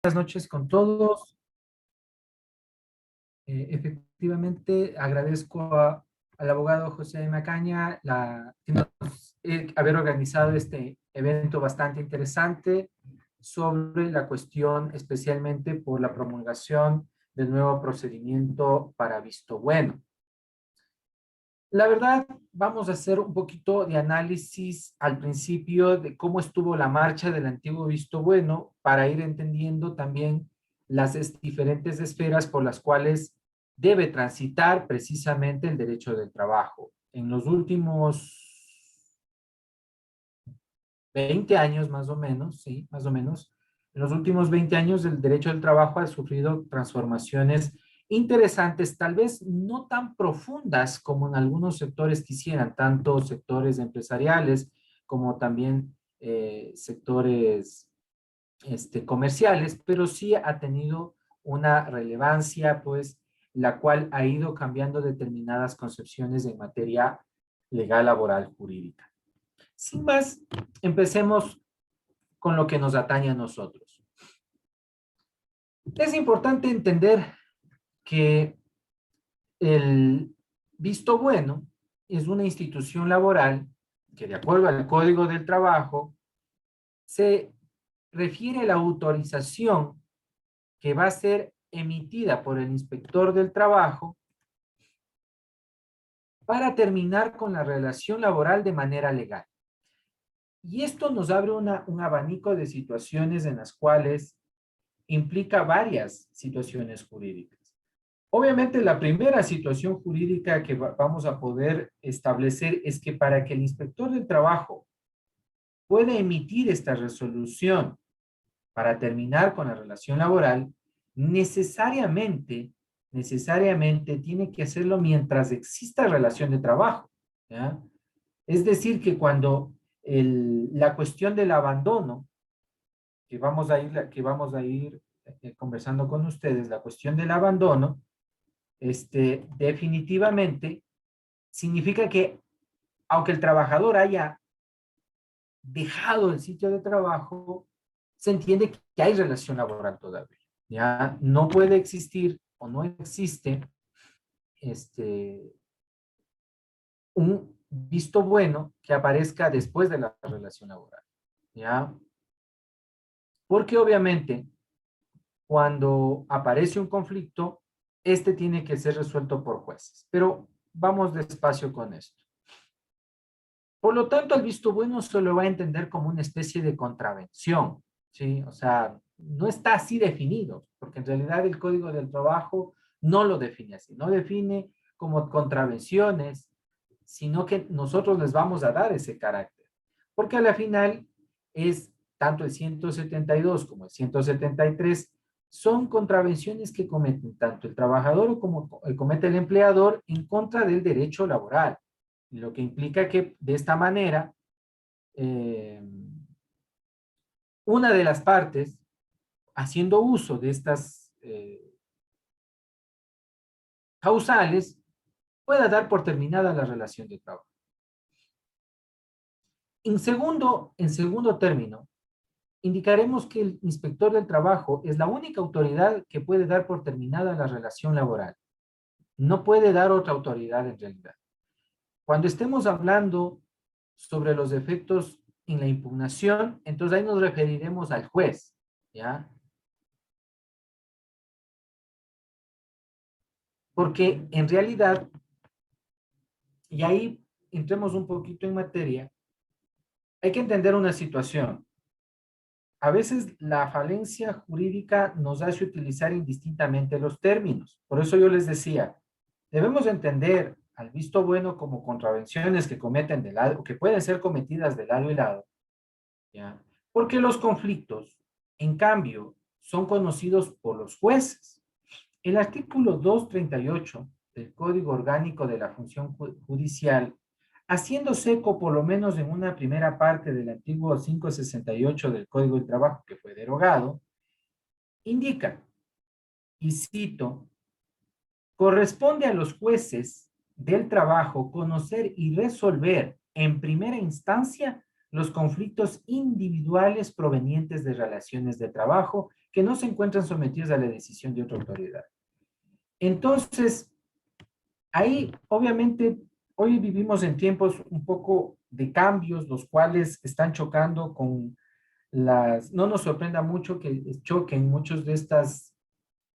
Buenas noches con todos. Efectivamente, agradezco al abogado José Macaña haber organizado este evento bastante interesante sobre la cuestión, especialmente por la promulgación del nuevo procedimiento para visto bueno. La verdad, vamos a hacer un poquito de análisis al principio de cómo estuvo la marcha del antiguo visto bueno para ir entendiendo también las diferentes esferas por las cuales debe transitar precisamente el derecho del trabajo. En los últimos 20 años más o menos, sí, más o menos, en los últimos 20 años el derecho del trabajo ha sufrido transformaciones interesantes, tal vez no tan profundas como en algunos sectores quisieran, tanto sectores empresariales como también sectores comerciales, pero sí ha tenido una relevancia, pues, la cual ha ido cambiando determinadas concepciones en materia legal, laboral, jurídica. Sin más, empecemos con lo que nos atañe a nosotros. Es importante entender que el visto bueno es una institución laboral que, de acuerdo al Código del Trabajo, se refiere a la autorización que va a ser emitida por el inspector del trabajo para terminar con la relación laboral de manera legal. Y esto nos abre un abanico de situaciones en las cuales implica varias situaciones jurídicas. Obviamente, la primera situación jurídica que vamos a poder establecer es que para que el inspector del trabajo pueda emitir esta resolución para terminar con la relación laboral, necesariamente tiene que hacerlo mientras exista relación de trabajo, ¿ya? Es decir, que cuando la cuestión del abandono, que vamos a ir conversando con ustedes, la cuestión del abandono, definitivamente significa que aunque el trabajador haya dejado el sitio de trabajo, se entiende que hay relación laboral todavía. Ya no puede existir o no existe un visto bueno que aparezca después de la relación laboral. ¿Ya? Porque obviamente cuando aparece un conflicto, este tiene que ser resuelto por jueces. Pero vamos despacio con esto. Por lo tanto, el visto bueno se lo va a entender como una especie de contravención, ¿sí? O sea, no está así definido, porque en realidad el Código del Trabajo no lo define así, no define como contravenciones, sino que nosotros les vamos a dar ese carácter, porque a la final es tanto el 172 como el 173 son contravenciones que cometen tanto el trabajador como comete el empleador en contra del derecho laboral, lo que implica que de esta manera una de las partes, haciendo uso de estas causales, pueda dar por terminada la relación de trabajo. En segundo término, indicaremos que el inspector del trabajo es la única autoridad que puede dar por terminada la relación laboral. No puede dar otra autoridad en realidad. Cuando estemos hablando sobre los efectos en la impugnación, entonces ahí nos referiremos al juez, ¿ya? Porque en realidad, y ahí entremos un poquito en materia, hay que entender una situación. A veces la falencia jurídica nos hace utilizar indistintamente los términos. Por eso yo les decía, debemos entender al visto bueno como contravenciones que cometen de lado, que pueden ser cometidas de lado y lado, ¿ya? Porque los conflictos, en cambio, son conocidos por los jueces. El artículo 238 del Código Orgánico de la Función Judicial, haciéndose eco por lo menos en una primera parte del antiguo 568 del Código del Trabajo que fue derogado, indica, y cito, corresponde a los jueces del trabajo conocer y resolver en primera instancia los conflictos individuales provenientes de relaciones de trabajo que no se encuentran sometidos a la decisión de otra autoridad. Entonces, ahí obviamente hoy vivimos en tiempos un poco de cambios, los cuales están chocando con no nos sorprenda mucho que choquen muchos de estas,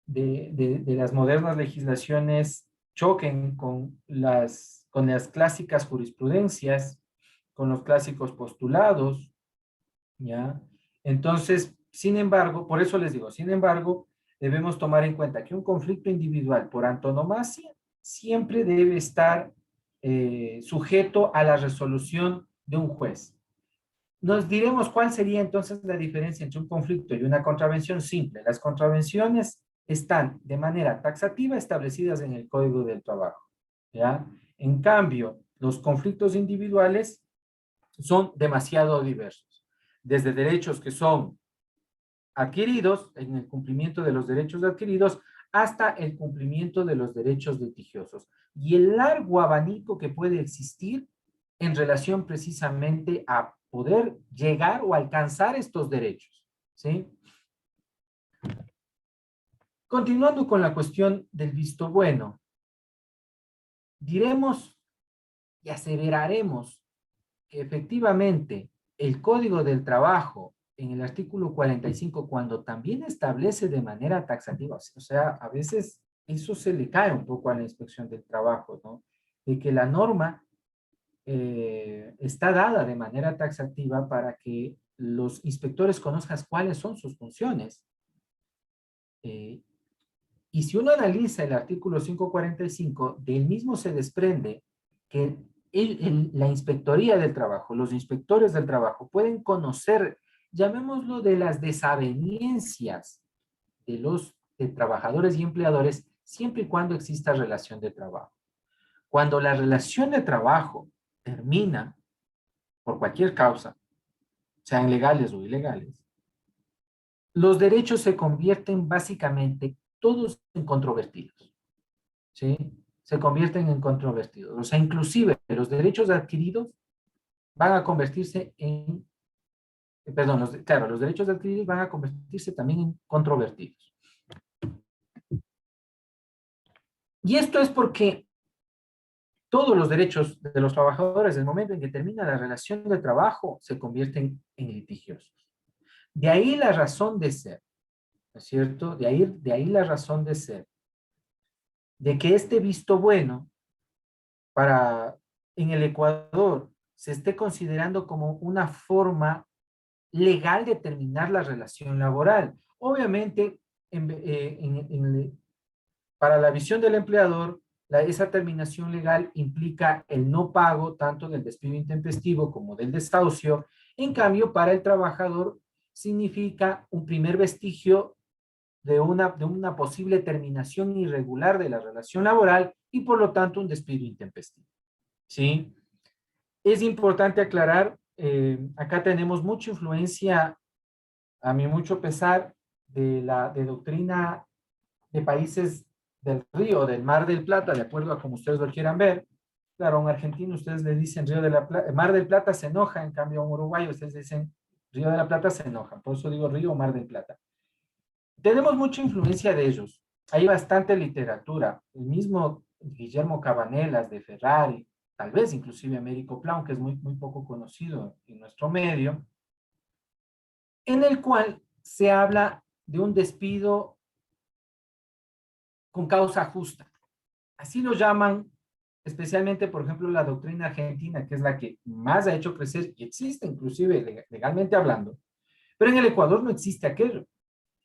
de las modernas legislaciones, choquen con las clásicas jurisprudencias, con los clásicos postulados, ¿ya? Entonces, sin embargo, por eso les digo, sin embargo, debemos tomar en cuenta que un conflicto individual por antonomasia siempre debe estar sujeto a la resolución de un juez. Nos diremos cuál sería entonces la diferencia entre un conflicto y una contravención simple. Las contravenciones están de manera taxativa establecidas en el Código del Trabajo, ¿ya? En cambio, los conflictos individuales son demasiado diversos, desde derechos que son adquiridos, en el cumplimiento de los derechos adquiridos, hasta el cumplimiento de los derechos litigiosos. Y el largo abanico que puede existir en relación precisamente a poder llegar o alcanzar estos derechos, ¿sí? Continuando con la cuestión del visto bueno, diremos y aseveraremos que efectivamente el Código del Trabajo en el artículo 45, cuando también establece de manera taxativa, o sea, a veces eso se le cae un poco a la inspección del trabajo, ¿no? De que la norma está dada de manera taxativa para que los inspectores conozcan cuáles son sus funciones. Eh, y si uno analiza el artículo 545, del mismo se desprende que la inspectoría del trabajo, los inspectores del trabajo pueden conocer, llamémoslo, de las desavenencias de los trabajadores y empleadores siempre y cuando exista relación de trabajo. Cuando la relación de trabajo termina por cualquier causa, sean legales o ilegales, los derechos se convierten básicamente todos en controvertidos, ¿sí? Se convierten en controvertidos. O sea, inclusive los derechos adquiridos van a convertirse en, perdón, claro, los derechos adquiridos van a convertirse también en controvertidos. Y esto es porque todos los derechos de los trabajadores, del momento en que termina la relación de trabajo, se convierten en litigiosos. De ahí la razón de ser, ¿no es cierto? De ahí la razón de ser, de que este visto bueno para en el Ecuador se esté considerando como una forma legal de terminar la relación laboral. Obviamente, para la visión del empleador, esa terminación legal implica el no pago tanto del despido intempestivo como del desahucio. En cambio, para el trabajador significa un primer vestigio de una posible terminación irregular de la relación laboral y por lo tanto un despido intempestivo. ¿Sí? Es importante aclarar, acá tenemos mucha influencia, a mi mucho pesar, de doctrina de países del río, del Mar del Plata, de acuerdo a como ustedes lo quieran ver. Claro, a un argentino ustedes le dicen Río de la Plata, Mar del Plata se enoja, en cambio a un uruguayo ustedes dicen Río de la Plata se enoja, por eso digo Río o Mar del Plata. Tenemos mucha influencia de ellos, hay bastante literatura, el mismo Guillermo Cabanelas de Ferrari, tal vez inclusive Américo Plaun, que es muy, muy poco conocido en nuestro medio, en el cual se habla de un despido con causa justa. Así lo llaman, especialmente, por ejemplo, la doctrina argentina, que es la que más ha hecho crecer y existe inclusive legalmente hablando. Pero en el Ecuador no existe aquello.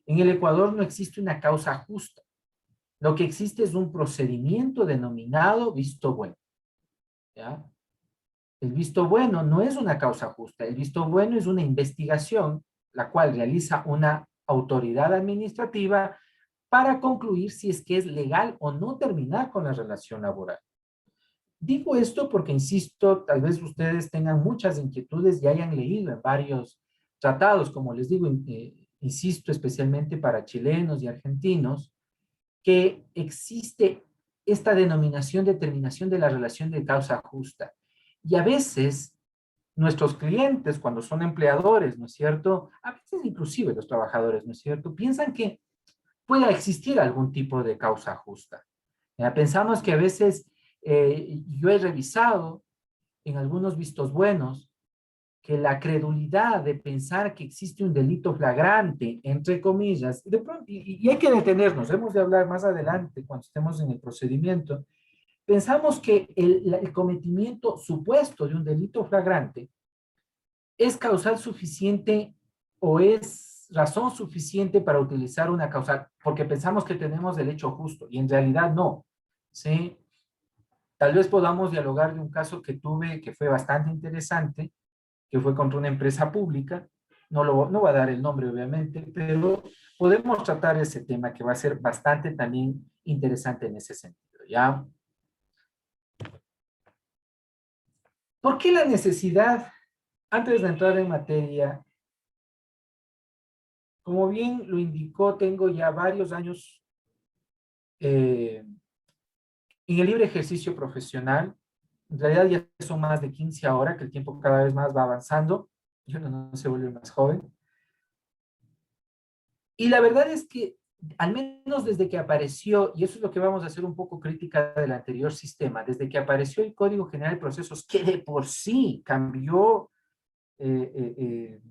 En el Ecuador no existe una causa justa. Lo que existe es un procedimiento denominado visto bueno. ¿Ya? El visto bueno no es una causa justa. El visto bueno es una investigación, la cual realiza una autoridad administrativa para concluir si es que es legal o no terminar con la relación laboral. Digo esto porque, insisto, tal vez ustedes tengan muchas inquietudes y hayan leído en varios tratados, como les digo, insisto, especialmente para chilenos y argentinos, que existe esta denominación de terminación de la relación de causa justa. Y a veces nuestros clientes, cuando son empleadores, ¿no es cierto? A veces inclusive los trabajadores, ¿no es cierto? Piensan que pueda existir algún tipo de causa justa. ¿Ya? Pensamos que a veces, yo he revisado en algunos vistos buenos, que la credulidad de pensar que existe un delito flagrante, entre comillas, de pronto, y hay que detenernos, hemos de hablar más adelante cuando estemos en el procedimiento, pensamos que el cometimiento supuesto de un delito flagrante es causal suficiente o es razón suficiente para utilizar una causal, porque pensamos que tenemos el hecho justo y en realidad no. ¿Sí? Tal vez podamos dialogar de un caso que tuve que fue bastante interesante, que fue contra una empresa pública. No voy a dar el nombre, obviamente, pero podemos tratar ese tema que va a ser bastante también interesante en ese sentido, ¿ya? ¿Por qué la necesidad, antes de entrar en materia, como bien lo indicó, tengo ya varios años eh, en el libre ejercicio profesional, en realidad ya son más de 15 ahora, que el tiempo cada vez más va avanzando, y uno no se vuelve más joven. Y la verdad es que, al menos desde que apareció, y eso es lo que vamos a hacer un poco crítica del anterior sistema, desde que apareció el Código General de Procesos, que de por sí cambió, eh, eh, eh,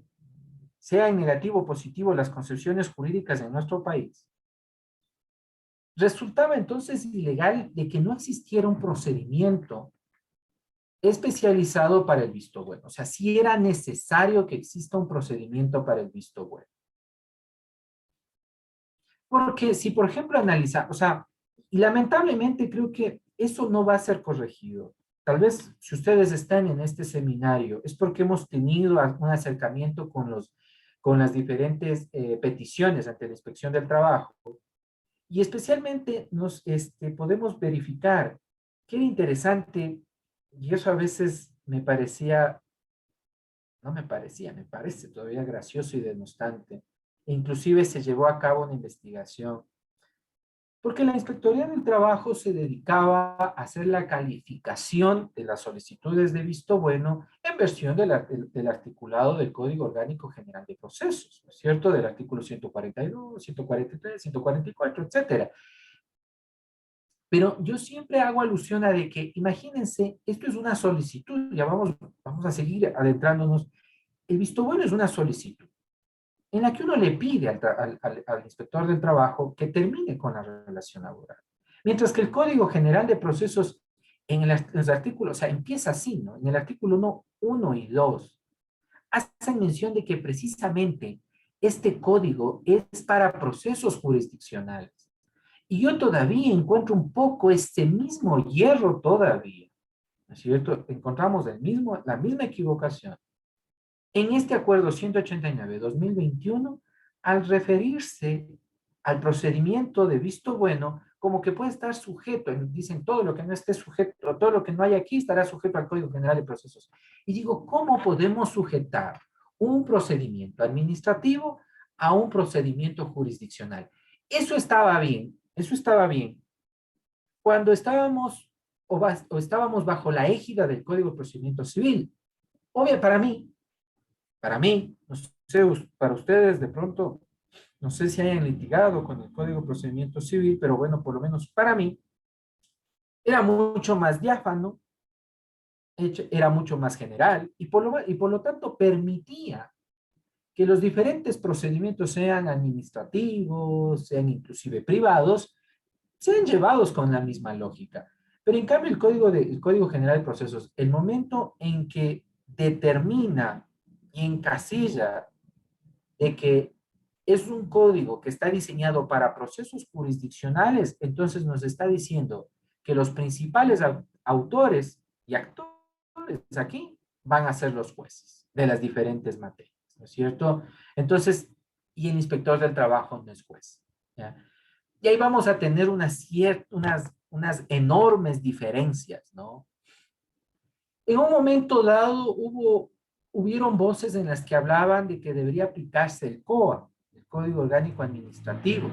sea en negativo o positivo, las concepciones jurídicas en nuestro país, resultaba entonces ilegal de que no existiera un procedimiento especializado para el visto bueno. O sea, sí era necesario que exista un procedimiento para el visto bueno. Porque si, por ejemplo, analiza, o sea, y lamentablemente creo que eso no va a ser corregido. Tal vez si ustedes están en este seminario es porque hemos tenido un acercamiento con las diferentes peticiones ante la Inspección del Trabajo y especialmente podemos verificar qué interesante, y eso a veces me parecía, no me parecía, me parece todavía gracioso y denostante. E inclusive se llevó a cabo una investigación porque la Inspectoría del Trabajo se dedicaba a hacer la calificación de las solicitudes de visto bueno en versión del articulado del Código Orgánico General de Procesos, ¿no es cierto? Del artículo 142, 143, 144, etcétera. Pero yo siempre hago alusión a de que, imagínense, esto es una solicitud, ya vamos a seguir adentrándonos. El visto bueno es una solicitud en la que uno le pide al inspector del trabajo que termine con la relación laboral. Mientras que el Código General de Procesos, en los artículos, o sea, empieza así, ¿no? En el artículo 1 y 2, hacen mención de que precisamente este código es para procesos jurisdiccionales. Y yo todavía encuentro un poco este mismo hierro todavía, ¿no es cierto? Encontramos la misma equivocación en este acuerdo 189-2021, al referirse al procedimiento de visto bueno, como que puede estar sujeto, dicen todo lo que no esté sujeto, todo lo que no hay aquí estará sujeto al Código General de Procesos. Y digo, ¿cómo podemos sujetar un procedimiento administrativo a un procedimiento jurisdiccional? Eso estaba bien. Cuando estábamos bajo la égida del Código de Procedimiento Civil. Obvio, para mí, no sé, para ustedes de pronto, no sé si hayan litigado con el Código de Procedimiento Civil, pero bueno, por lo menos para mí, era mucho más diáfano, era mucho más general y por lo tanto permitía que los diferentes procedimientos, sean administrativos, sean inclusive privados, sean llevados con la misma lógica. Pero en cambio el Código General de Procesos, el momento en que determina y encasilla de que es un código que está diseñado para procesos jurisdiccionales, entonces nos está diciendo que los principales autores y actores aquí van a ser los jueces de las diferentes materias, ¿no es cierto? Entonces, y el inspector del trabajo no es juez, ¿ya? Y ahí vamos a tener unas enormes diferencias, ¿no? En un momento dado hubieron voces en las que hablaban de que debería aplicarse el COA, el Código Orgánico Administrativo.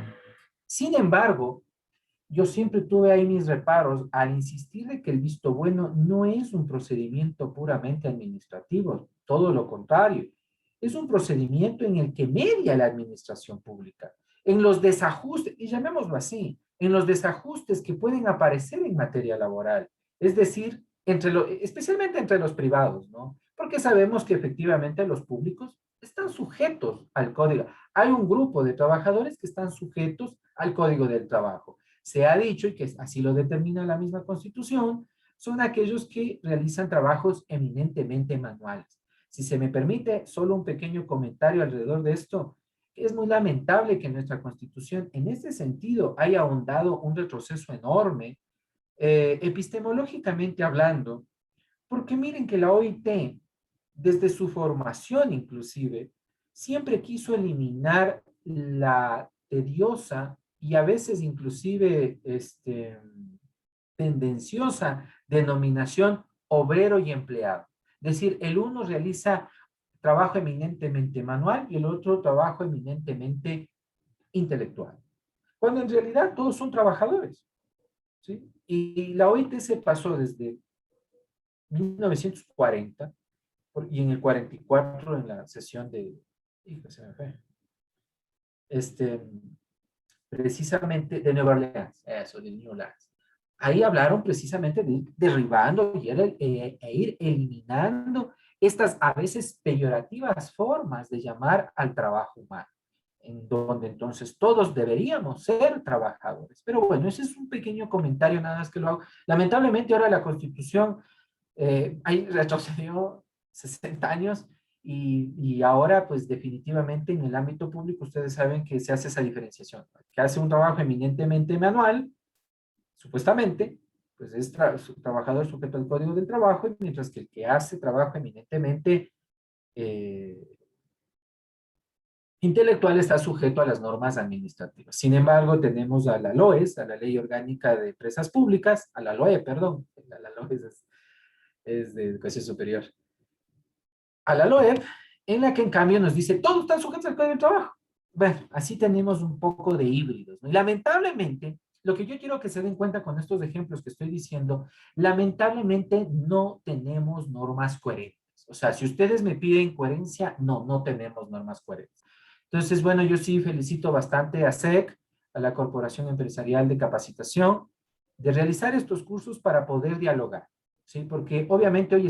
Sin embargo, yo siempre tuve ahí mis reparos al insistir de que el visto bueno no es un procedimiento puramente administrativo, todo lo contrario, es un procedimiento en el que media la administración pública, en los desajustes, y llamémoslo así, en los desajustes que pueden aparecer en materia laboral, es decir, especialmente entre los privados, ¿no? Porque sabemos que efectivamente los públicos están sujetos al código. Hay un grupo de trabajadores que están sujetos al código del trabajo. Se ha dicho, y que así lo determina la misma Constitución, son aquellos que realizan trabajos eminentemente manuales. Si se me permite, solo un pequeño comentario alrededor de esto. Es muy lamentable que nuestra Constitución, en este sentido, haya ahondado un retroceso enorme, epistemológicamente hablando, porque miren que la OIT, desde su formación inclusive, siempre quiso eliminar la tediosa y a veces inclusive tendenciosa denominación obrero y empleado. Es decir, el uno realiza trabajo eminentemente manual y el otro trabajo eminentemente intelectual. Cuando en realidad todos son trabajadores. ¿Sí? Y la OIT se pasó desde 1940 y en el 44 en la sesión de, hijo, se me fue, este, precisamente de Nueva Orleans, eso, de New Orleans. Ahí hablaron precisamente de ir derribando e ir eliminando estas a veces peyorativas formas de llamar al trabajo humano, en donde entonces todos deberíamos ser trabajadores. Pero bueno, ese es un pequeño comentario, nada más que lo hago. Lamentablemente ahora la Constitución ahí retrocedió 60 años y ahora pues definitivamente en el ámbito público ustedes saben que se hace esa diferenciación, ¿no? Que hace un trabajo eminentemente manual, supuestamente, pues es trabajador sujeto al código del trabajo, mientras que el que hace trabajo eminentemente eh, intelectual está sujeto a las normas administrativas. Sin embargo, tenemos a la LOES, a la Ley Orgánica de Empresas Públicas, a la LOE, perdón, la LOES es de educación superior, a la LOEP, en la que en cambio nos dice, todos están sujetos al código del trabajo. Bueno, así tenemos un poco de híbridos, ¿no? Y lamentablemente, lo que yo quiero que se den cuenta con estos ejemplos que estoy diciendo, lamentablemente no tenemos normas coherentes. O sea, si ustedes me piden coherencia, no, no tenemos normas coherentes. Entonces, bueno, yo sí felicito bastante a SEC, a la Corporación Empresarial de Capacitación, de realizar estos cursos para poder dialogar, ¿sí? Porque obviamente hoy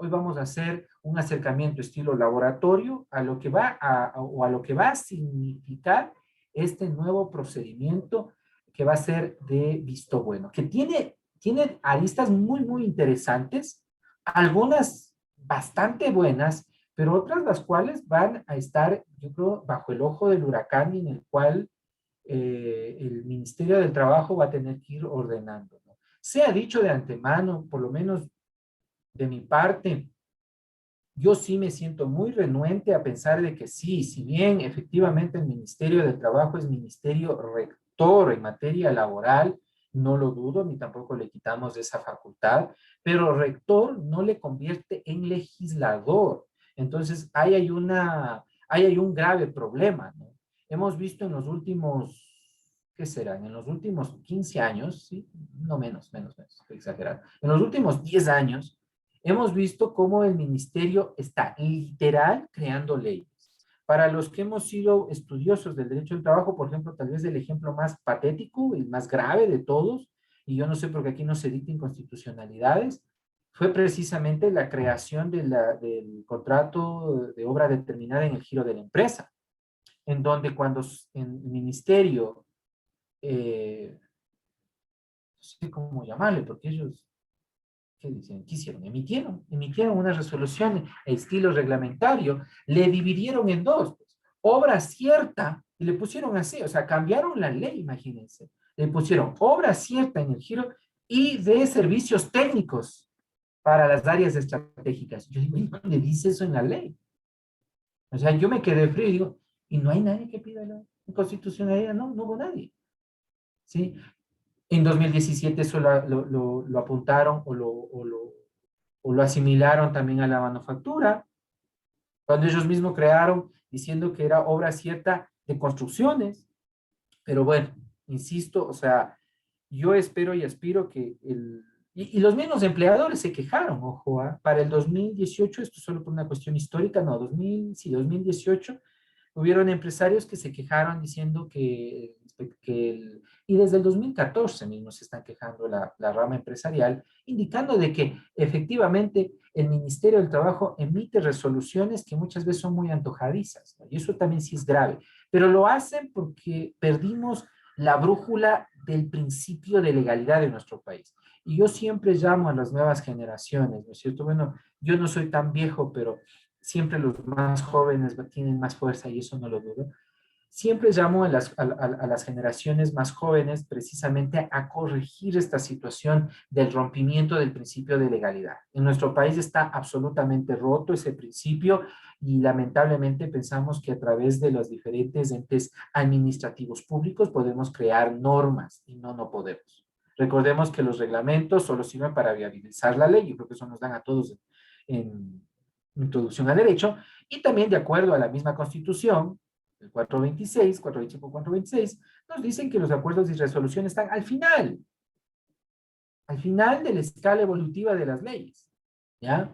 vamos a hacer un acercamiento estilo laboratorio a lo que o a lo que va a significar este nuevo procedimiento que va a ser de visto bueno, que tiene aristas muy, muy interesantes, algunas bastante buenas, pero otras las cuales van a estar, yo creo, bajo el ojo del huracán y en el cual el Ministerio del Trabajo va a tener que ir ordenando, ¿no? Se ha dicho de antemano, por lo menos de mi parte, yo sí me siento muy renuente a pensar de que sí, si bien efectivamente el Ministerio del Trabajo es ministerio rector en materia laboral, no lo dudo, ni tampoco le quitamos esa facultad, pero rector no le convierte en legislador. Entonces, ahí hay un grave problema, ¿no? Hemos visto en los últimos, ¿qué serán? En los últimos 15 años, ¿sí? No menos, estoy exagerando. En los últimos 10 años, hemos visto cómo el ministerio está literal creando leyes. Para los que hemos sido estudiosos del derecho del trabajo, por ejemplo, tal vez el ejemplo más patético, el más grave de todos, y yo no sé por qué aquí no se dictan inconstitucionalidades, fue precisamente la creación del contrato de obra determinada en el giro de la empresa, en donde cuando en el ministerio, no sé cómo llamarle, porque ellos ¿qué dicen? ¿Qué hicieron? Emitieron una resolución estilo reglamentario, le dividieron en dos, pues, obra cierta, y le pusieron así, o sea, cambiaron la ley, imagínense. Le pusieron obra cierta en el giro y de servicios técnicos para las áreas estratégicas. Yo digo, ¿y dónde dice eso en la ley? O sea, yo me quedé frío y digo, ¿y no hay nadie que pida la constitucionalidad? No, no hubo nadie. ¿Sí? En 2017 eso lo apuntaron o lo asimilaron también a la manufactura, cuando ellos mismos crearon diciendo que era obra cierta de construcciones. Pero bueno, insisto, o sea, yo espero y aspiro que y los mismos empleadores se quejaron, ojo, para el 2018, esto solo por una cuestión histórica, no, 2000, sí, 2018, hubieron empresarios que se quejaron diciendo y desde el 2014 mismo se están quejando la rama empresarial, indicando de que efectivamente el Ministerio del Trabajo emite resoluciones que muchas veces son muy antojadizas, ¿no? Y eso también sí es grave, pero lo hacen porque perdimos la brújula del principio de legalidad de nuestro país. Y yo siempre llamo a las nuevas generaciones, ¿no es cierto? Bueno, yo no soy tan viejo, pero siempre los más jóvenes tienen más fuerza y eso no lo dudo. Siempre llamo a las generaciones más jóvenes precisamente a corregir esta situación del rompimiento del principio de legalidad. En nuestro país está absolutamente roto ese principio y lamentablemente pensamos que a través de los diferentes entes administrativos públicos podemos crear normas y no podemos. Recordemos que los reglamentos solo sirven para viabilizar la ley, y creo que eso nos dan a todos en introducción al derecho, y también de acuerdo a la misma Constitución, el 426, 425, 426, nos dicen que los acuerdos y resoluciones están al final de la escala evolutiva de las leyes, ¿ya?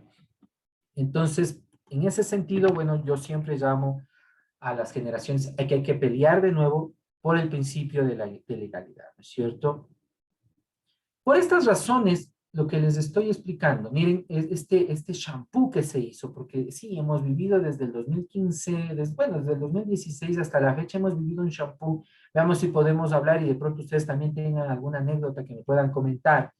Entonces, en ese sentido, bueno, yo siempre llamo a las generaciones a que hay que pelear de nuevo por el principio de legalidad, ¿no es cierto? Por estas razones, lo que les estoy explicando, miren, este shampoo que se hizo, porque sí, hemos vivido desde el 2015, bueno, desde el 2016 hasta la fecha hemos vivido un shampoo. Veamos si podemos hablar y de pronto ustedes también tengan alguna anécdota que me puedan comentar.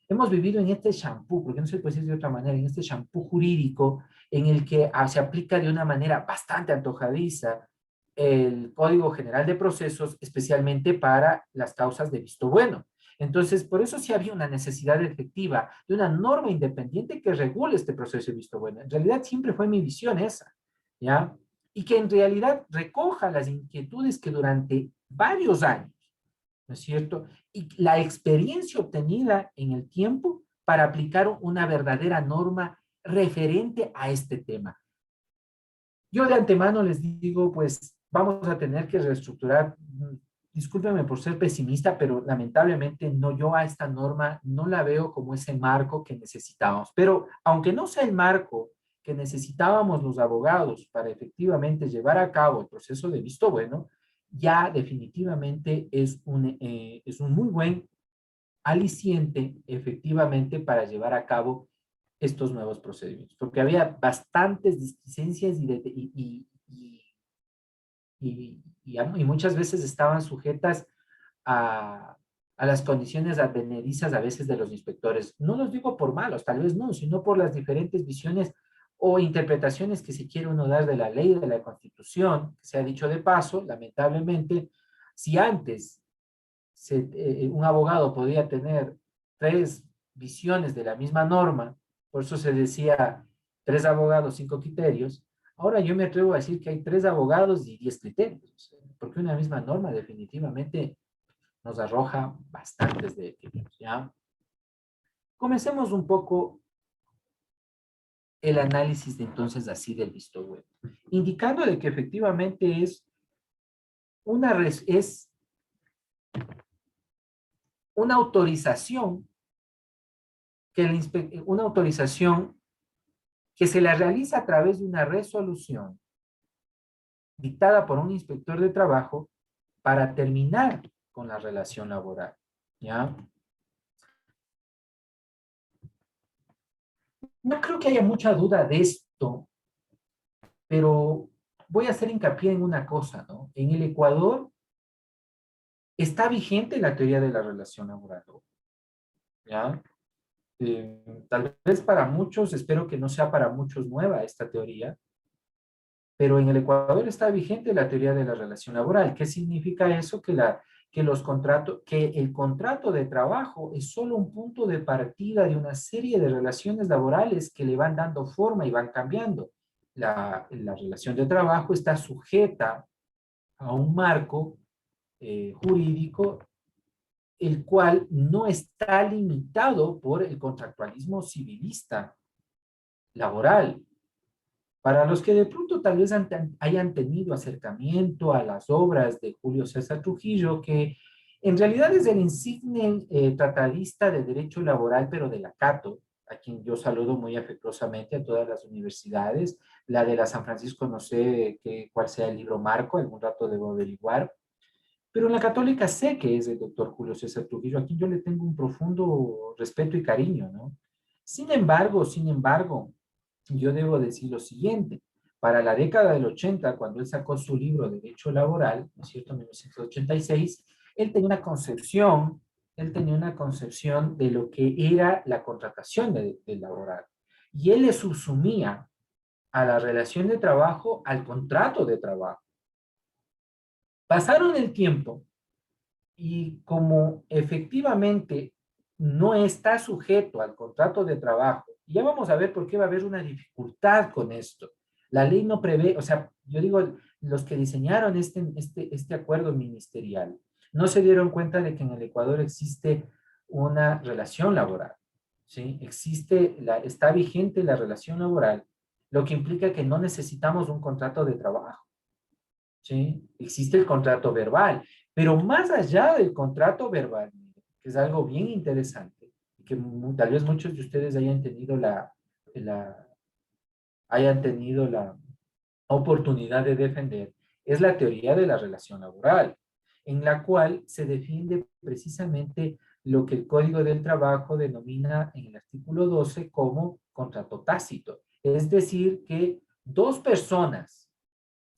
Hemos vivido en este shampoo, porque no se puede decir de otra manera, en este shampoo jurídico en el que se aplica de una manera bastante antojadiza el Código General de Procesos, especialmente para las causas de visto bueno. Entonces, por eso sí había una necesidad efectiva de una norma independiente que regule este proceso de visto bueno. En realidad siempre fue mi visión esa, ¿ya? Y que en realidad recoja las inquietudes que durante varios años, ¿no es cierto? Y la experiencia obtenida en el tiempo para aplicar una verdadera norma referente a este tema. Yo de antemano les digo, pues vamos a tener que reestructurar. Discúlpenme por ser pesimista, pero lamentablemente no, yo a esta norma no la veo como ese marco que necesitábamos. Pero aunque no sea el marco que necesitábamos los abogados para efectivamente llevar a cabo el proceso de visto bueno, ya definitivamente es un muy buen aliciente efectivamente para llevar a cabo estos nuevos procedimientos, porque había bastantes displicencias y muchas veces estaban sujetas a las condiciones advenedizas a veces de los inspectores. No los digo por malos, tal vez no, sino por las diferentes visiones o interpretaciones que se quiere uno dar de la ley, de la Constitución, que se ha dicho de paso, lamentablemente, si antes un abogado podía tener tres visiones de la misma norma, por eso se decía tres abogados, cinco criterios. Ahora yo me atrevo a decir que hay tres abogados y 10 criterios, porque una misma norma definitivamente nos arroja bastantes de criterios, ¿ya? Comencemos un poco el análisis de entonces así del visto bueno, indicando de que efectivamente es una autorización una autorización que se la realiza a través de una resolución dictada por un inspector de trabajo para terminar con la relación laboral, ¿ya? No creo que haya mucha duda de esto, pero voy a hacer hincapié en una cosa, ¿no? En el Ecuador está vigente la teoría de la relación laboral, ¿ya? Tal vez para muchos, espero que no sea para muchos nueva esta teoría, pero en el Ecuador está vigente la teoría de la relación laboral. ¿Qué significa eso? Que el contrato de trabajo es solo un punto de partida de una serie de relaciones laborales que le van dando forma y van cambiando. La relación de trabajo está sujeta a un marco jurídico, el cual no está limitado por el contractualismo civilista laboral. Para los que de pronto tal vez hayan tenido acercamiento a las obras de Julio César Trujillo, que En realidad es el insigne tratadista de Derecho Laboral, pero de la Cato, a quien yo saludo muy afectuosamente a todas las universidades. La de la San Francisco no sé cuál sea el libro marco, algún rato debo averiguar. Pero en la Católica sé que es el doctor Julio César Trujillo, a quien yo le tengo un profundo respeto y cariño, ¿no? Sin embargo, yo debo decir lo siguiente. Para la década del 80, cuando él sacó su libro Derecho Laboral, ¿no es cierto?, 1986, él tenía una concepción, él tenía una concepción de lo que era la contratación del laboral. Y él le subsumía a la relación de trabajo al contrato de trabajo. Pasaron el tiempo y como efectivamente no está sujeto al contrato de trabajo, y ya vamos a ver por qué va a haber una dificultad con esto. La ley no prevé, o sea, yo digo, los que diseñaron este acuerdo ministerial no se dieron cuenta de que en el Ecuador existe una relación laboral, ¿sí? Está vigente la relación laboral, lo que implica que no necesitamos un contrato de trabajo. ¿Sí? Existe el contrato verbal, pero más allá del contrato verbal, que es algo bien interesante, que tal vez muchos de ustedes la, hayan tenido la oportunidad de defender, es la teoría de la relación laboral, en la cual se defiende precisamente lo que el Código del Trabajo denomina en el artículo 12 como contrato tácito. Es decir, que dos personas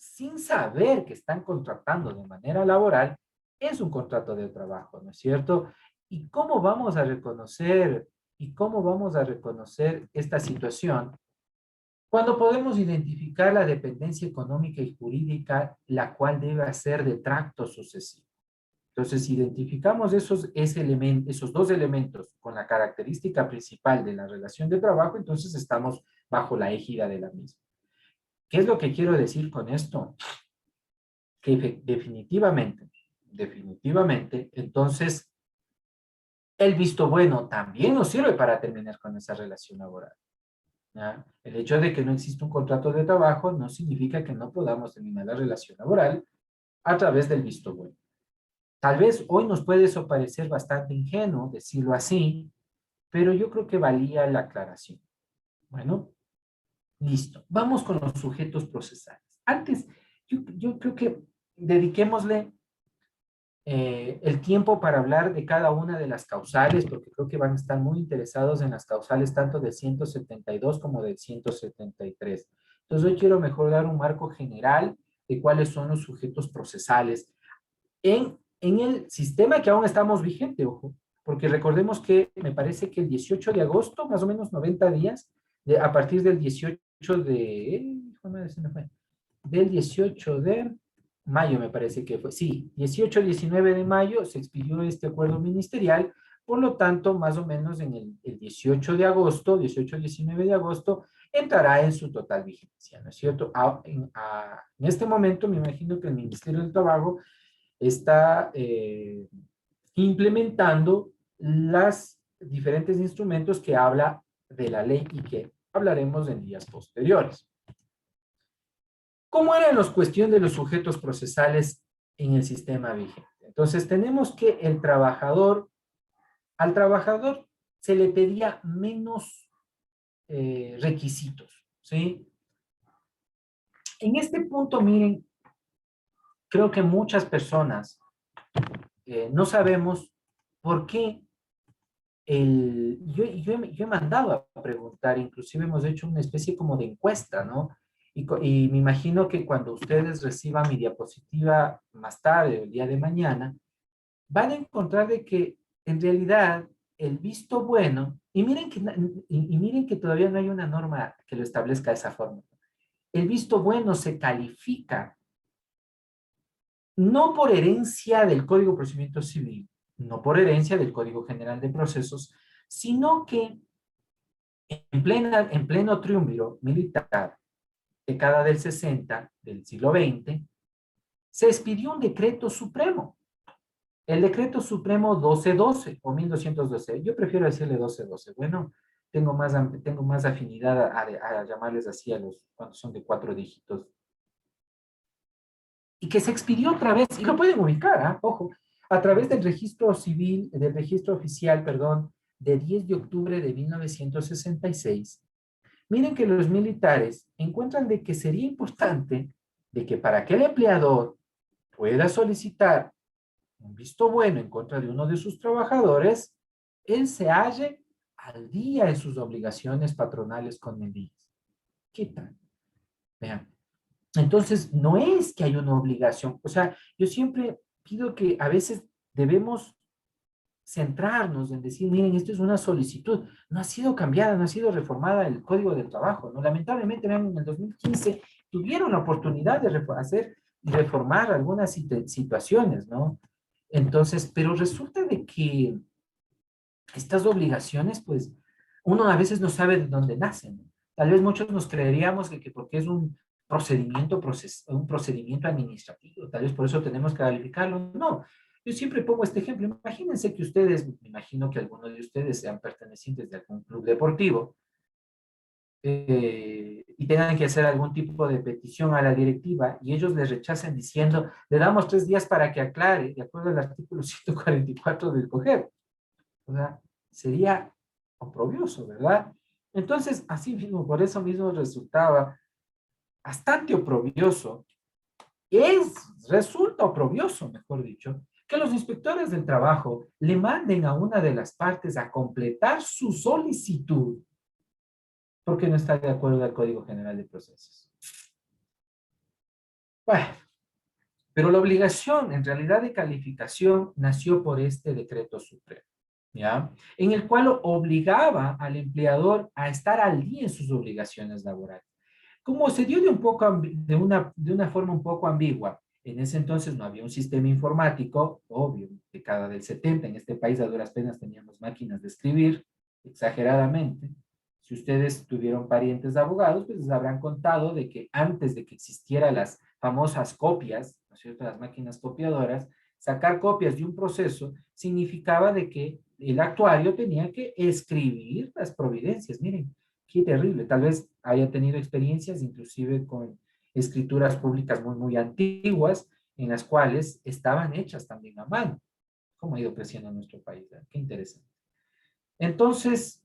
sin saber que están contratando de manera laboral, es un contrato de trabajo, ¿no es cierto? ¿Y cómo vamos a reconocer, esta situación? Cuando podemos identificar la dependencia económica y jurídica, la cual debe ser de tracto sucesivo. Entonces, si identificamos esos dos elementos con la característica principal de la relación de trabajo, entonces estamos bajo la égida de la misma. ¿Qué es lo que quiero decir con esto? Que definitivamente, entonces el visto bueno también nos sirve para terminar con esa relación laboral. ¿Ya? El hecho de que no existe un contrato de trabajo no significa que no podamos terminar la relación laboral a través del visto bueno. Tal vez hoy nos puede eso parecer bastante ingenuo decirlo así, pero yo creo que valía la aclaración. Bueno, listo. Vamos con los sujetos procesales. Antes, yo creo que dediquémosle el tiempo para hablar de cada una de las causales, porque creo que van a estar muy interesados en las causales tanto del 172 como del 173. Entonces, hoy quiero mejor dar un marco general de cuáles son los sujetos procesales en el sistema que aún estamos vigente, ojo, porque recordemos que me parece que el 18 de agosto, más o menos 90 días, a partir del 18 del 18 de mayo, me parece que fue, sí, 18-19 de mayo se expidió este acuerdo ministerial, por lo tanto, más o menos en el 18 de agosto, 18-19 de agosto, entrará en su total vigencia, ¿no es cierto? En este momento me imagino que el Ministerio del Trabajo está implementando los diferentes instrumentos que habla de la ley y que hablaremos en días posteriores. ¿Cómo eran las cuestiones de los sujetos procesales en el sistema vigente? Entonces, tenemos que al trabajador se le pedía menos requisitos, ¿sí? En este punto, miren, creo que muchas personas no sabemos por qué yo he mandado a preguntar, inclusive hemos hecho una especie como de encuesta, ¿no? Y me imagino que cuando ustedes reciban mi diapositiva más tarde o el día de mañana, van a encontrar de que en realidad el visto bueno, y miren que todavía no hay una norma que lo establezca de esa forma, el visto bueno se califica no por herencia del Código de Procedimiento Civil, no por herencia del Código General de Procesos, sino que en pleno triunviro militar, década del 60 del siglo XX, se expidió un decreto supremo, el decreto supremo 1212 o 1212. Yo prefiero decirle 1212. Bueno, tengo más afinidad a llamarles así a los cuando son de 4 dígitos. Y que se expidió otra vez, y lo pueden ubicar, ¿eh? Ojo, A través del registro civil, del registro oficial, perdón, de 10 de octubre de 1966, miren que los militares encuentran de que sería importante de que para que el empleador pueda solicitar un visto bueno en contra de uno de sus trabajadores, él se halle al día en sus obligaciones patronales con el IES. ¿Qué tal? Vean. Entonces, no es que hay una obligación. O sea, yo siempre pido que a veces debemos centrarnos en decir, miren, esto es una solicitud, no ha sido cambiada, no ha sido reformada el Código del Trabajo, ¿no? Lamentablemente, vean, en el 2015 tuvieron la oportunidad de hacer y reformar algunas situaciones, ¿no? Entonces, pero resulta de que estas obligaciones, pues, uno a veces no sabe de dónde nacen, ¿no? Tal vez muchos nos creeríamos que porque es un un procedimiento administrativo, tal vez por eso tenemos que calificarlo. No, yo siempre pongo este ejemplo. Imagínense que ustedes, me imagino que algunos de ustedes sean pertenecientes de algún club deportivo y tengan que hacer algún tipo de petición a la directiva y ellos les rechacen diciendo, le damos 3 días para que aclare, de acuerdo al artículo 144 del COGEB. O sea, sería oprobioso, ¿verdad? Entonces, así mismo, por eso mismo resultaba bastante oprobioso, resulta oprobioso, mejor dicho, que los inspectores del trabajo le manden a una de las partes a completar su solicitud porque no está de acuerdo al Código General de Procesos. Bueno, pero la obligación en realidad de calificación nació por este decreto supremo, ¿ya? En el cual obligaba al empleador a estar al día en sus obligaciones laborales. Como se dio de una forma un poco ambigua, en ese entonces no había un sistema informático, obvio, década del 70, en este país a duras penas teníamos máquinas de escribir, exageradamente. Si ustedes tuvieron parientes abogados, pues les habrán contado de que antes de que existieran las famosas copias, ¿no es cierto?, las máquinas copiadoras, sacar copias de un proceso significaba de que el actuario tenía que escribir las providencias. Miren, qué terrible. Tal vez haya tenido experiencias inclusive con escrituras públicas muy, muy antiguas en las cuales estaban hechas también a mano. ¿Cómo ha ido creciendo nuestro país? ¿Verdad? Qué interesante. Entonces,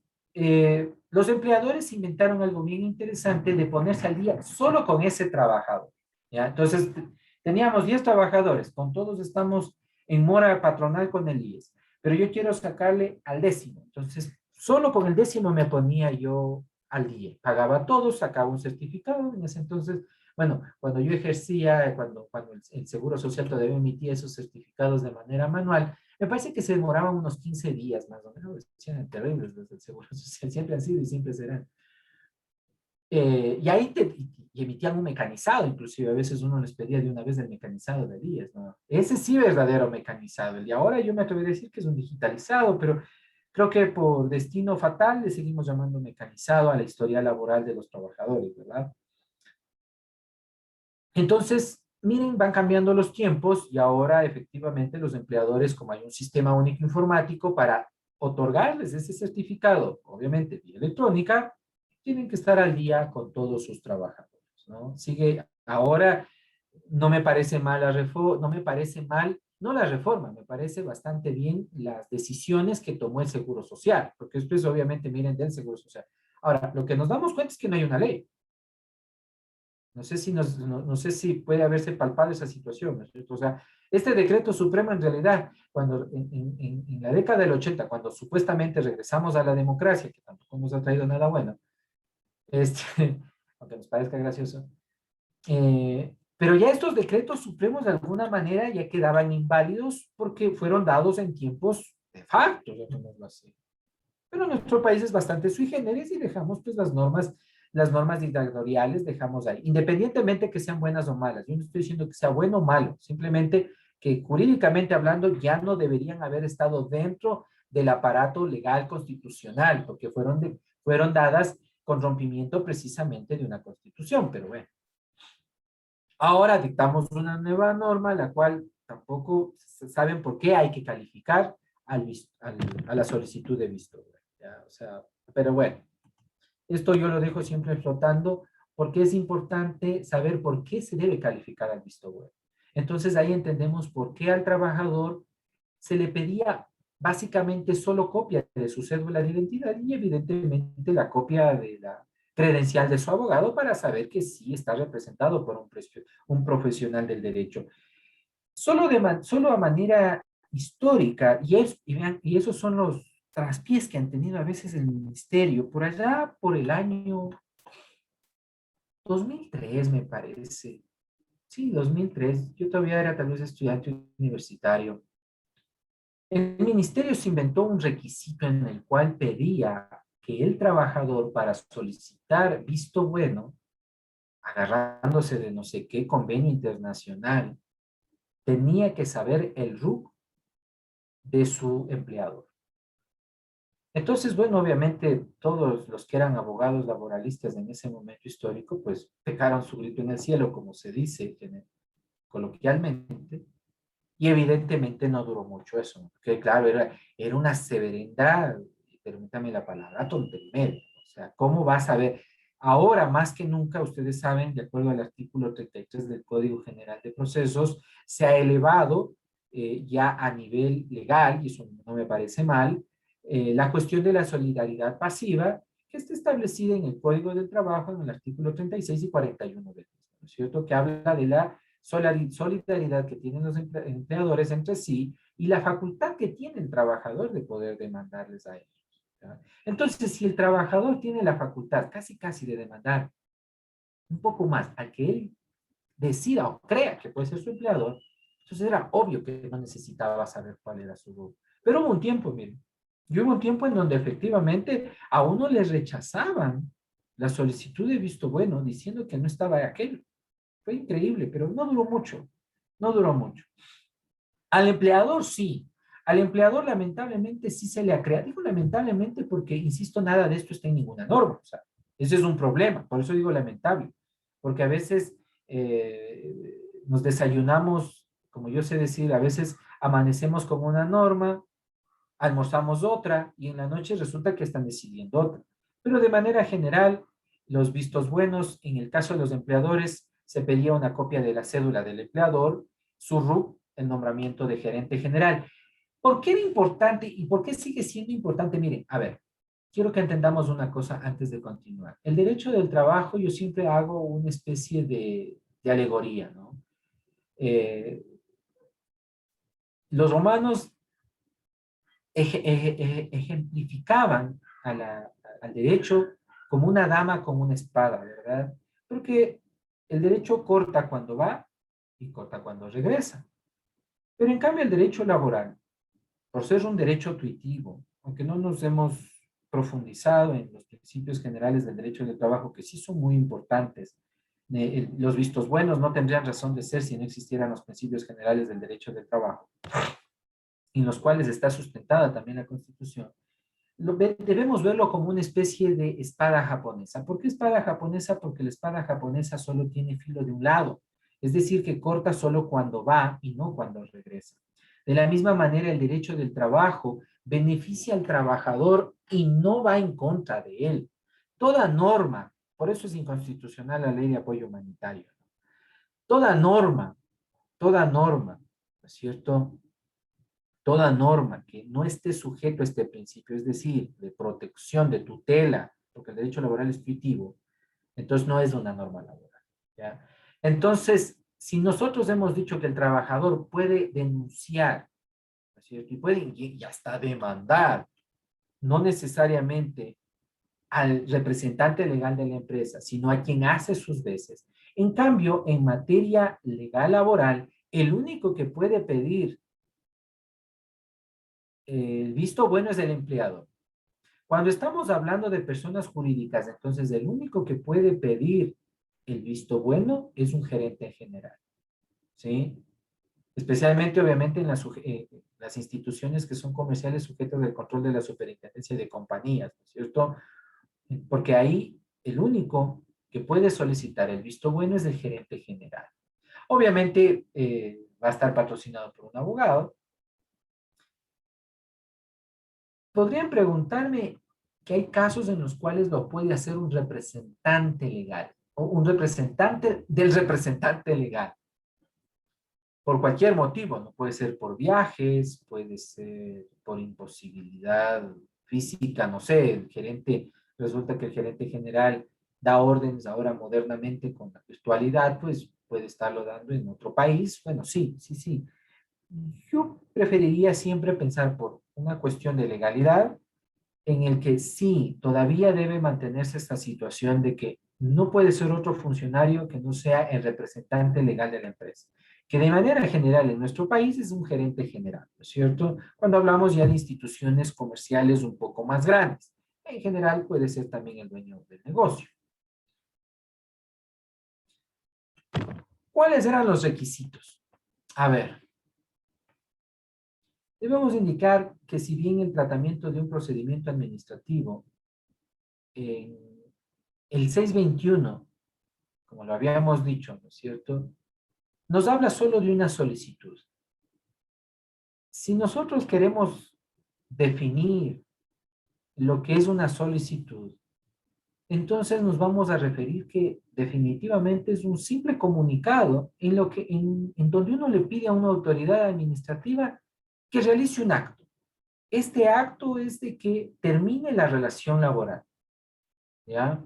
los empleadores inventaron algo bien interesante de ponerse al día solo con ese trabajador. ¿Ya? Entonces, teníamos 10 trabajadores, con todos estamos en mora patronal con el IES, pero yo quiero sacarle al 10º. Entonces, solo con el 10º me ponía yo al día. Pagaba a todos, sacaba un certificado. En ese entonces, bueno, cuando yo ejercía, cuando el Seguro Social todavía emitía esos certificados de manera manual, me parece que se demoraban unos 15 días más o menos. Eran terribles desde el Seguro Social, siempre han sido y siempre serán. Y ahí y emitían un mecanizado, inclusive a veces uno les pedía de una vez el mecanizado de días, ¿no? Ese sí verdadero mecanizado. El de ahora yo me atrevería a decir que es un digitalizado, pero creo que por destino fatal le seguimos llamando mecanizado a la historia laboral de los trabajadores, ¿verdad? Entonces, miren, van cambiando los tiempos y ahora efectivamente los empleadores, como hay un sistema único informático para otorgarles ese certificado, obviamente vía electrónica, tienen que estar al día con todos sus trabajadores, ¿no? Sigue ahora, no me parece mal la reforma, no me parece mal, no la reforma, me parece bastante bien las decisiones que tomó el Seguro Social, porque esto es obviamente, miren, del Seguro Social. Ahora, lo que nos damos cuenta es que no hay una ley. No sé si, no sé si puede haberse palpado esa situación, ¿no es cierto? O sea, este decreto supremo en realidad, cuando en la década del 80, cuando supuestamente regresamos a la democracia, que tampoco nos ha traído nada bueno, este, aunque nos parezca gracioso, pero ya estos decretos supremos de alguna manera ya quedaban inválidos porque fueron dados en tiempos de facto, llamémoslo así. Pero nuestro país es bastante sui generis y dejamos pues las normas dictatoriales dejamos ahí, independientemente que sean buenas o malas. Yo no estoy diciendo que sea bueno o malo, simplemente que jurídicamente hablando ya no deberían haber estado dentro del aparato legal constitucional, porque fueron dadas con rompimiento precisamente de una constitución, pero bueno. Ahora dictamos una nueva norma, la cual tampoco saben por qué hay que calificar a la solicitud de visto. ¿Ya? O sea, pero bueno, esto yo lo dejo siempre flotando porque es importante saber por qué se debe calificar al visto bueno. Entonces ahí entendemos por qué al trabajador se le pedía básicamente solo copia de su cédula de identidad y evidentemente la copia de la credencial de su abogado para saber que sí está representado por un profesional del derecho. Solo a manera histórica, y esos son los traspiés que han tenido a veces el ministerio, por allá por el año 2003 me parece. Sí, 2003. Yo todavía era tal vez estudiante universitario. El ministerio se inventó un requisito en el cual pedía que el trabajador para solicitar visto bueno, agarrándose de no sé qué convenio internacional, tenía que saber el RUC de su empleador. Entonces, bueno, obviamente todos los que eran abogados laboralistas en ese momento histórico, pues pegaron su grito en el cielo, como se dice coloquialmente, y evidentemente no duró mucho eso, ¿no? Porque claro, era una severidad, permítame la palabra, tontería. O sea, ¿cómo vas a ver? Ahora, más que nunca, ustedes saben, de acuerdo al artículo 33 del Código General de Procesos, se ha elevado ya a nivel legal, y eso no me parece mal, la cuestión de la solidaridad pasiva, que está establecida en el Código del Trabajo, en el artículo 36 y 41 del mismo, ¿no es cierto? Que habla de la solidaridad que tienen los empleadores entre sí y la facultad que tiene el trabajador de poder demandarles a ellos. ¿Ya? Entonces, si el trabajador tiene la facultad casi de demandar un poco más al que él decida o crea que puede ser su empleador, entonces era obvio que no necesitaba saber cuál era su rubro. Pero hubo un tiempo, miren, y hubo un tiempo en donde efectivamente a uno le rechazaban la solicitud de visto bueno diciendo que no estaba aquello. Fue increíble, pero no duró mucho. No duró mucho. Al empleador sí. Al empleador lamentablemente sí se le ha creado. Digo lamentablemente porque, insisto, nada de esto está en ninguna norma. O sea, ese es un problema. Por eso digo lamentable. Porque a veces nos desayunamos, como yo sé decir, a veces amanecemos con una norma, almorzamos otra y en la noche resulta que están decidiendo otra. Pero de manera general, los vistos buenos, en el caso de los empleadores, se pedía una copia de la cédula del empleador, su RUC, el nombramiento de gerente general. ¿Por qué era importante y por qué sigue siendo importante? Miren, a ver, quiero que entendamos una cosa antes de continuar. El derecho del trabajo, yo siempre hago una especie de alegoría, ¿no? Eh, los romanos ejemplificaban al derecho como una dama con una espada, ¿verdad? Porque el derecho corta cuando va y corta cuando regresa. Pero en cambio el derecho laboral, por ser un derecho tuitivo, aunque no nos hemos profundizado en los principios generales del derecho del trabajo, que sí son muy importantes, los vistos buenos no tendrían razón de ser si no existieran los principios generales del derecho del trabajo, en los cuales está sustentada también la Constitución. Debemos verlo como una especie de espada japonesa. ¿Por qué espada japonesa? Porque la espada japonesa solo tiene filo de un lado, es decir, que corta solo cuando va y no cuando regresa. De la misma manera, el derecho del trabajo beneficia al trabajador y no va en contra de él. Toda norma, por eso es inconstitucional la ley de apoyo humanitario. Toda norma, ¿no es cierto? Toda norma que no esté sujeto a este principio, es decir, de protección, de tutela, porque el derecho laboral es tuitivo, entonces no es una norma laboral. ¿Ya? Entonces, si nosotros hemos dicho que el trabajador puede denunciar, ¿no es cierto? Y puede y hasta demandar, no necesariamente al representante legal de la empresa, sino a quien hace sus veces. En cambio, en materia legal laboral, el único que puede pedir el visto bueno es del empleador. Cuando estamos hablando de personas jurídicas, entonces el único que puede pedir el visto bueno es un gerente general, ¿sí? Especialmente, obviamente, en las instituciones que son comerciales sujetas del control de la superintendencia de compañías, ¿no es cierto? Porque ahí el único que puede solicitar el visto bueno es el gerente general. Obviamente, va a estar patrocinado por un abogado. Podrían preguntarme que hay casos en los cuales lo puede hacer un representante legal o un representante del representante legal. por cualquier motivo, no puede ser por viajes, puede ser por imposibilidad física, no sé, el gerente, resulta que el gerente general da órdenes ahora modernamente con la virtualidad, pues puede estarlo dando en otro país. Bueno, sí, sí, sí. Yo preferiría siempre pensar por una cuestión de legalidad en el que sí, todavía debe mantenerse esta situación de que no puede ser otro funcionario que no sea el representante legal de la empresa, que de manera general en nuestro país es un gerente general, ¿no es cierto? Cuando hablamos ya de instituciones comerciales un poco más grandes, en general puede ser también el dueño del negocio. ¿Cuáles eran los requisitos? A ver, debemos indicar que si bien el tratamiento de un procedimiento administrativo, en el 621, como lo habíamos dicho, ¿no es cierto?, nos habla solo de una solicitud. Si nosotros queremos definir lo que es una solicitud, entonces nos vamos a referir que definitivamente es un simple comunicado en donde uno le pide a una autoridad administrativa que realice un acto. Este acto es de que termine la relación laboral, ¿ya?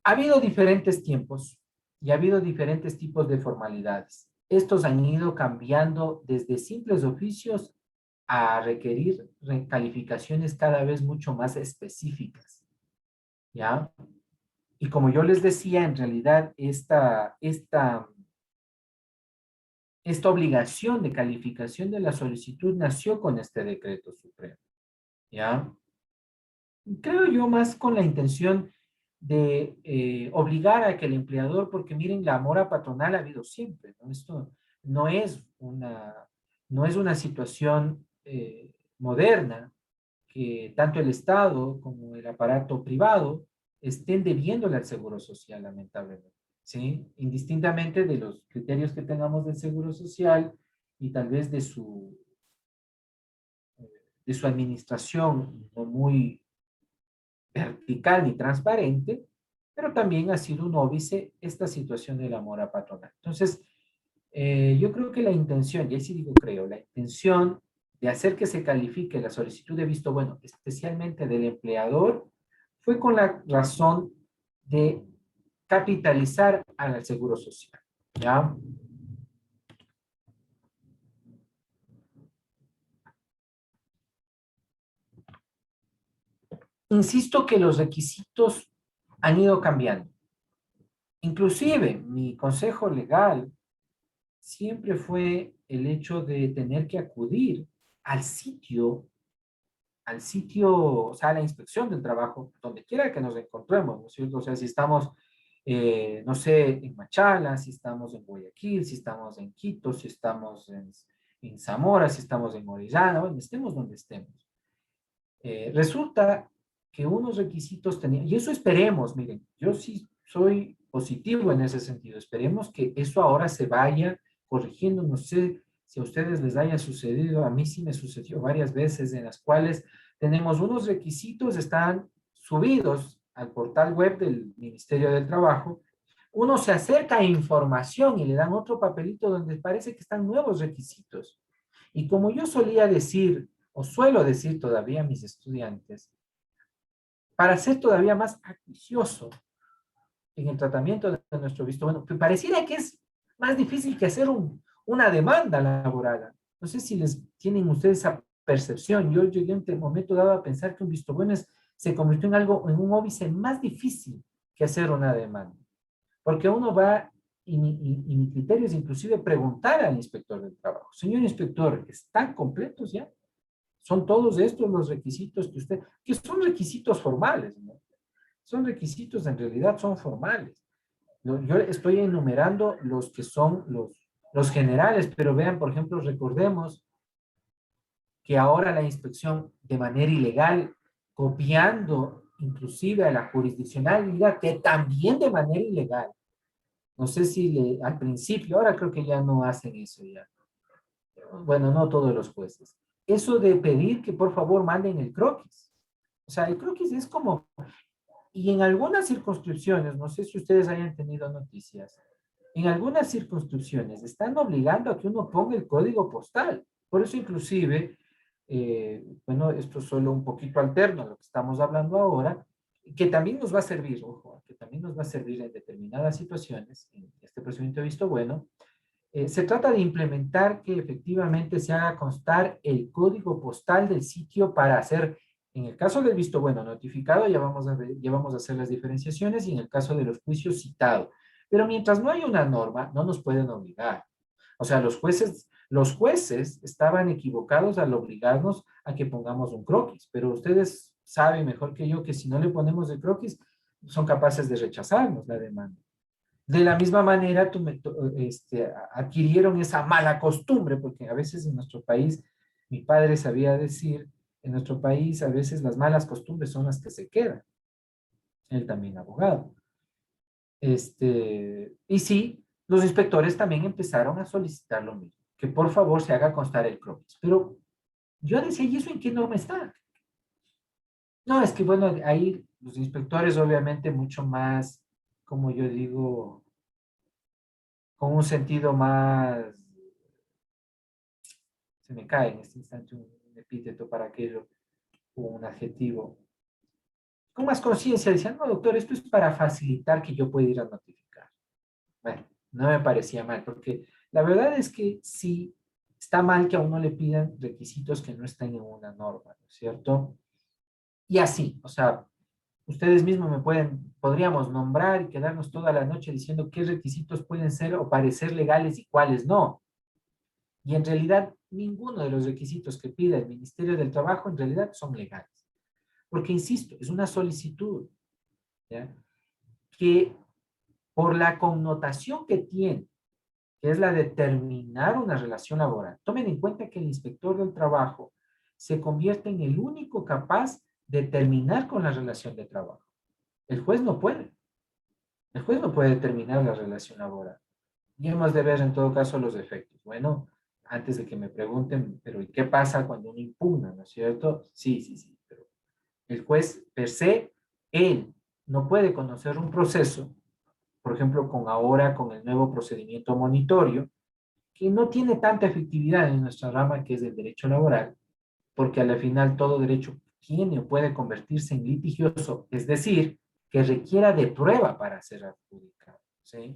Ha habido diferentes tiempos y ha habido diferentes tipos de formalidades. Estos han ido cambiando desde simples oficios a requerir calificaciones cada vez mucho más específicas, ¿ya? Y como yo les decía, en realidad esta obligación de calificación de la solicitud nació con este decreto supremo, ¿ya? Creo yo más con la intención de obligar a que el empleador, porque miren, la mora patronal ha habido siempre, ¿no? Esto no es no es una situación moderna que tanto el Estado como el aparato privado estén debiéndole al Seguro Social, lamentablemente, ¿sí? Indistintamente de los criterios que tengamos del Seguro Social y tal vez de su administración no muy vertical ni transparente, pero también ha sido un óbice esta situación de la mora patronal. Entonces, yo creo que la intención, y ahí sí digo creo, la intención de hacer que se califique la solicitud de visto bueno, especialmente del empleador, fue con la razón de capitalizar al seguro social, ¿ya? Insisto que los requisitos han ido cambiando. Inclusive, mi consejo legal siempre fue el hecho de tener que acudir al sitio, o sea, a la inspección del trabajo, donde quiera que nos encontremos, ¿no es cierto? O sea, si estamos, no sé, en Machala, si estamos en Guayaquil, si estamos en Quito, si estamos en Zamora, si estamos en Orellana, bueno, estemos donde estemos. Resulta que unos requisitos tenían, y eso esperemos, miren, yo sí soy positivo en ese sentido, esperemos que eso ahora se vaya corrigiendo, no sé si a ustedes les haya sucedido, a mí sí me sucedió varias veces en las cuales tenemos unos requisitos, están subidos al portal web del Ministerio del Trabajo, uno se acerca a información y le dan otro papelito donde parece que están nuevos requisitos. Y como yo solía decir, o suelo decir todavía a mis estudiantes, para ser todavía más acuicioso en el tratamiento de nuestro visto bueno, que pareciera que es más difícil que hacer una demanda laboral. No sé si les tienen ustedes esa percepción. Yo llegué en un momento dado a pensar que un visto bueno se convirtió en algo, en un óbice más difícil que hacer una demanda. Porque uno va, y mi criterio es inclusive preguntar al inspector del trabajo, señor inspector, ¿están completos ya? Son todos estos los requisitos que son requisitos formales, ¿no? Son requisitos, en realidad son formales. Yo estoy enumerando los que son los generales, pero vean, por ejemplo, recordemos que ahora la inspección de manera ilegal, copiando inclusive a la jurisdiccionalidad, que también de manera ilegal, no sé si al principio, ahora creo que ya no hacen eso ya. Bueno, no todos los jueces. Eso de pedir que por favor manden el croquis. O sea, el croquis es como, y en algunas circunscripciones, no sé si ustedes hayan tenido noticias, en algunas circunscripciones están obligando a que uno ponga el código postal. Por eso inclusive, bueno, esto es solo un poquito alterno a lo que estamos hablando ahora, que también nos va a servir, ojo, que también nos va a servir en determinadas situaciones, en este procedimiento de visto bueno. Se trata de implementar que efectivamente se haga constar el código postal del sitio para hacer, en el caso del visto bueno notificado, ya vamos a hacer las diferenciaciones, y en el caso de los juicios citado. Pero mientras no haya una norma, no nos pueden obligar. O sea, los jueces estaban equivocados al obligarnos a que pongamos un croquis, pero ustedes saben mejor que yo que si no le ponemos el croquis, son capaces de rechazarnos la demanda. De la misma manera, adquirieron esa mala costumbre, porque a veces en nuestro país, mi padre sabía decir, en nuestro país a veces las malas costumbres son las que se quedan. Él también abogado. Y sí, los inspectores también empezaron a solicitar lo mismo, que por favor se haga constar el croquis. Pero yo decía, ¿y eso en qué norma está? No, es que bueno, ahí los inspectores obviamente mucho más, como yo digo, con un sentido más, se me cae en este instante un epíteto para aquello, o un adjetivo, con más conciencia, decían, no, doctor, esto es para facilitar que yo pueda ir a notificar. Bueno, no me parecía mal, porque la verdad es que sí está mal que a uno le pidan requisitos que no están en una norma, ¿no es cierto? Y así, o sea, ustedes mismos podríamos nombrar y quedarnos toda la noche diciendo qué requisitos pueden ser o parecer legales y cuáles no. Y en realidad, ninguno de los requisitos que pide el Ministerio del Trabajo en realidad son legales. Porque, insisto, es una solicitud, ¿ya? Que por la connotación que tiene, que es la de terminar una relación laboral. Tomen en cuenta que el inspector del trabajo se convierte en el único capaz de terminar con la relación de trabajo. El juez no puede. El juez no puede terminar la relación laboral. Y hemos de ver en todo caso los efectos. Bueno, antes de que me pregunten, pero ¿y qué pasa cuando uno impugna, no es cierto? Sí, sí, sí, pero el juez per se, él no puede conocer un proceso, por ejemplo, con el nuevo procedimiento monitorio, que no tiene tanta efectividad en nuestra rama que es el derecho laboral, porque al final todo derecho tiene o puede convertirse en litigioso, es decir, que requiera de prueba para ser adjudicado, ¿sí?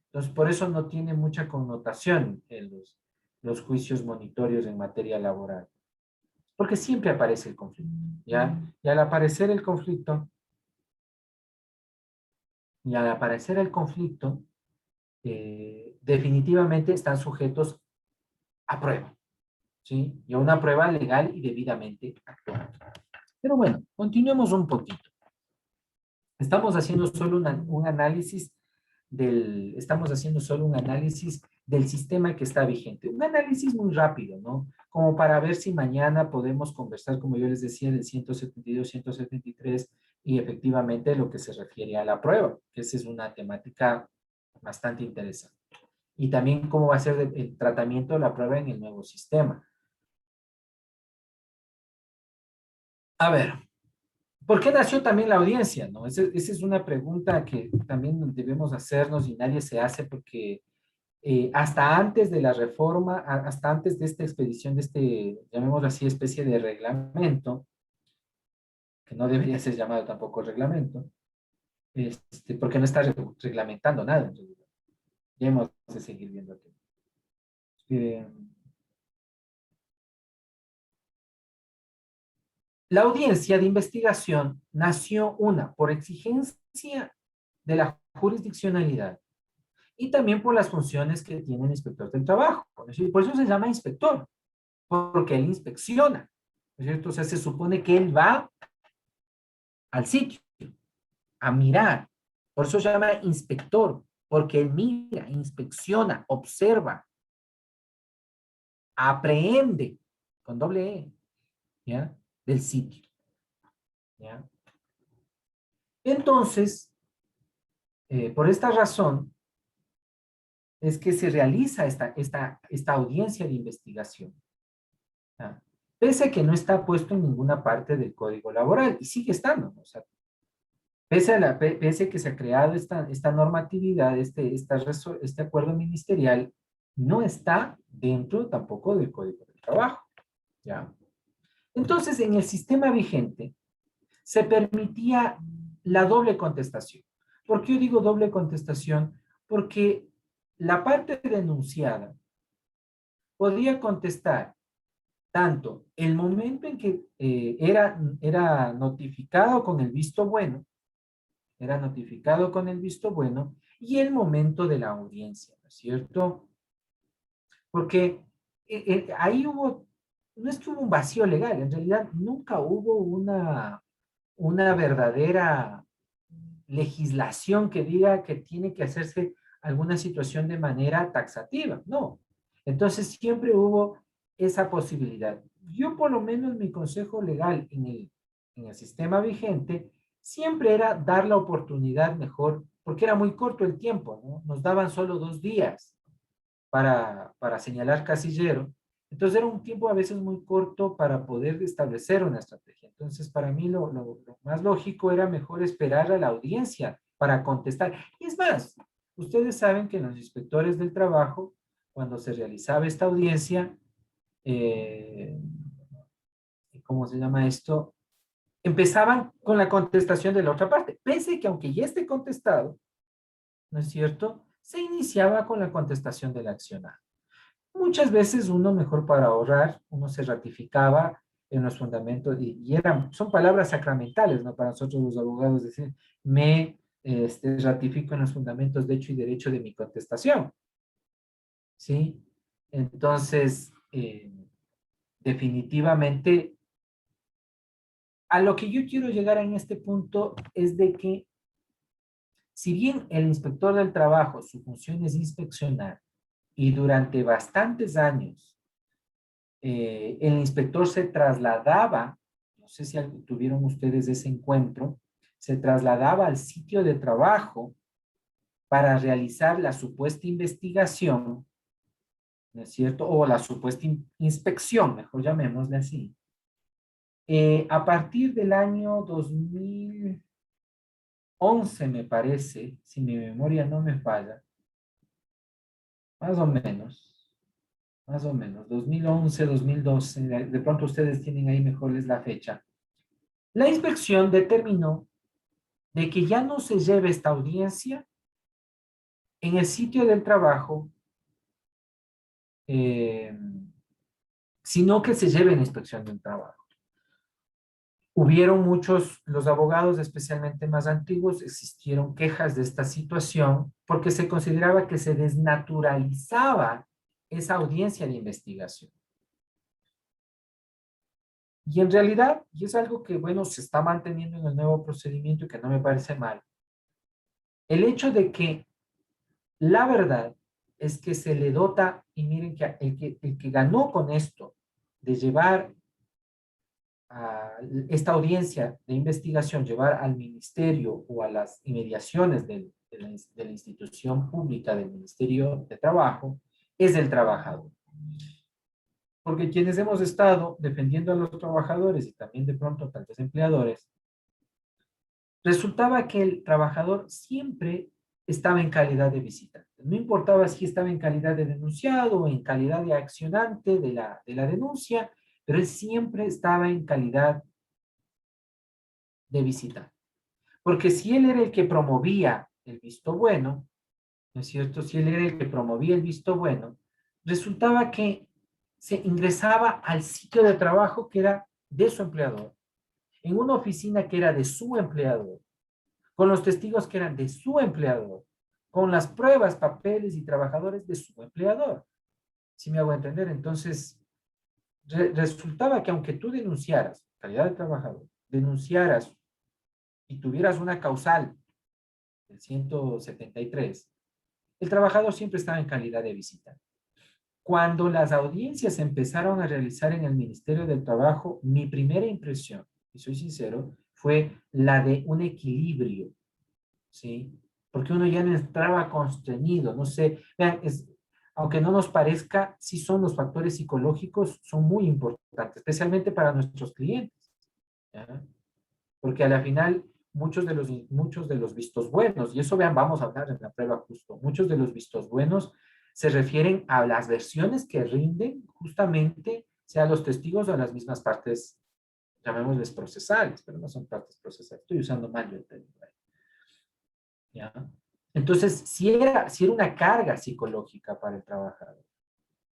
Entonces, por eso no tiene mucha connotación en los juicios monitorios en materia laboral, porque siempre aparece el conflicto, ¿ya? Y al aparecer el conflicto, definitivamente están sujetos a prueba, ¿sí? Y a una prueba legal y debidamente actuada. Pero bueno, continuemos un poquito. Estamos haciendo solo un análisis del sistema que está vigente. Un análisis muy rápido, ¿no? Como para ver si mañana podemos conversar, como yo les decía, del 172, 173 y efectivamente lo que se refiere a la prueba, que esa es una temática bastante interesante. Y también cómo va a ser el tratamiento de la prueba en el nuevo sistema. A ver, ¿por qué nació también la audiencia? ¿No? Esa es una pregunta que también debemos hacernos y nadie se hace porque hasta antes de la reforma, hasta antes de esta expedición, de llamémoslo así, especie de reglamento, que no debería ser llamado tampoco reglamento, porque no está reglamentando nada en realidad. Ya hemos de seguir viendo aquí. Eh, la audiencia de investigación nació por exigencia de la jurisdiccionalidad y también por las funciones que tiene el inspector del trabajo. Por eso se llama inspector, porque él inspecciona, ¿no es cierto? O sea, se supone que él va al sitio a mirar. Por eso se llama inspector, porque él mira, inspecciona, observa, aprehende, con doble E, ¿ya? Del sitio, ¿ya? Entonces, por esta razón, es que se realiza esta audiencia de investigación, ¿ya? Pese a que no está puesto en ninguna parte del Código Laboral, y sigue estando, ¿no? O sea, Pese a que se ha creado esta normatividad, este acuerdo ministerial, no está dentro tampoco del Código del Trabajo, ¿ya? Entonces, en el sistema vigente, se permitía la doble contestación. ¿Por qué yo digo doble contestación? Porque la parte denunciada podía contestar tanto el momento en que era notificado con el visto bueno, era notificado con el visto bueno, y el momento de la audiencia, ¿no es cierto? Porque ahí no es que hubo un vacío legal, en realidad nunca hubo una verdadera legislación que diga que tiene que hacerse alguna situación de manera taxativa, no. Entonces siempre hubo esa posibilidad. Yo por lo menos mi consejo legal en el sistema vigente siempre era dar la oportunidad mejor, porque era muy corto el tiempo, ¿no? Nos daban solo 2 días para señalar casillero. Entonces era un tiempo a veces muy corto para poder establecer una estrategia. Entonces para mí lo más lógico era mejor esperar a la audiencia para contestar. Y es más, ustedes saben que los inspectores del trabajo, cuando se realizaba esta audiencia, eh, ¿cómo se llama esto? Empezaban con la contestación de la otra parte, pese que aunque ya esté contestado, ¿no es cierto? Se iniciaba con la contestación del accionario. Muchas veces uno mejor para ahorrar, uno se ratificaba en los fundamentos y son palabras sacramentales, ¿no? Para nosotros los abogados decir, me ratifico en los fundamentos de hecho y derecho de mi contestación, ¿sí? Entonces, definitivamente, a lo que yo quiero llegar en este punto es de que si bien el inspector del trabajo, su función es inspeccionar, y durante bastantes años el inspector se trasladaba, no sé si tuvieron ustedes ese encuentro, se trasladaba al sitio de trabajo para realizar la supuesta investigación, ¿no es cierto? O la supuesta inspección, mejor llamémosle así. A partir del año 2011, me parece, si mi memoria no me falla, más o menos, 2011, 2012, de pronto ustedes tienen ahí mejor la fecha. La inspección determinó de que ya no se lleve esta audiencia en el sitio del trabajo, eh, sino que se lleve en la inspección del trabajo. Hubieron muchos, los abogados especialmente más antiguos, existieron quejas de esta situación porque se consideraba que se desnaturalizaba esa audiencia de investigación. Y en realidad, y es algo que, bueno, se está manteniendo en el nuevo procedimiento y que no me parece mal, el hecho de que la verdad es que se le dota, y miren que el que ganó con esto, de llevar a esta audiencia de investigación, llevar al ministerio o a las inmediaciones de la institución pública del Ministerio de Trabajo, es el trabajador. Porque quienes hemos estado defendiendo a los trabajadores y también de pronto tal vez empleadores, resultaba que el trabajador siempre estaba en calidad de visitante. No importaba si estaba en calidad de denunciado o en calidad de accionante de la denuncia, pero él siempre estaba en calidad de visitante. Porque si él era el que promovía el visto bueno, ¿no es cierto? Si él era el que promovía el visto bueno, resultaba que se ingresaba al sitio de trabajo que era de su empleador, en una oficina que era de su empleador, con los testigos que eran de su empleador, con las pruebas, papeles y trabajadores de su empleador. ¿Sí me hago entender? Entonces, resultaba que aunque tú denunciaras, calidad de trabajador, denunciaras y tuvieras una causal del 173, el trabajador siempre estaba en calidad de visita. Cuando las audiencias se empezaron a realizar en el Ministerio del Trabajo, mi primera impresión, y soy sincero, fue la de un equilibrio, ¿sí? Porque uno ya no entraba constreñido, no sé, vean, aunque no nos parezca, sí son los factores psicológicos, son muy importantes, especialmente para nuestros clientes, ¿ya? Porque a la final muchos de los vistos buenos, y eso vean, vamos a hablar en la prueba justo, muchos de los vistos buenos se refieren a las versiones que rinden justamente, sea los testigos o las mismas partes, llamémosles procesales, pero no son partes procesales, estoy usando mal yo el término, ¿ya? Entonces, si era una carga psicológica para el trabajador,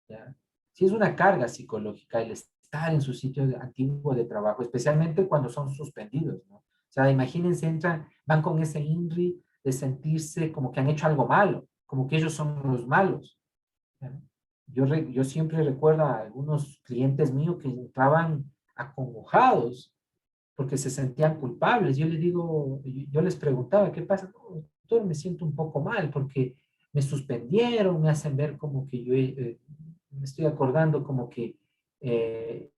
¿ya? Si es una carga psicológica el estar en su sitio antiguo de trabajo, especialmente cuando son suspendidos, ¿no? O sea, imagínense, entran, van con ese INRI de sentirse como que han hecho algo malo, como que ellos son los malos, ¿ya? Yo siempre recuerdo a algunos clientes míos que entraban acongojados porque se sentían culpables. Yo les digo, yo les preguntaba, ¿qué pasa? No, doctor, me siento un poco mal porque me suspendieron, me hacen ver como que me estoy acordando como que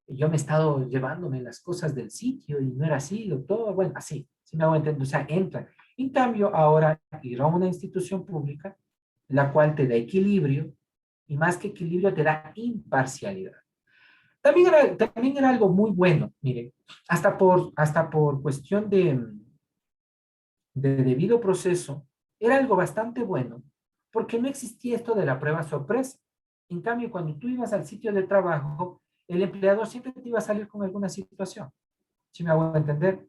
yo me he estado llevándome las cosas del sitio y no era así, doctor. Bueno, así, si me hago entender, o sea, entran. En cambio, ahora ir a una institución pública, la cual te da equilibrio, y más que equilibrio, te da imparcialidad. También era algo muy bueno, mire, hasta por cuestión de debido proceso, era algo bastante bueno, porque no existía esto de la prueba sorpresa. En cambio, cuando tú ibas al sitio de trabajo, el empleador siempre te iba a salir con alguna situación. ¿Sí me hago entender?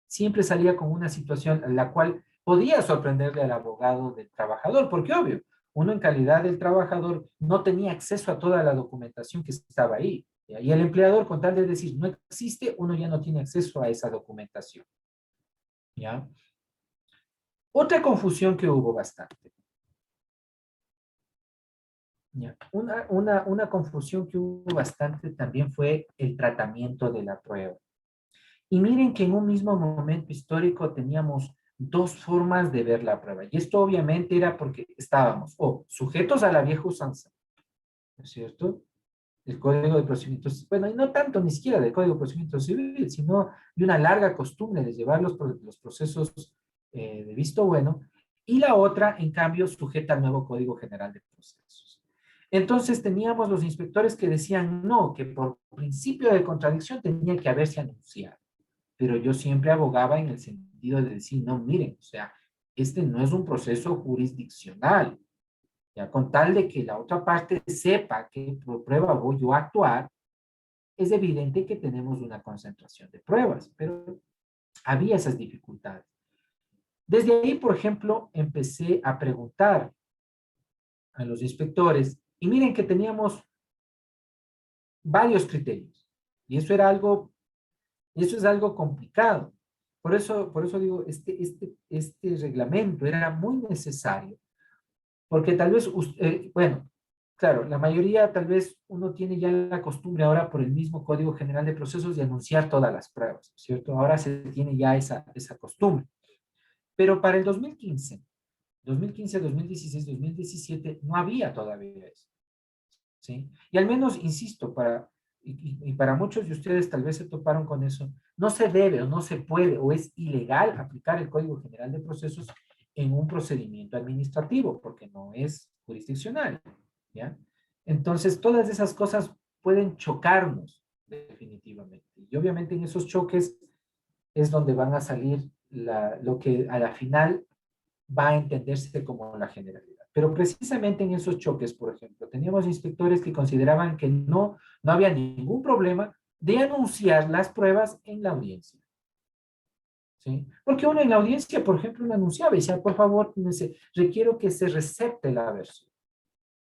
Siempre salía con una situación en la cual podía sorprenderle al abogado del trabajador, porque obvio, uno en calidad del trabajador no tenía acceso a toda la documentación que estaba ahí. ¿Ya? Y el empleador, con tal de decir no existe, uno ya no tiene acceso a esa documentación. ¿Ya? Otra confusión que hubo bastante. ¿Ya? Una confusión que hubo bastante también fue el tratamiento de la prueba. Y miren que en un mismo momento histórico teníamos dos formas de ver la prueba. Y esto obviamente era porque estábamos o sujetos a la vieja usanza, ¿no es cierto? El Código de Procedimientos, bueno, y no tanto ni siquiera del Código de Procedimientos Civil, sino de una larga costumbre de llevar los procesos de visto bueno, y la otra, en cambio, sujeta al nuevo Código General de Procesos. Entonces teníamos los inspectores que decían no, que por principio de contradicción tenía que haberse anunciado, pero yo siempre abogaba en el sentido de decir, no, miren, o sea, este no es un proceso jurisdiccional, ya con tal de que la otra parte sepa que por prueba voy yo a actuar, es evidente que tenemos una concentración de pruebas, pero había esas dificultades. Desde ahí, por ejemplo, empecé a preguntar a los inspectores y miren que teníamos varios criterios y eso es algo complicado. Por eso digo, este reglamento era muy necesario, porque tal vez, bueno, claro, la mayoría tal vez uno tiene ya la costumbre ahora por el mismo Código General de Procesos de anunciar todas las pruebas, ¿cierto? Ahora se tiene ya esa costumbre. Pero para el 2015, 2016, 2017, no había todavía eso, ¿sí? Y al menos, insisto, y para muchos de ustedes tal vez se toparon con eso, no se debe o no se puede o es ilegal aplicar el Código General de Procesos en un procedimiento administrativo porque no es jurisdiccional, ¿ya? Entonces, todas esas cosas pueden chocarnos definitivamente. Y obviamente en esos choques es donde van a salir lo que a la final va a entenderse como la generalidad. Pero precisamente en esos choques, por ejemplo, teníamos inspectores que consideraban que no había ningún problema de anunciar las pruebas en la audiencia. ¿Sí? Porque uno en la audiencia, por ejemplo, uno anunciaba y decía, por favor, requiero que se recepte la versión.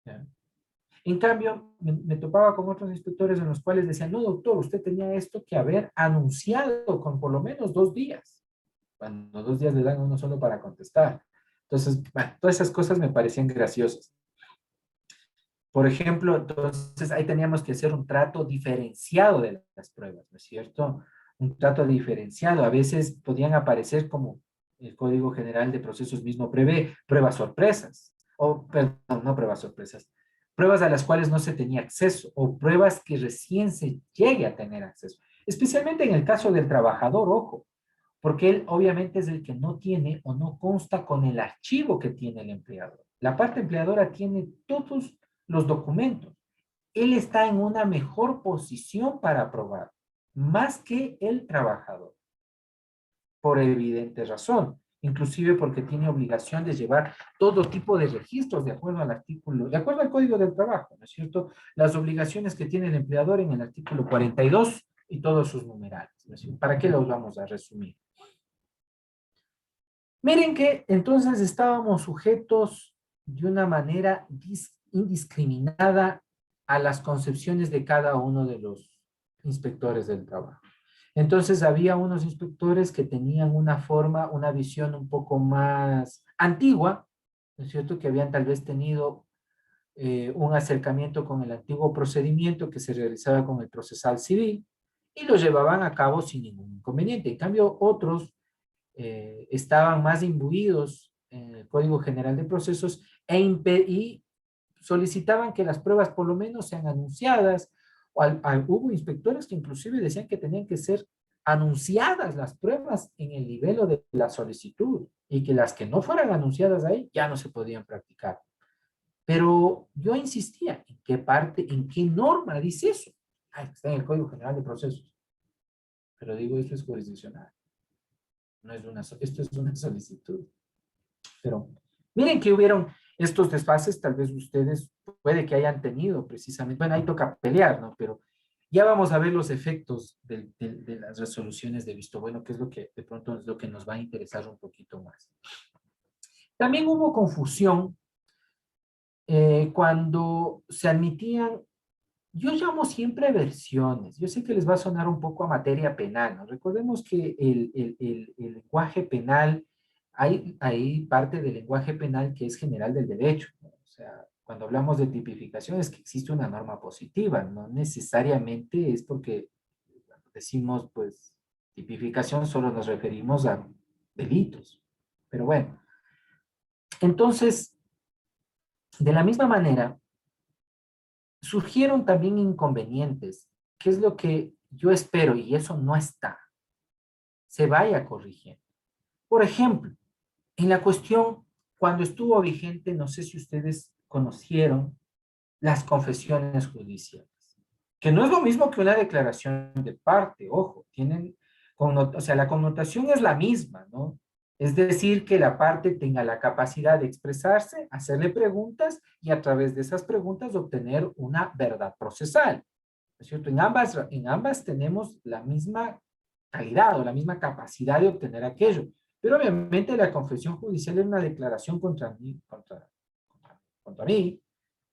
¿Ya? En cambio, me topaba con otros inspectores en los cuales decían, no, doctor, usted tenía esto que haber anunciado con por lo menos 2 días. Cuando 2 días le dan a uno solo para contestar. Entonces, bueno, todas esas cosas me parecían graciosas. Por ejemplo, entonces ahí teníamos que hacer un trato diferenciado de las pruebas, ¿no es cierto? Un trato diferenciado. A veces podían aparecer como el Código General de Procesos mismo prevé pruebas sorpresas, o perdón, no pruebas sorpresas, pruebas a las cuales no se tenía acceso, o pruebas que recién se llegue a tener acceso. Especialmente en el caso del trabajador, ojo, porque él obviamente es el que no tiene o no consta con el archivo que tiene el empleador. La parte empleadora tiene todos los documentos. Él está en una mejor posición para aprobar, más que el trabajador. por evidente razón, inclusive porque tiene obligación de llevar todo tipo de registros de acuerdo al artículo, de acuerdo al Código del Trabajo, ¿no es cierto? Las obligaciones que tiene el empleador en el artículo 42 y todos sus numerales, ¿no es cierto? ¿Para qué los vamos a resumir? Miren que entonces estábamos sujetos de una manera indiscriminada a las concepciones de cada uno de los inspectores del trabajo. Entonces había unos inspectores que tenían una forma, una visión un poco más antigua, ¿no es cierto? Que habían tal vez tenido un acercamiento con el antiguo procedimiento que se realizaba con el procesal civil y lo llevaban a cabo sin ningún inconveniente. En cambio, otros estaban más imbuidos en el Código General de Procesos y solicitaban que las pruebas por lo menos sean anunciadas. Hubo inspectores que inclusive decían que tenían que ser anunciadas las pruebas en el nivel de la solicitud y que las que no fueran anunciadas ahí ya no se podían practicar. Pero yo insistía, ¿en qué parte, en qué norma dice eso? Está en el Código General de Procesos. Pero digo, esto es jurisdiccional. No es esto es una solicitud. Pero miren que hubieron estos desfases, tal vez ustedes puede que hayan tenido precisamente, bueno, ahí toca pelear, ¿no? Pero ya vamos a ver los efectos de las resoluciones de visto bueno, que es lo que de pronto es lo que nos va a interesar un poquito más. También hubo confusión cuando se admitían, yo llamo siempre versiones, yo sé que les va a sonar un poco a materia penal, ¿no? Recordemos que el lenguaje penal, hay parte del lenguaje penal que es general del derecho, ¿no? O sea, cuando hablamos de tipificación es que existe una norma positiva, no necesariamente es porque decimos, pues, tipificación solo nos referimos a delitos. Pero bueno, entonces, de la misma manera, surgieron también inconvenientes, que es lo que yo espero, y eso no está, se vaya corrigiendo. Por ejemplo, en la cuestión, cuando estuvo vigente, no sé si ustedes conocieron las confesiones judiciales, que no es lo mismo que una declaración de parte, ojo, tienen, o sea, la connotación es la misma, ¿no? Es decir, que la parte tenga la capacidad de expresarse, hacerle preguntas y a través de esas preguntas obtener una verdad procesal. ¿No es cierto? En ambas tenemos la misma calidad o la misma capacidad de obtener aquello. Pero obviamente la confesión judicial es una declaración contra mí,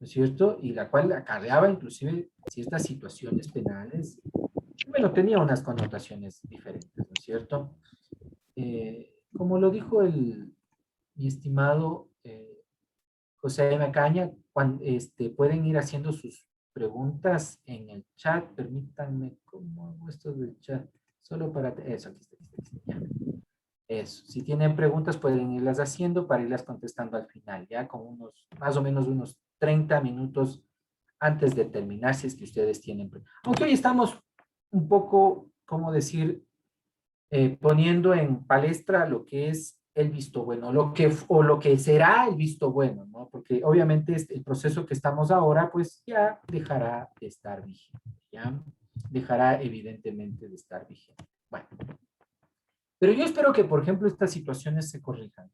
¿no es cierto? Y la cual acarreaba inclusive ciertas situaciones penales. Bueno, tenía unas connotaciones diferentes, ¿no es cierto? Como lo dijo mi estimado José Macaña, pueden ir haciendo sus preguntas en el chat. Permítanme, ¿cómo hago esto del chat? Solo para... Eso, aquí está, ya. Eso. Si tienen preguntas, pueden irlas haciendo para irlas contestando al final, ya con más o menos unos 30 minutos antes de terminar, si es que ustedes tienen preguntas. Aunque hoy estamos un poco, ¿cómo decir? Poniendo en palestra lo que es el visto bueno, o lo que será el visto bueno, ¿no? Porque obviamente el proceso que estamos ahora, pues ya dejará de estar vigente, ya dejará evidentemente de estar vigente. Bueno, pero yo espero que, por ejemplo, estas situaciones se corrijan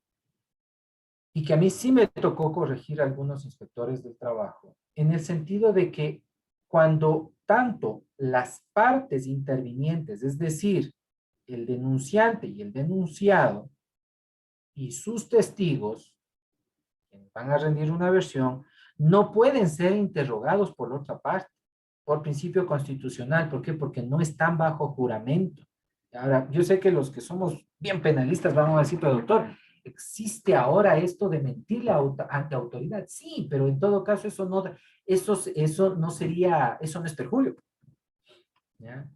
y que a mí sí me tocó corregir a algunos inspectores del trabajo, en el sentido de que cuando tanto las partes intervinientes, es decir, el denunciante y el denunciado y sus testigos, que van a rendir una versión, no pueden ser interrogados por otra parte, por principio constitucional. ¿Por qué? Porque no están bajo juramento. Ahora, yo sé que los que somos bien penalistas vamos a decir, pero doctor, ¿existe ahora esto de mentirle ante autoridad? Sí, pero en todo caso eso no sería, eso no es perjurio. ¿Ya?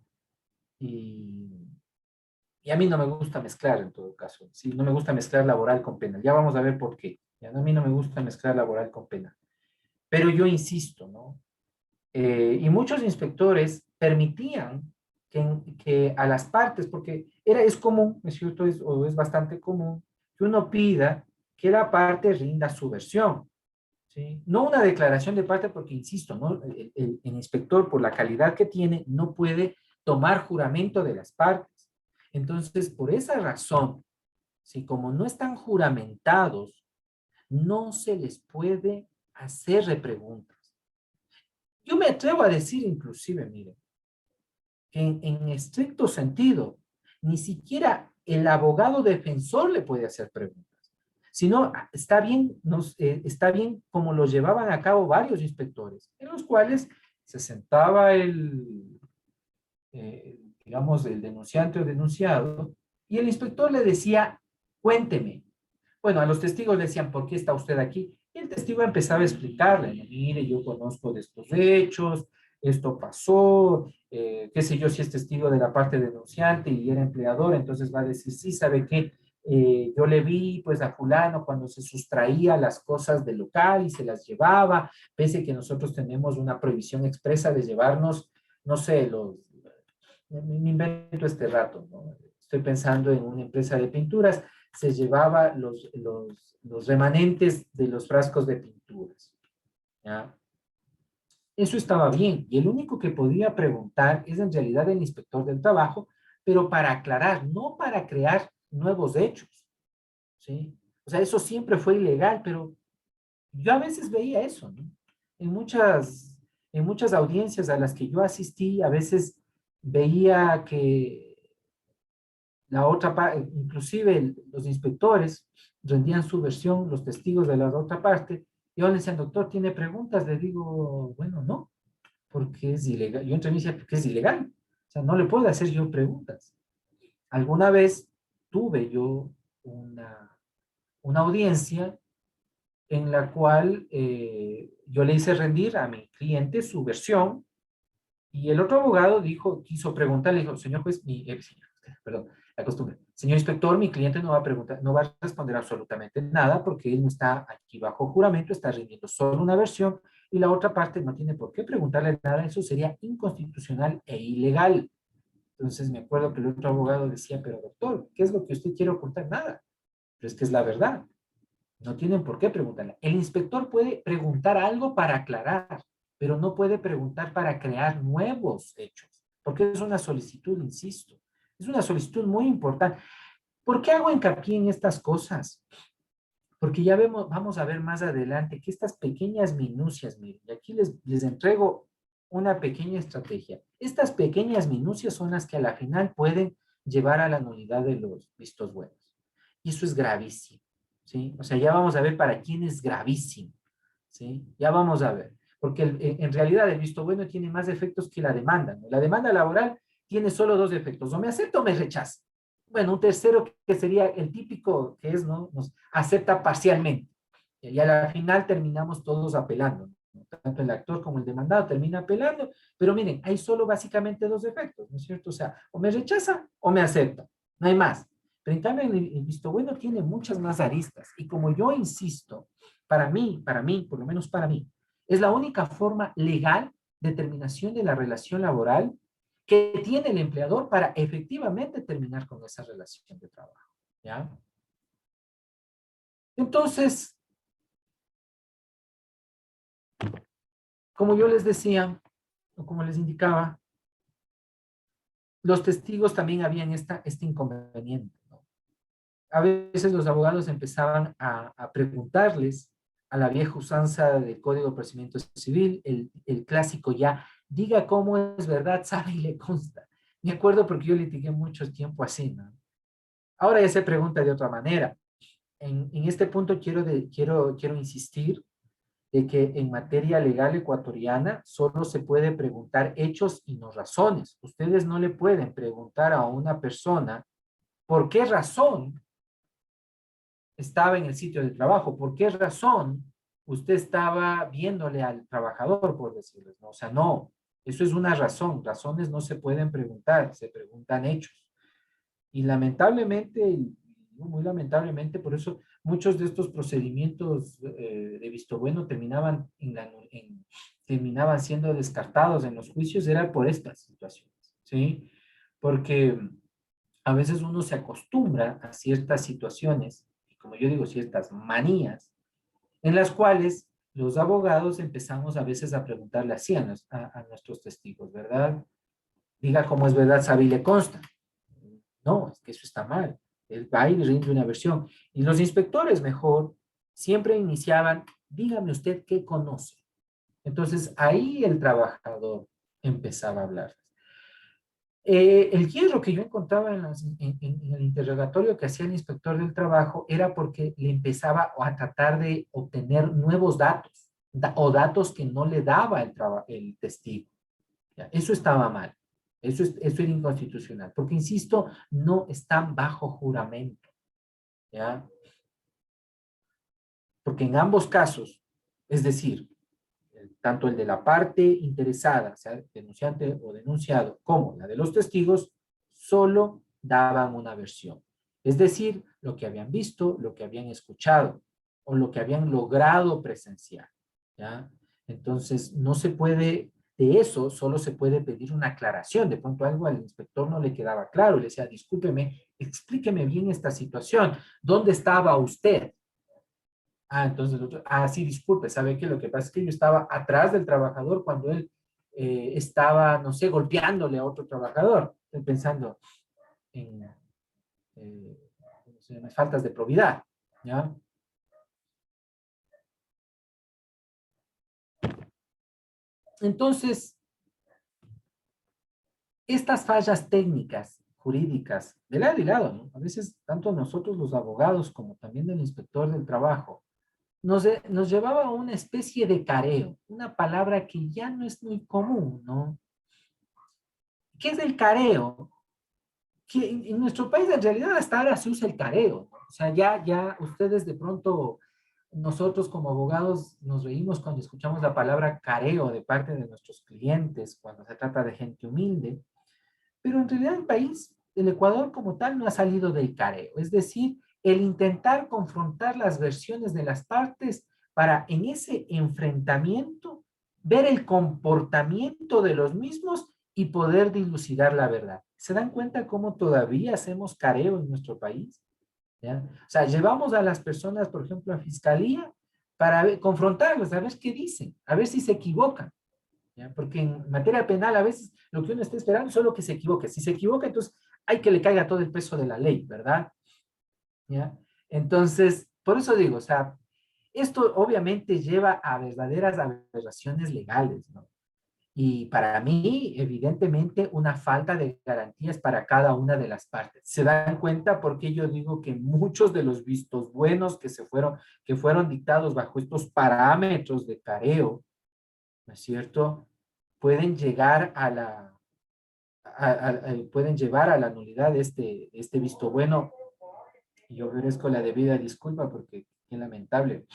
Y a mí no me gusta mezclar en todo caso, ¿sí? No me gusta mezclar laboral con penal. Ya vamos a ver por qué. ¿Ya? A mí no me gusta mezclar laboral con penal. Pero yo insisto, ¿no? Y muchos inspectores permitían que a las partes, porque es común, ¿es cierto? O es bastante común que uno pida que la parte rinda su versión, ¿sí? No una declaración de parte, porque insisto, ¿no? El inspector, por la calidad que tiene, no puede tomar juramento de las partes. Entonces, por esa razón, si como no están juramentados, no se les puede hacer repreguntas. Yo me atrevo a decir inclusive, mire, que en estricto sentido, ni siquiera el abogado defensor le puede hacer preguntas. Sino, está bien como lo llevaban a cabo varios inspectores, en los cuales se sentaba digamos, el denunciante o denunciado, y el inspector le decía, cuénteme. Bueno, a los testigos le decían, ¿por qué está usted aquí? Y el testigo empezaba a explicarle, ¿no? Mire, yo conozco de estos hechos, esto pasó, qué sé yo, si es testigo de la parte denunciante y era empleador, entonces va a decir, sí, ¿sabe qué? Yo le vi pues a fulano cuando se sustraía las cosas del local y se las llevaba, pese que nosotros tenemos una prohibición expresa de llevarnos, no sé, me invento este rato, ¿no? Estoy pensando en una empresa de pinturas, se llevaba los remanentes de los frascos de pinturas, ¿ya? Eso estaba bien, y el único que podía preguntar es en realidad el inspector del trabajo, pero para aclarar, no para crear nuevos hechos, ¿sí? O sea, eso siempre fue ilegal, pero yo a veces veía eso, ¿no? En muchas, en muchas audiencias a las que yo asistí, a veces veía que la otra parte, inclusive los inspectores rendían su versión, los testigos de la otra parte, y yo le decía, doctor, ¿tiene preguntas? Le digo, bueno, no, porque es ilegal. Yo entre mí decía, porque es ilegal. O sea, no le puedo hacer yo preguntas. Alguna vez tuve yo una audiencia en la cual yo le hice rendir a mi cliente su versión y el otro abogado quiso preguntarle, dijo, señor juez, perdón, la costumbre, señor inspector, mi cliente no va a preguntar, no va a responder absolutamente nada porque él no está aquí bajo juramento, está rindiendo solo una versión y la otra parte no tiene por qué preguntarle nada, eso sería inconstitucional e ilegal. Entonces me acuerdo que el otro abogado decía, pero doctor, ¿qué es lo que usted quiere ocultar? Nada, pero es que es la verdad. No tienen por qué preguntarle. El inspector puede preguntar algo para aclarar, pero no puede preguntar para crear nuevos hechos, porque es una solicitud, insisto, es una solicitud muy importante. ¿Por qué hago hincapié en estas cosas? Porque ya vamos a ver más adelante que estas pequeñas minucias, miren, y aquí les entrego una pequeña estrategia. Estas pequeñas minucias son las que a la final pueden llevar a la nulidad de los vistos buenos. Y eso es gravísimo, ¿sí? O sea, ya vamos a ver para quién es gravísimo, ¿sí? Ya vamos a ver. Porque en realidad el visto bueno tiene más efectos que la demanda, ¿no? La demanda laboral tiene solo dos efectos, o me acepto o me rechazo. Bueno, un tercero que sería el típico, que es, ¿no? Nos acepta parcialmente. Y a la final terminamos todos apelando, ¿no? Tanto el actor como el demandado termina apelando, pero miren, hay solo básicamente dos efectos, ¿no es cierto? O sea, o me rechaza o me acepta, no hay más. Pero en cambio, el visto bueno tiene muchas más aristas. Y como yo insisto, para mí, por lo menos para mí, es la única forma legal de terminación de la relación laboral que tiene el empleador para efectivamente terminar con esa relación de trabajo, ¿ya? Entonces, como yo les decía, o como les indicaba, los testigos también habían este inconveniente, ¿no? A veces los abogados empezaban a preguntarles a la vieja usanza del Código de Procedimiento Civil, el clásico ya, diga cómo es verdad, sabe y le consta. Me acuerdo porque yo litigué mucho tiempo así, ¿no? Ahora ya se pregunta de otra manera. En este punto quiero insistir de que en materia legal ecuatoriana solo se puede preguntar hechos y no razones. Ustedes no le pueden preguntar a una persona por qué razón estaba en el sitio de trabajo, por qué razón usted estaba viéndole al trabajador, por decirles, ¿no? O sea, no, eso es una razón, razones no se pueden preguntar, se preguntan hechos. Y lamentablemente, y muy lamentablemente, por eso muchos de estos procedimientos de visto bueno terminaban siendo descartados en los juicios, era por estas situaciones, ¿sí? Porque a veces uno se acostumbra a ciertas situaciones, y como yo digo, ciertas manías, en las cuales los abogados empezamos a veces a preguntarle así a nuestros testigos, ¿verdad? Diga cómo es verdad, sabe y le consta. No, es que eso está mal. Él va y rinde una versión. Y los inspectores mejor siempre iniciaban, dígame usted qué conoce. Entonces ahí el trabajador empezaba a hablar. El hierro que yo encontraba en el interrogatorio que hacía el inspector del trabajo era porque le empezaba a tratar de obtener nuevos datos o datos que no le daba el testigo. ¿Ya? Eso estaba mal. Eso era inconstitucional. Porque, insisto, no están bajo juramento. ¿Ya? Porque en ambos casos, es decir, tanto el de la parte interesada, sea denunciante o denunciado, como la de los testigos, solo daban una versión. Es decir, lo que habían visto, lo que habían escuchado o lo que habían logrado presenciar. ¿Ya? Entonces, no se puede, de eso solo se puede pedir una aclaración. De pronto algo al inspector no le quedaba claro, le decía, discúlpeme, explíqueme bien esta situación. ¿Dónde estaba usted? Ah, entonces, sí, disculpe, ¿sabe qué? Lo que pasa es que yo estaba atrás del trabajador cuando él estaba, no sé, golpeándole a otro trabajador. Estoy pensando en ¿cómo se llama? Faltas de probidad, ¿ya? Entonces, estas fallas técnicas, jurídicas, de lado y lado, ¿no? A veces, tanto nosotros los abogados como también el inspector del trabajo, nos llevaba a una especie de careo, una palabra que ya no es muy común, ¿no? ¿Qué es el careo? Que en nuestro país en realidad hasta ahora se usa el careo, ¿no? O sea, ya ustedes de pronto, nosotros como abogados nos reímos cuando escuchamos la palabra careo de parte de nuestros clientes, cuando se trata de gente humilde, pero en realidad el país, el Ecuador como tal, no ha salido del careo, es decir, el intentar confrontar las versiones de las partes para en ese enfrentamiento ver el comportamiento de los mismos y poder dilucidar la verdad. ¿Se dan cuenta cómo todavía hacemos careo en nuestro país? ¿Ya? O sea, llevamos a las personas, por ejemplo, a fiscalía para confrontarlos, a ver qué dicen, a ver si se equivocan. ¿Ya? Porque en materia penal a veces lo que uno está esperando es solo que se equivoque. Si se equivoca, entonces hay que le caiga todo el peso de la ley, ¿verdad? ¿Ya? Entonces, por eso digo, o sea, esto obviamente lleva a verdaderas aberraciones legales, ¿no? Y para mí, evidentemente, una falta de garantías para cada una de las partes. ¿Se dan cuenta por qué yo digo que muchos de los vistos buenos que fueron dictados bajo estos parámetros de careo, ¿no es cierto? Pueden llegar pueden llevar a la nulidad este visto bueno. Y yo ofrezco la debida disculpa porque es lamentable.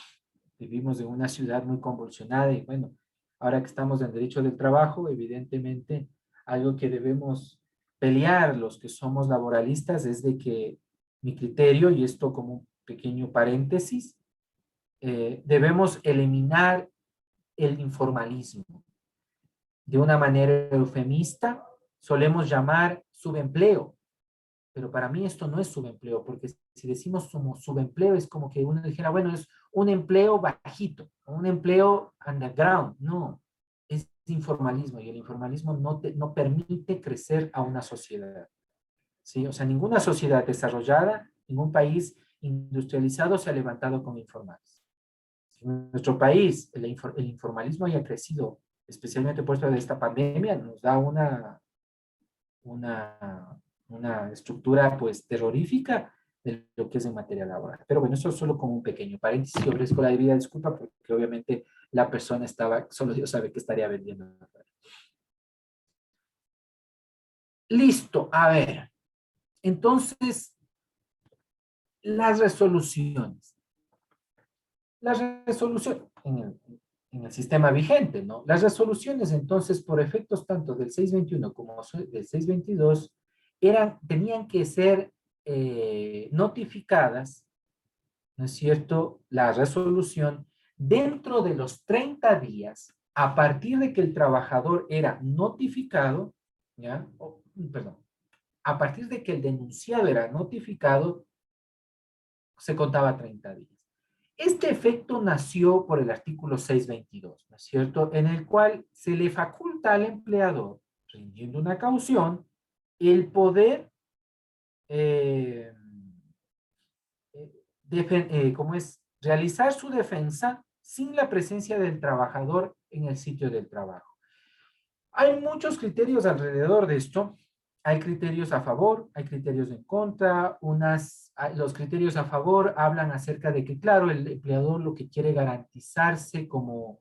Vivimos en una ciudad muy convulsionada y bueno, ahora que estamos en derecho del trabajo, evidentemente algo que debemos pelear los que somos laboralistas es de que mi criterio, y esto como un pequeño paréntesis, debemos eliminar el informalismo. De una manera eufemista, solemos llamar subempleo, pero para mí esto no es subempleo, porque si decimos como subempleo es como que uno dijera, bueno, es un empleo bajito, un empleo underground. No, es informalismo y el informalismo no permite crecer a una sociedad. ¿Sí? O sea, ninguna sociedad desarrollada, ningún país industrializado se ha levantado con informales. En nuestro país el informalismo haya crecido, especialmente por esto de esta pandemia, nos da una, una estructura pues terrorífica de lo que es en materia laboral. Pero bueno, eso es solo como un pequeño paréntesis. Yo ofrezco la debida disculpa porque obviamente la persona estaba, solo Dios sabe que estaría vendiendo. Listo, a ver. Entonces, las resoluciones. Las resoluciones en el sistema vigente, ¿no? Las resoluciones, entonces, por efectos tanto del 621 como del 622, tenían que ser notificadas, ¿no es cierto?, la resolución dentro de los 30 días a partir de que el trabajador era notificado, ¿ya? Perdón, a partir de que el denunciado era notificado, se contaba 30 días. Este efecto nació por el artículo 622, ¿no es cierto?, en el cual se le faculta al empleador, rindiendo una caución, el poder eh, ¿cómo es? Realizar su defensa sin la presencia del trabajador en el sitio del trabajo. Hay muchos criterios alrededor de esto. Hay criterios a favor, hay criterios en contra. Los criterios a favor hablan acerca de que, claro, el empleador lo que quiere garantizarse como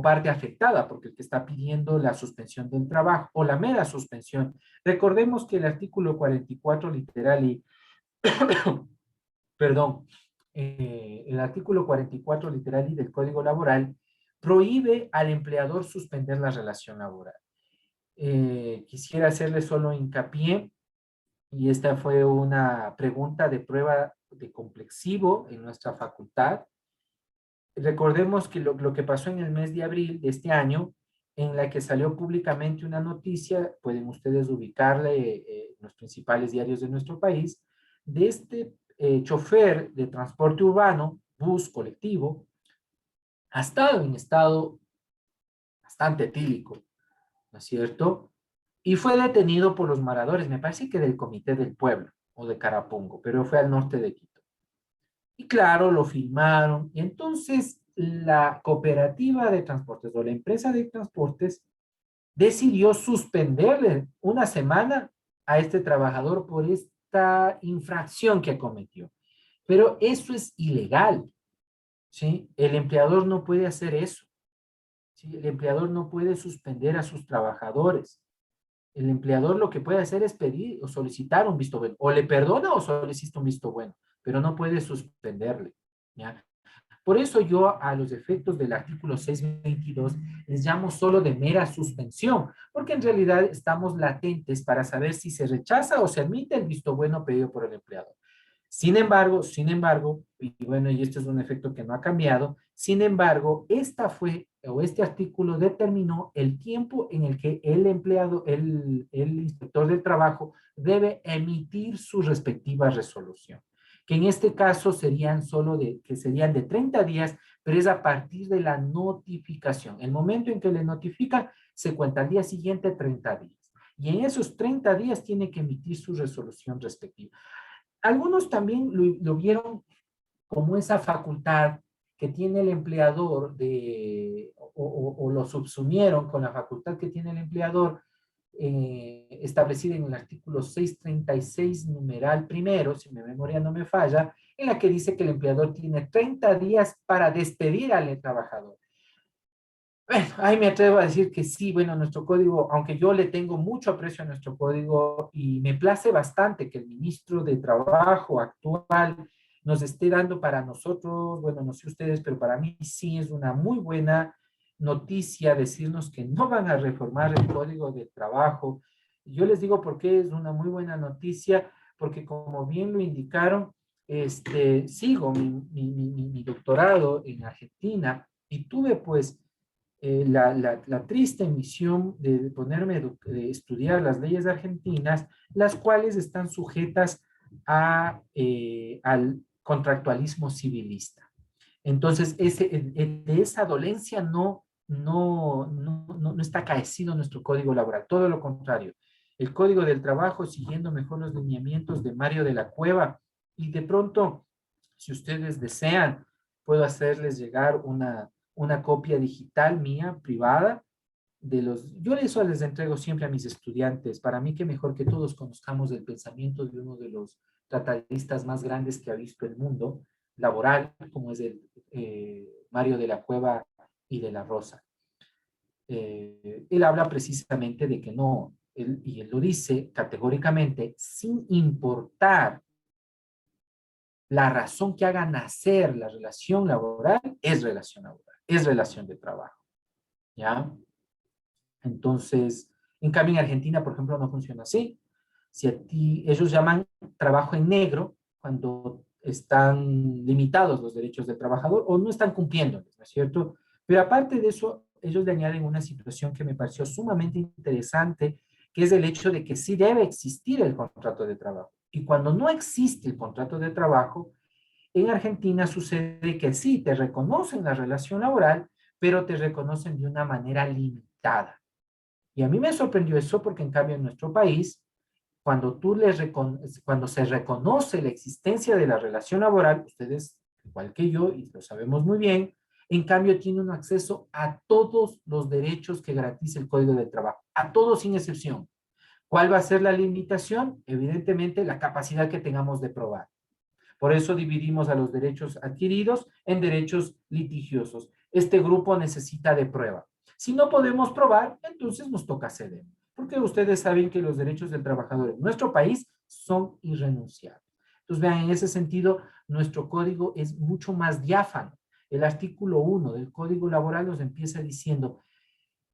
parte afectada, porque el que está pidiendo la suspensión del trabajo o la mera suspensión. Recordemos que el artículo 44 literal y, perdón, el artículo 44 literal y del Código Laboral prohíbe al empleador suspender la relación laboral. Quisiera hacerle solo hincapié, y esta fue una pregunta de prueba de complexivo en nuestra facultad. Recordemos que lo que pasó en el mes de abril de este año, en la que salió públicamente una noticia, pueden ustedes ubicarle en los principales diarios de nuestro país, de este chofer de transporte urbano, bus colectivo, ha estado en estado bastante etílico, ¿no es cierto? Y fue detenido por los maradores, me parece que del Comité del Pueblo o de Carapungo, pero fue al norte de Quito. Y claro, lo filmaron. Y entonces la cooperativa de transportes o la empresa de transportes decidió suspenderle una semana a este trabajador por esta infracción que cometió. Pero eso es ilegal, ¿sí? El empleador no puede hacer eso, ¿sí? El empleador no puede suspender a sus trabajadores. El empleador lo que puede hacer es pedir o solicitar un visto bueno. O le perdona o solicita un visto bueno, pero no puede suspenderle, ¿ya? Por eso yo a los efectos del artículo 622 les llamo solo de mera suspensión, porque en realidad estamos latentes para saber si se rechaza o se admite el visto bueno pedido por el empleador. Sin embargo, y bueno, y este es un efecto que no ha cambiado, sin embargo, este artículo determinó el tiempo en el que el empleado, el inspector del trabajo, debe emitir su respectiva resolución, que en este caso serían de 30 días, pero es a partir de la notificación. El momento en que le notifica, se cuenta al día siguiente 30 días. Y en esos 30 días tiene que emitir su resolución respectiva. Algunos también lo vieron como esa facultad que tiene el empleador o lo subsumieron con la facultad que tiene el empleador establecida en el artículo 636, numeral primero, si mi memoria no me falla, en la que dice que el empleador tiene 30 días para despedir al trabajador. Bueno, ahí me atrevo a decir que sí, bueno, nuestro código, aunque yo le tengo mucho aprecio a nuestro código y me place bastante que el ministro de Trabajo actual nos esté dando para nosotros, bueno, no sé ustedes, pero para mí sí es una muy buena noticia decirnos que no van a reformar el código de trabajo. Yo les digo por qué es una muy buena noticia, porque como bien lo indicaron, sigo mi doctorado en Argentina y tuve pues la triste misión de ponerme de estudiar las leyes argentinas, las cuales están sujetas al contractualismo civilista. Entonces, de esa dolencia no está acaecido nuestro código laboral, todo lo contrario. El código del trabajo, siguiendo mejor los lineamientos de Mario de la Cueva, y de pronto, si ustedes desean, puedo hacerles llegar una copia digital mía, privada, yo eso les entrego siempre a mis estudiantes. Para mí, que mejor que todos conozcamos el pensamiento de uno de los tratadistas más grandes que ha visto el mundo laboral, como es el Mario de la Cueva y de la Rosa. Él habla precisamente de que no, y él lo dice categóricamente, sin importar la razón que haga nacer la relación laboral, es relación laboral, es relación de trabajo, ¿ya? Entonces, en cambio en Argentina, por ejemplo, no funciona así. Si a ti, ellos llaman trabajo en negro cuando están limitados los derechos del trabajador o no están cumpliéndolos, ¿no es cierto? Pero aparte de eso, ellos le añaden una situación que me pareció sumamente interesante, que es el hecho de que sí debe existir el contrato de trabajo. Y cuando no existe el contrato de trabajo, en Argentina sucede que sí, te reconocen la relación laboral, pero te reconocen de una manera limitada. Y a mí me sorprendió eso porque en cambio en nuestro país cuando se reconoce la existencia de la relación laboral, ustedes, igual que yo, y lo sabemos muy bien, en cambio tiene un acceso a todos los derechos que garantiza el Código del Trabajo, a todos sin excepción. ¿Cuál va a ser la limitación? Evidentemente, la capacidad que tengamos de probar. Por eso dividimos a los derechos adquiridos en derechos litigiosos. Este grupo necesita de prueba. Si no podemos probar, entonces nos toca ceder. Porque ustedes saben que los derechos del trabajador en nuestro país son irrenunciables. Entonces, vean, en ese sentido, nuestro código es mucho más diáfano. El artículo 1 del Código Laboral nos empieza diciendo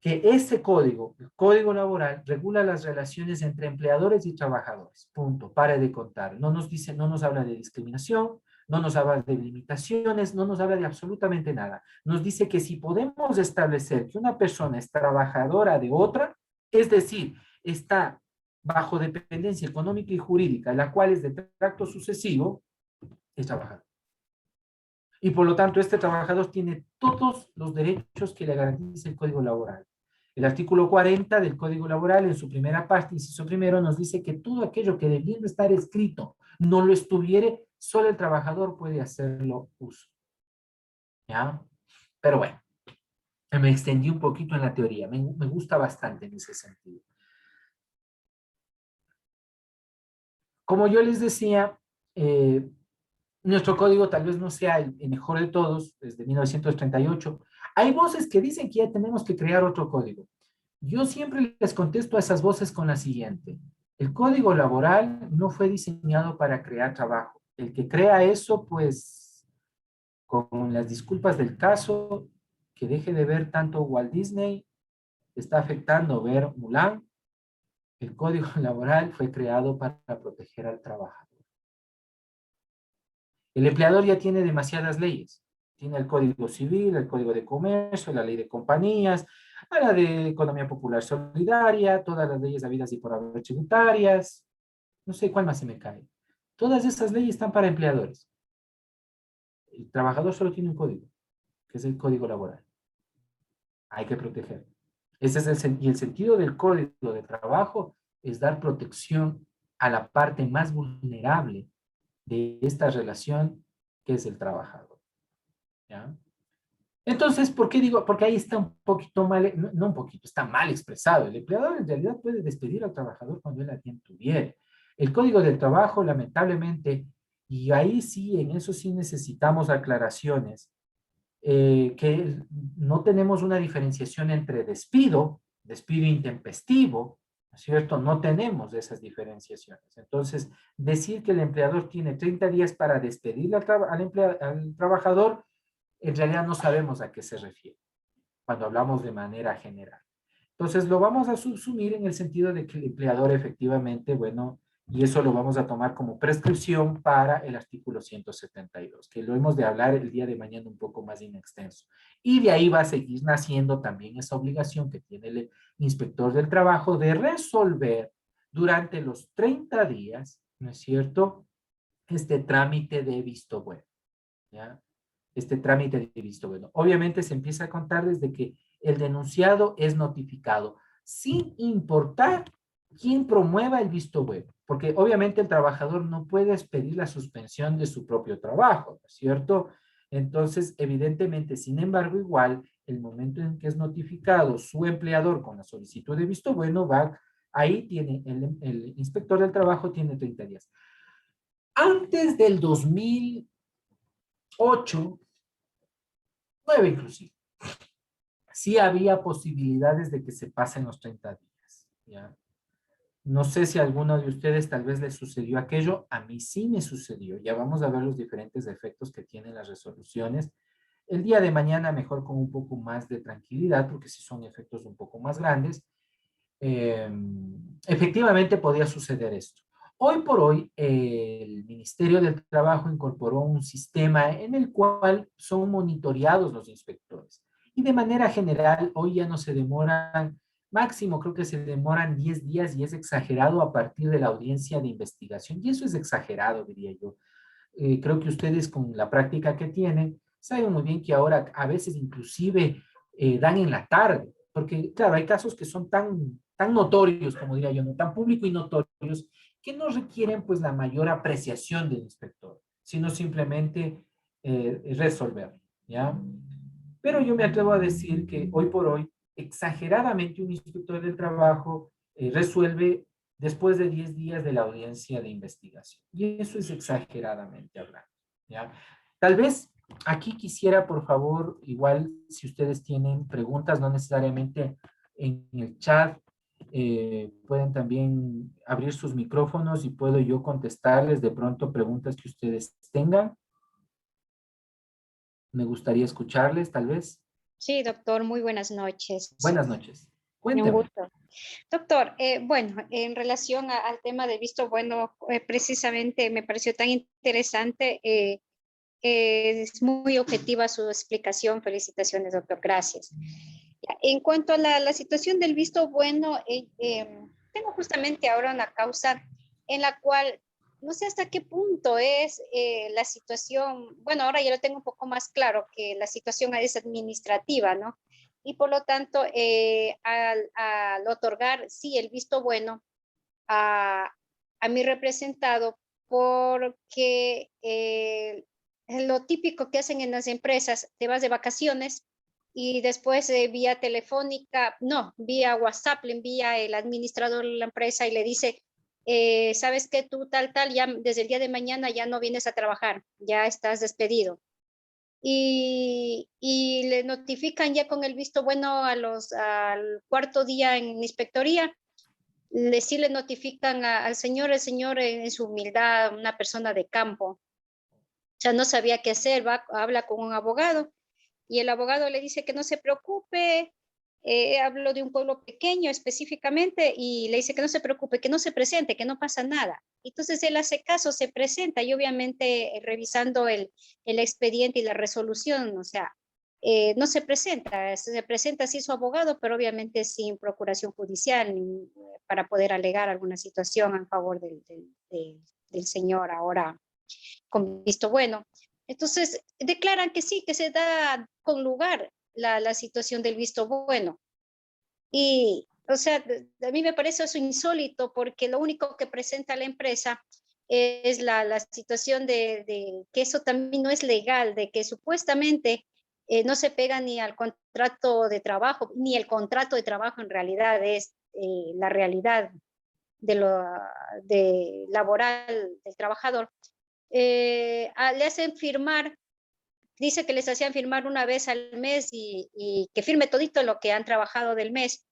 que ese código, el código laboral, regula las relaciones entre empleadores y trabajadores. Punto. Pare de contar. No nos dice, no nos habla de discriminación, no nos habla de limitaciones, no nos habla de absolutamente nada. Nos dice que si podemos establecer que una persona es trabajadora de otra, es decir, está bajo dependencia económica y jurídica, la cual es de tracto sucesivo, es trabajador. Y por lo tanto, este trabajador tiene todos los derechos que le garantiza el Código Laboral. El artículo 40 del Código Laboral, en su primera parte, inciso primero, nos dice que todo aquello que debiendo estar escrito no lo estuviere, solo el trabajador puede hacerlo uso. ¿Ya? Pero bueno, me extendí un poquito en la teoría. Me gusta bastante en ese sentido. Como yo les decía, nuestro código tal vez no sea el mejor de todos, desde 1938. Hay voces que dicen que ya tenemos que crear otro código. Yo siempre les contesto a esas voces con la siguiente. El código laboral no fue diseñado para crear trabajo. El que crea eso, pues, con las disculpas del caso, que deje de ver tanto Walt Disney, está afectando ver Mulan. El código laboral fue creado para proteger al trabajador. El empleador ya tiene demasiadas leyes. Tiene el Código Civil, el Código de Comercio, la Ley de Compañías, la de Economía Popular Solidaria, todas las leyes habidas y por haber tributarias. No sé cuál más se me cae. Todas esas leyes están para empleadores. El trabajador solo tiene un código, que es el Código Laboral. Hay que proteger. Ese es y el sentido del Código de Trabajo es dar protección a la parte más vulnerable de esta relación, que es el trabajador. ¿Ya? Entonces, ¿por qué digo? Porque ahí está un poquito mal, no un poquito, está mal expresado. El empleador en realidad puede despedir al trabajador cuando él a quien tuviere. El Código del Trabajo, lamentablemente, y ahí sí, en eso sí necesitamos aclaraciones, que no tenemos una diferenciación entre despido intempestivo, ¿no es cierto? No tenemos esas diferenciaciones. Entonces, decir que el empleador tiene 30 días para despedir al trabajador, en realidad no sabemos a qué se refiere cuando hablamos de manera general. Entonces, lo vamos a subsumir en el sentido de que el empleador efectivamente, bueno, y eso lo vamos a tomar como prescripción para el artículo 172, que lo hemos de hablar el día de mañana un poco más en extenso. Y de ahí va a seguir naciendo también esa obligación que tiene el inspector del trabajo de resolver durante los 30 días, ¿no es cierto?, este trámite de visto bueno, ¿ya? Este trámite de visto bueno. Obviamente se empieza a contar desde que el denunciado es notificado, sin importar quién promueva el visto bueno, porque obviamente el trabajador no puede pedir la suspensión de su propio trabajo, ¿no es cierto? Entonces, evidentemente, sin embargo, igual, el momento en que es notificado su empleador con la solicitud de visto bueno, ahí tiene, el inspector del trabajo tiene 30 días. Antes del 2008, 9 inclusive, sí había posibilidades de que se pasen los 30 días, ¿ya? No sé si a alguno de ustedes tal vez les sucedió aquello, a mí sí me sucedió. Ya vamos a ver los diferentes efectos que tienen las resoluciones. El día de mañana mejor con un poco más de tranquilidad, porque sí son efectos un poco más grandes. Eh, Efectivamente podía suceder esto. Hoy por hoy, el Ministerio del Trabajo incorporó un sistema en el cual son monitoreados los inspectores. Y de manera general, hoy ya no se demoran, máximo creo que se demoran 10 días y es exagerado a partir de la audiencia de investigación. Y eso es exagerado, diría yo. Creo que ustedes con la práctica que tienen, saben muy bien que ahora a veces inclusive dan en la tarde, porque claro, hay casos que son tan tan notorios, como diría yo, no tan públicos y notorios, que no requieren pues la mayor apreciación del inspector, sino simplemente resolver, ¿ya? Pero yo me atrevo a decir que hoy por hoy, exageradamente un inspector del trabajo resuelve después de 10 días de la audiencia de investigación. Y eso es exageradamente hablando, ¿ya? Tal vez aquí quisiera, por favor, igual si ustedes tienen preguntas, no necesariamente en el chat, pueden también abrir sus micrófonos y puedo yo contestarles de pronto preguntas que ustedes tengan. Me gustaría escucharles, tal vez. Sí, doctor, muy buenas noches. Buenas noches. Un Cuénteme. gusto. Doctor, bueno, en relación al tema del visto bueno, precisamente me pareció tan interesante. Es muy objetiva su explicación. Felicitaciones, doctor. Gracias. Ya, en cuanto a la situación del visto bueno, tengo justamente ahora una causa en la cual no sé hasta qué punto es la situación, bueno, ahora ya lo tengo un poco más claro, que la situación es administrativa, ¿no? Y por lo tanto, al otorgar, sí, el visto bueno a, a mi representado, porque lo típico que hacen en las empresas, te vas de vacaciones y después vía telefónica, no, vía WhatsApp le envía el administrador de la empresa y le dice, sabes que tú tal, ya desde el día de mañana ya no vienes a trabajar, ya estás despedido. Y le notifican ya con el visto bueno al cuarto día en inspectoría, sí le notifican al señor, el señor en su humildad, una persona de campo, o sea, no sabía qué hacer, habla con un abogado y el abogado le dice que no se preocupe, hablo de un pueblo pequeño específicamente y le dice que no se preocupe, que no se presente, que no pasa nada. Entonces él hace caso, se presenta y obviamente revisando el expediente y la resolución, o sea, no se presenta sí su abogado, pero obviamente sin procuración judicial para poder alegar alguna situación en favor del señor ahora con visto bueno. Entonces, declaran que sí, que se da con lugar la situación del visto bueno. Y, o sea, a mí me parece eso insólito porque lo único que presenta la empresa es la situación de que eso también no es legal, de que supuestamente no se pega ni al contrato de trabajo, ni el contrato de trabajo en realidad es la realidad de lo de laboral del trabajador. Le hacen firmar, dice que les hacían firmar una vez al mes y que firme todito lo que han trabajado del mes.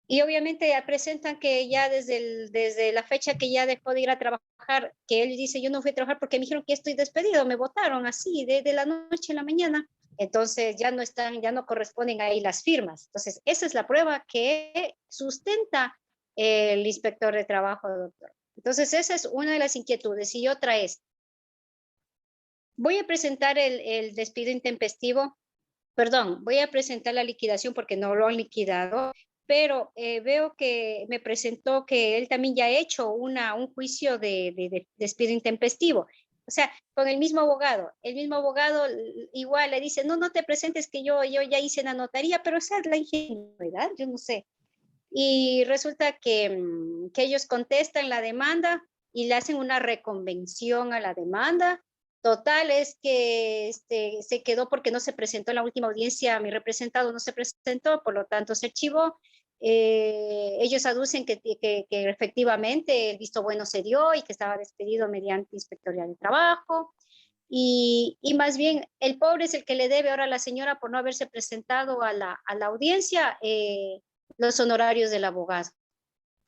Y obviamente ya presentan que ya desde la fecha que ya dejó de ir a trabajar, que él dice, yo no fui a trabajar porque me dijeron que estoy despedido, me votaron así, de la noche a la mañana. Entonces ya no están, ya no corresponden ahí las firmas. Entonces esa es la prueba que sustenta el inspector de trabajo, doctor. Entonces esa es una de las inquietudes. Y otra es, voy a presentar el despido intempestivo, perdón, voy a presentar la liquidación porque no lo han liquidado, pero veo que me presentó que él también ya ha hecho un juicio de despido intempestivo. O sea, con el mismo abogado igual le dice, no, no te presentes que yo ya hice la notaría, pero esa es la ingenuidad, yo no sé. Y resulta que ellos contestan la demanda y le hacen una reconvención a la demanda. Total es que se quedó porque no se presentó en la última audiencia, mi representado no se presentó, por lo tanto se archivó. Ellos aducen que efectivamente el visto bueno se dio y que estaba despedido mediante inspectoría de trabajo. Y más bien el pobre es el que le debe ahora a la señora por no haberse presentado a la audiencia los honorarios del abogado.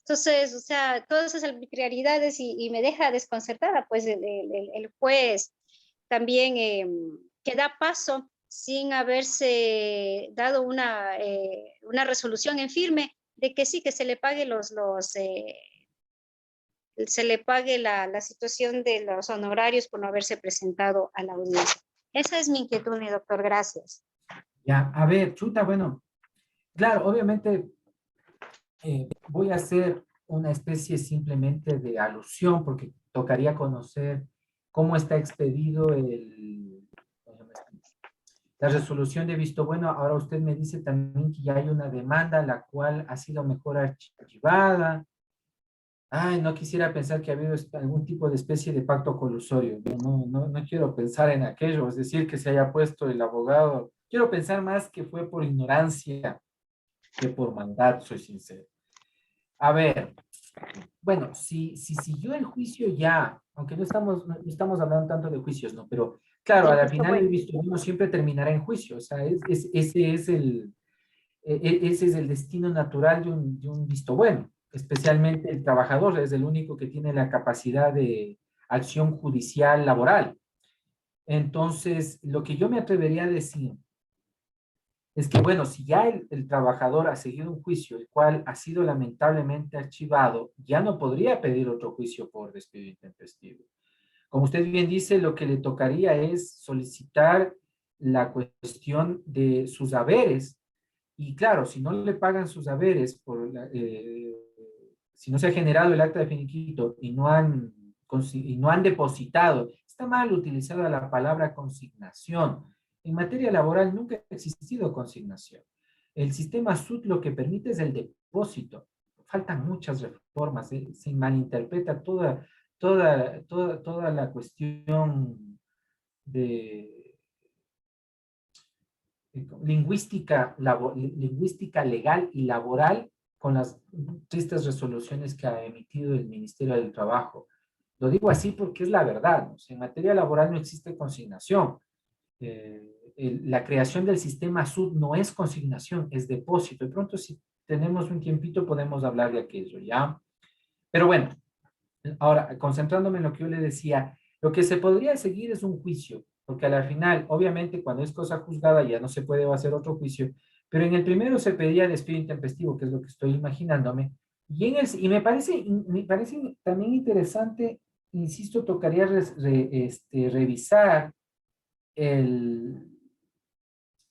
Entonces, o sea, todas esas arbitrariedades y me deja desconcertada, pues el juez también que da paso sin haberse dado una resolución en firme de que sí, que se le pague se le pague la situación de los honorarios por no haberse presentado a la audiencia. Esa es mi inquietud, mi doctor, gracias. Ya, a ver, chuta, bueno, claro, obviamente voy a hacer una especie simplemente de alusión porque tocaría conocer cómo está expedido la resolución de visto bueno. Ahora usted me dice también que ya hay una demanda, la cual ha sido mejor archivada. Ay, no quisiera pensar que ha habido algún tipo de especie de pacto colusorio. No quiero pensar en aquello, es decir, que se haya puesto el abogado. Quiero pensar más que fue por ignorancia que por maldad, soy sincero. A ver, bueno, si siguió el juicio ya, aunque no estamos hablando tanto de juicios, ¿no? Pero claro, Del al visto final el bueno. visto bueno siempre terminará en juicio, o sea, ese es el destino natural de un visto bueno, especialmente el trabajador es el único que tiene la capacidad de acción judicial laboral. Entonces, lo que yo me atrevería a decir es que, bueno, si ya el trabajador ha seguido un juicio, el cual ha sido lamentablemente archivado, ya no podría pedir otro juicio por despido intempestivo. Como usted bien dice, lo que le tocaría es solicitar la cuestión de sus haberes. Y claro, si no le pagan sus haberes, si no se ha generado el acta de finiquito y no han depositado, está mal utilizada la palabra consignación. En materia laboral nunca ha existido consignación. El sistema SUT lo que permite es el depósito. Faltan muchas reformas, se malinterpreta toda la cuestión de lingüística legal y laboral con las tristes resoluciones que ha emitido el Ministerio del Trabajo. Lo digo así porque es la verdad, ¿no? En materia laboral no existe consignación. La creación del sistema SUD no es consignación, es depósito. De pronto, si tenemos un tiempito, podemos hablar de aquello, ¿ya? Pero bueno, ahora, concentrándome en lo que yo le decía, lo que se podría seguir es un juicio, porque al final, obviamente, cuando es cosa juzgada ya no se puede hacer otro juicio, pero en el primero se pedía despido intempestivo, que es lo que estoy imaginándome, y me parece también interesante, insisto, tocaría revisar el,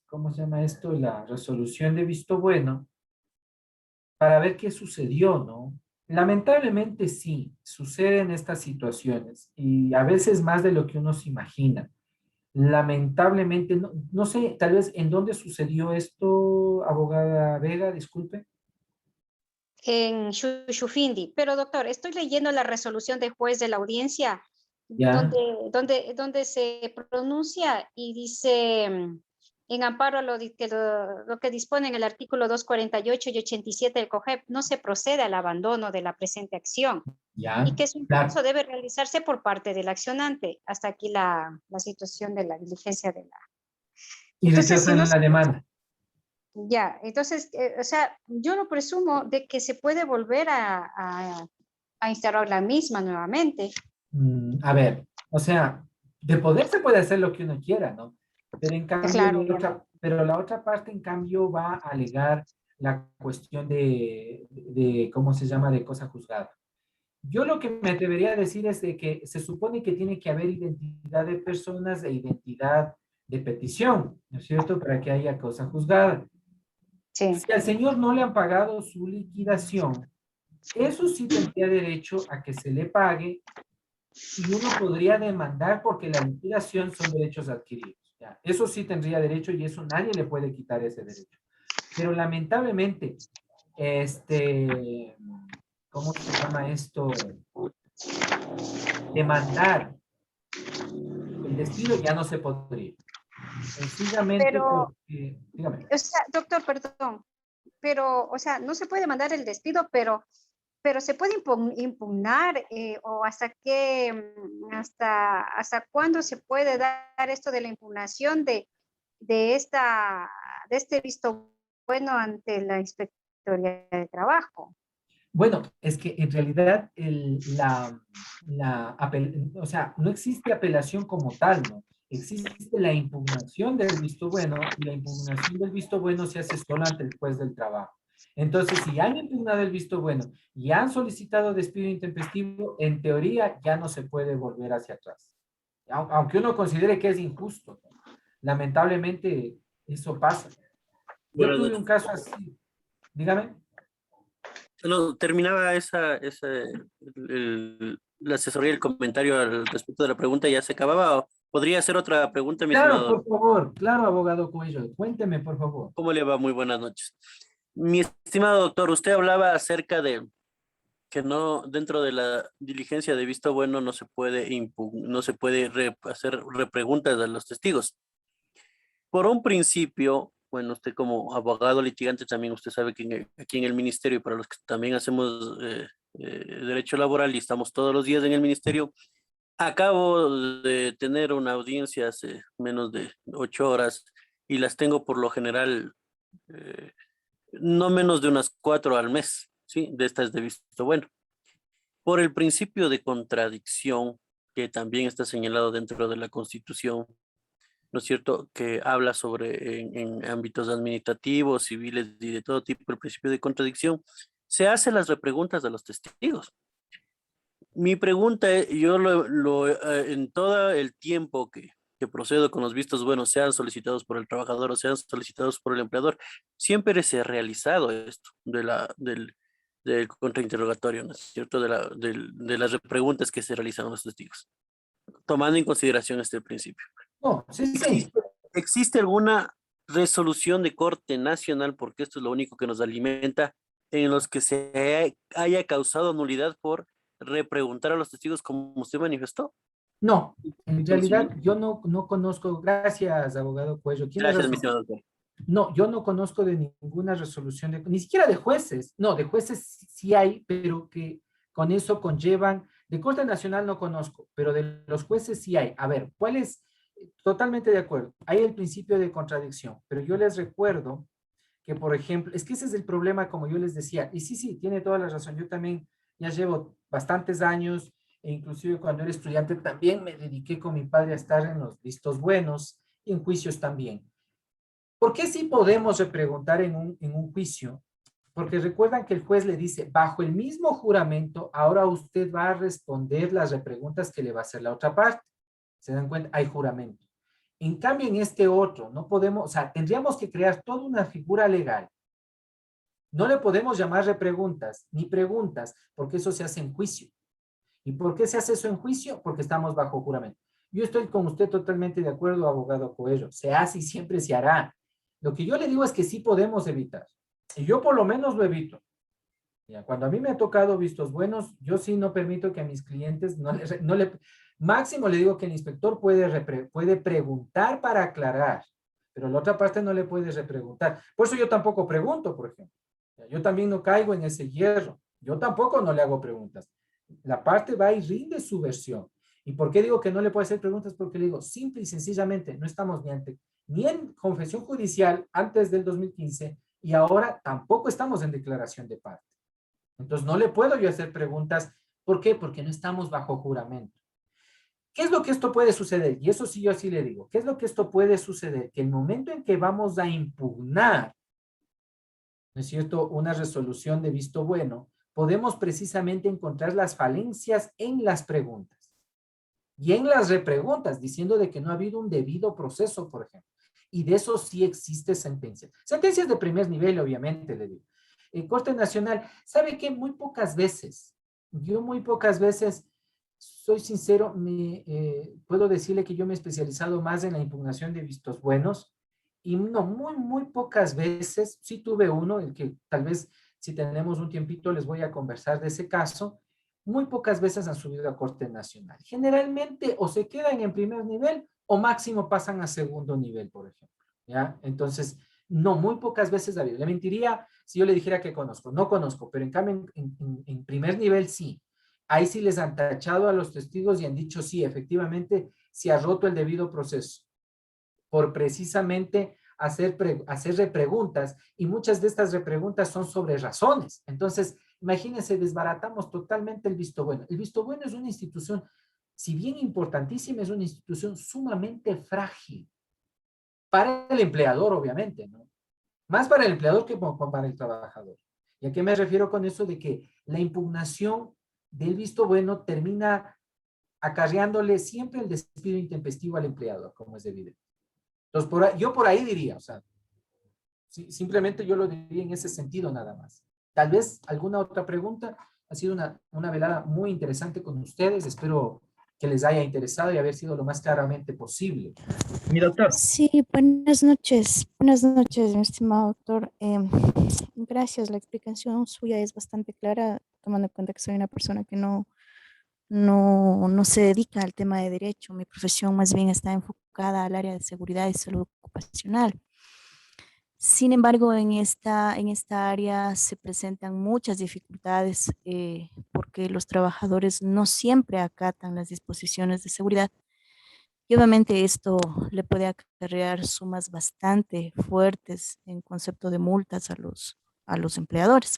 ¿cómo se llama esto? La resolución de visto bueno, para ver qué sucedió, ¿no? Lamentablemente sí, suceden estas situaciones y a veces más de lo que uno se imagina. Lamentablemente, no sé, tal vez en dónde sucedió esto, abogada Vega, disculpe. En Shushufindi. Pero doctor, estoy leyendo la resolución del juez de la audiencia Ya, donde se pronuncia y dice en amparo a lo que dispone en el artículo 248 y 87 del COGEP, no se procede al abandono de la presente acción y ya, que su impulso claro. debe realizarse por parte del accionante. Hasta aquí la situación de la diligencia de la... Y Entonces, si no rechazan la demanda. ya, entonces, o sea, yo no presumo de que se puede volver a instaurar la misma nuevamente. A ver, o sea, de poder se puede hacer lo que uno quiera, ¿no? Pero en cambio, Claro, obviamente. pero la otra parte, en cambio, va a alegar la cuestión ¿cómo se llama?, de cosa juzgada. Yo lo que me atrevería a decir es de que se supone que tiene que haber identidad de personas e identidad de petición, ¿no es cierto?, para que haya cosa juzgada. Sí. Si al señor no le han pagado su liquidación, eso sí tendría derecho a que se le pague y uno podría demandar porque la liquidación son derechos adquiridos. ¿Ya? Eso sí tendría derecho y eso nadie le puede quitar ese derecho. Pero lamentablemente, este, ¿cómo se llama esto? Demandar el despido ya no se podría. Sencillamente Pero, porque, dígame. o sea, doctor, perdón, pero, o sea, no se puede mandar el despido, pero se puede impugnar o hasta qué, hasta cuándo se puede dar esto de la impugnación de esta, de este visto bueno ante la Inspectoría de Trabajo. Bueno, es que en realidad o sea, no existe apelación como tal, ¿no? Existe la impugnación del visto bueno y la impugnación del visto bueno se hace solo ante el juez del trabajo. Entonces, si han impugnado el visto bueno y han solicitado despido intempestivo, en teoría ya no se puede volver hacia atrás. Aunque uno considere que es injusto, ¿no? Lamentablemente eso pasa. Yo Bueno, tuve un caso así, dígame. solo terminaba la asesoría, el comentario al respecto de la pregunta, ¿ya se acababa ¿Podría hacer otra pregunta, mi Claro, estimado? por favor, claro, abogado Cuello, cuénteme, por favor. ¿Cómo le va? Muy buenas noches. Mi estimado doctor, usted hablaba acerca de que no, dentro de la diligencia de visto bueno, no se puede no se puede hacer repreguntas a los testigos. Por un principio, bueno, usted como abogado litigante también usted sabe que aquí en el ministerio, y para los que también hacemos derecho laboral y estamos todos los días en el ministerio, acabo de tener una audiencia hace menos de 8 horas y las tengo por lo general eh, no menos de unas 4 al mes, ¿sí? De estas de visto bueno. Por el principio de contradicción que también está señalado dentro de la Constitución, ¿no es cierto?, que habla sobre en ámbitos administrativos, civiles y de todo tipo, el principio de contradicción, se hacen las repreguntas de los testigos. Mi pregunta es, yo en todo el tiempo que procedo con los vistos buenos, sean solicitados por el trabajador o sean solicitados por el empleador, siempre se ha realizado esto del contrainterrogatorio, ¿no es cierto?, de las repreguntas que se realizan a los testigos, tomando en consideración este principio. No, sí, sí. ¿Existe alguna resolución de corte nacional, porque esto es lo único que nos alimenta, en los que se haya causado nulidad por repreguntar a los testigos como usted manifestó? No, en realidad Conocimiento. yo no conozco, gracias, abogado Cuello, tiene Gracias, mi razón. estimado doctor. No, yo no conozco de ninguna resolución, ni siquiera de jueces. No, de jueces sí hay, pero que con eso conllevan, de Corte Nacional no conozco, pero de los jueces sí hay. A ver, ¿cuál es? Totalmente de acuerdo. Hay el principio de contradicción, pero yo les recuerdo que, por ejemplo, es que ese es el problema, como yo les decía, y sí, sí, tiene toda la razón. Yo también ya llevo bastantes años, e inclusive cuando era estudiante también me dediqué con mi padre a estar en los vistos buenos y en juicios también. ¿Por qué sí podemos repreguntar en un juicio? Porque recuerdan que el juez le dice, bajo el mismo juramento, ahora usted va a responder las repreguntas que le va a hacer la otra parte. ¿Se dan cuenta? Hay juramento. En cambio, en este otro, no podemos, o sea, tendríamos que crear toda una figura legal. No le podemos llamar repreguntas ni preguntas, porque eso se hace en juicio. ¿Y por qué se hace eso en juicio? Porque estamos bajo juramento. Yo estoy con usted totalmente de acuerdo, abogado Coello. Se hace y siempre se hará. Lo que yo le digo es que sí podemos evitar. Y yo por lo menos lo evito. Ya, cuando a mí me ha tocado vistos buenos, yo sí no permito que a mis clientes máximo le digo que el inspector puede preguntar para aclarar, pero la otra parte no le puede repreguntar. Por eso yo tampoco pregunto, por ejemplo. Yo también no caigo en ese hierro. Yo tampoco no le hago preguntas. La parte va y rinde su versión. ¿Y por qué digo que no le puede hacer preguntas? Porque le digo, simple y sencillamente, no estamos ni en confesión judicial antes del 2015 y ahora tampoco estamos en declaración de parte. Entonces no le puedo yo hacer preguntas. ¿Por qué? Porque no estamos bajo juramento. ¿Qué es lo que esto puede suceder? Y eso sí yo sí le digo. ¿Qué es lo que esto puede suceder? Que el momento en que vamos a impugnar, ¿no es cierto?, una resolución de visto bueno, podemos precisamente encontrar las falencias en las preguntas y en las repreguntas, diciendo de que no ha habido un debido proceso, por ejemplo. Y de eso sí existe sentencias. Sentencias de primer nivel, obviamente, le digo. El Corte Nacional, ¿sabe qué? Yo muy pocas veces, soy sincero, puedo decirle que yo me he especializado más en la impugnación de vistos buenos y no, muy pocas veces, sí tuve uno, el que tal vez si tenemos un tiempito les voy a conversar de ese caso, muy pocas veces han subido a Corte Nacional. Generalmente o se quedan en primer nivel o máximo pasan a segundo nivel, por ejemplo. ¿Ya? Entonces, no, muy pocas veces ha habido. Le mentiría si yo le dijera que conozco. No conozco, pero en cambio en primer nivel sí. Ahí sí les han tachado a los testigos y han dicho sí, efectivamente, se ha roto el debido proceso por precisamente hacer repreguntas y muchas de estas repreguntas son sobre razones. Entonces, imagínense, desbaratamos totalmente el visto bueno. El visto bueno es una institución, si bien importantísima, es una institución sumamente frágil para el empleador, obviamente, ¿no? Más para el empleador que para el trabajador. ¿Y a qué me refiero con eso? De que la impugnación del visto bueno termina acarreándole siempre el despido intempestivo al empleador, como es evidente. Entonces, yo por ahí diría, o sea, simplemente yo lo diría en ese sentido nada más. Tal vez alguna otra pregunta. Ha sido una velada muy interesante con ustedes. Espero que les haya interesado y haber sido lo más claramente posible. Mi doctor. Sí, buenas noches, mi estimado doctor. Gracias, la explicación suya es bastante clara, tomando en cuenta que soy una persona que no se dedica al tema de derecho. Mi profesión más bien está enfocada al área de seguridad y salud ocupacional. Sin embargo, en esta área se presentan muchas dificultades porque los trabajadores no siempre acatan las disposiciones de seguridad. Y obviamente esto le puede acarrear sumas bastante fuertes en concepto de multas a los empleadores.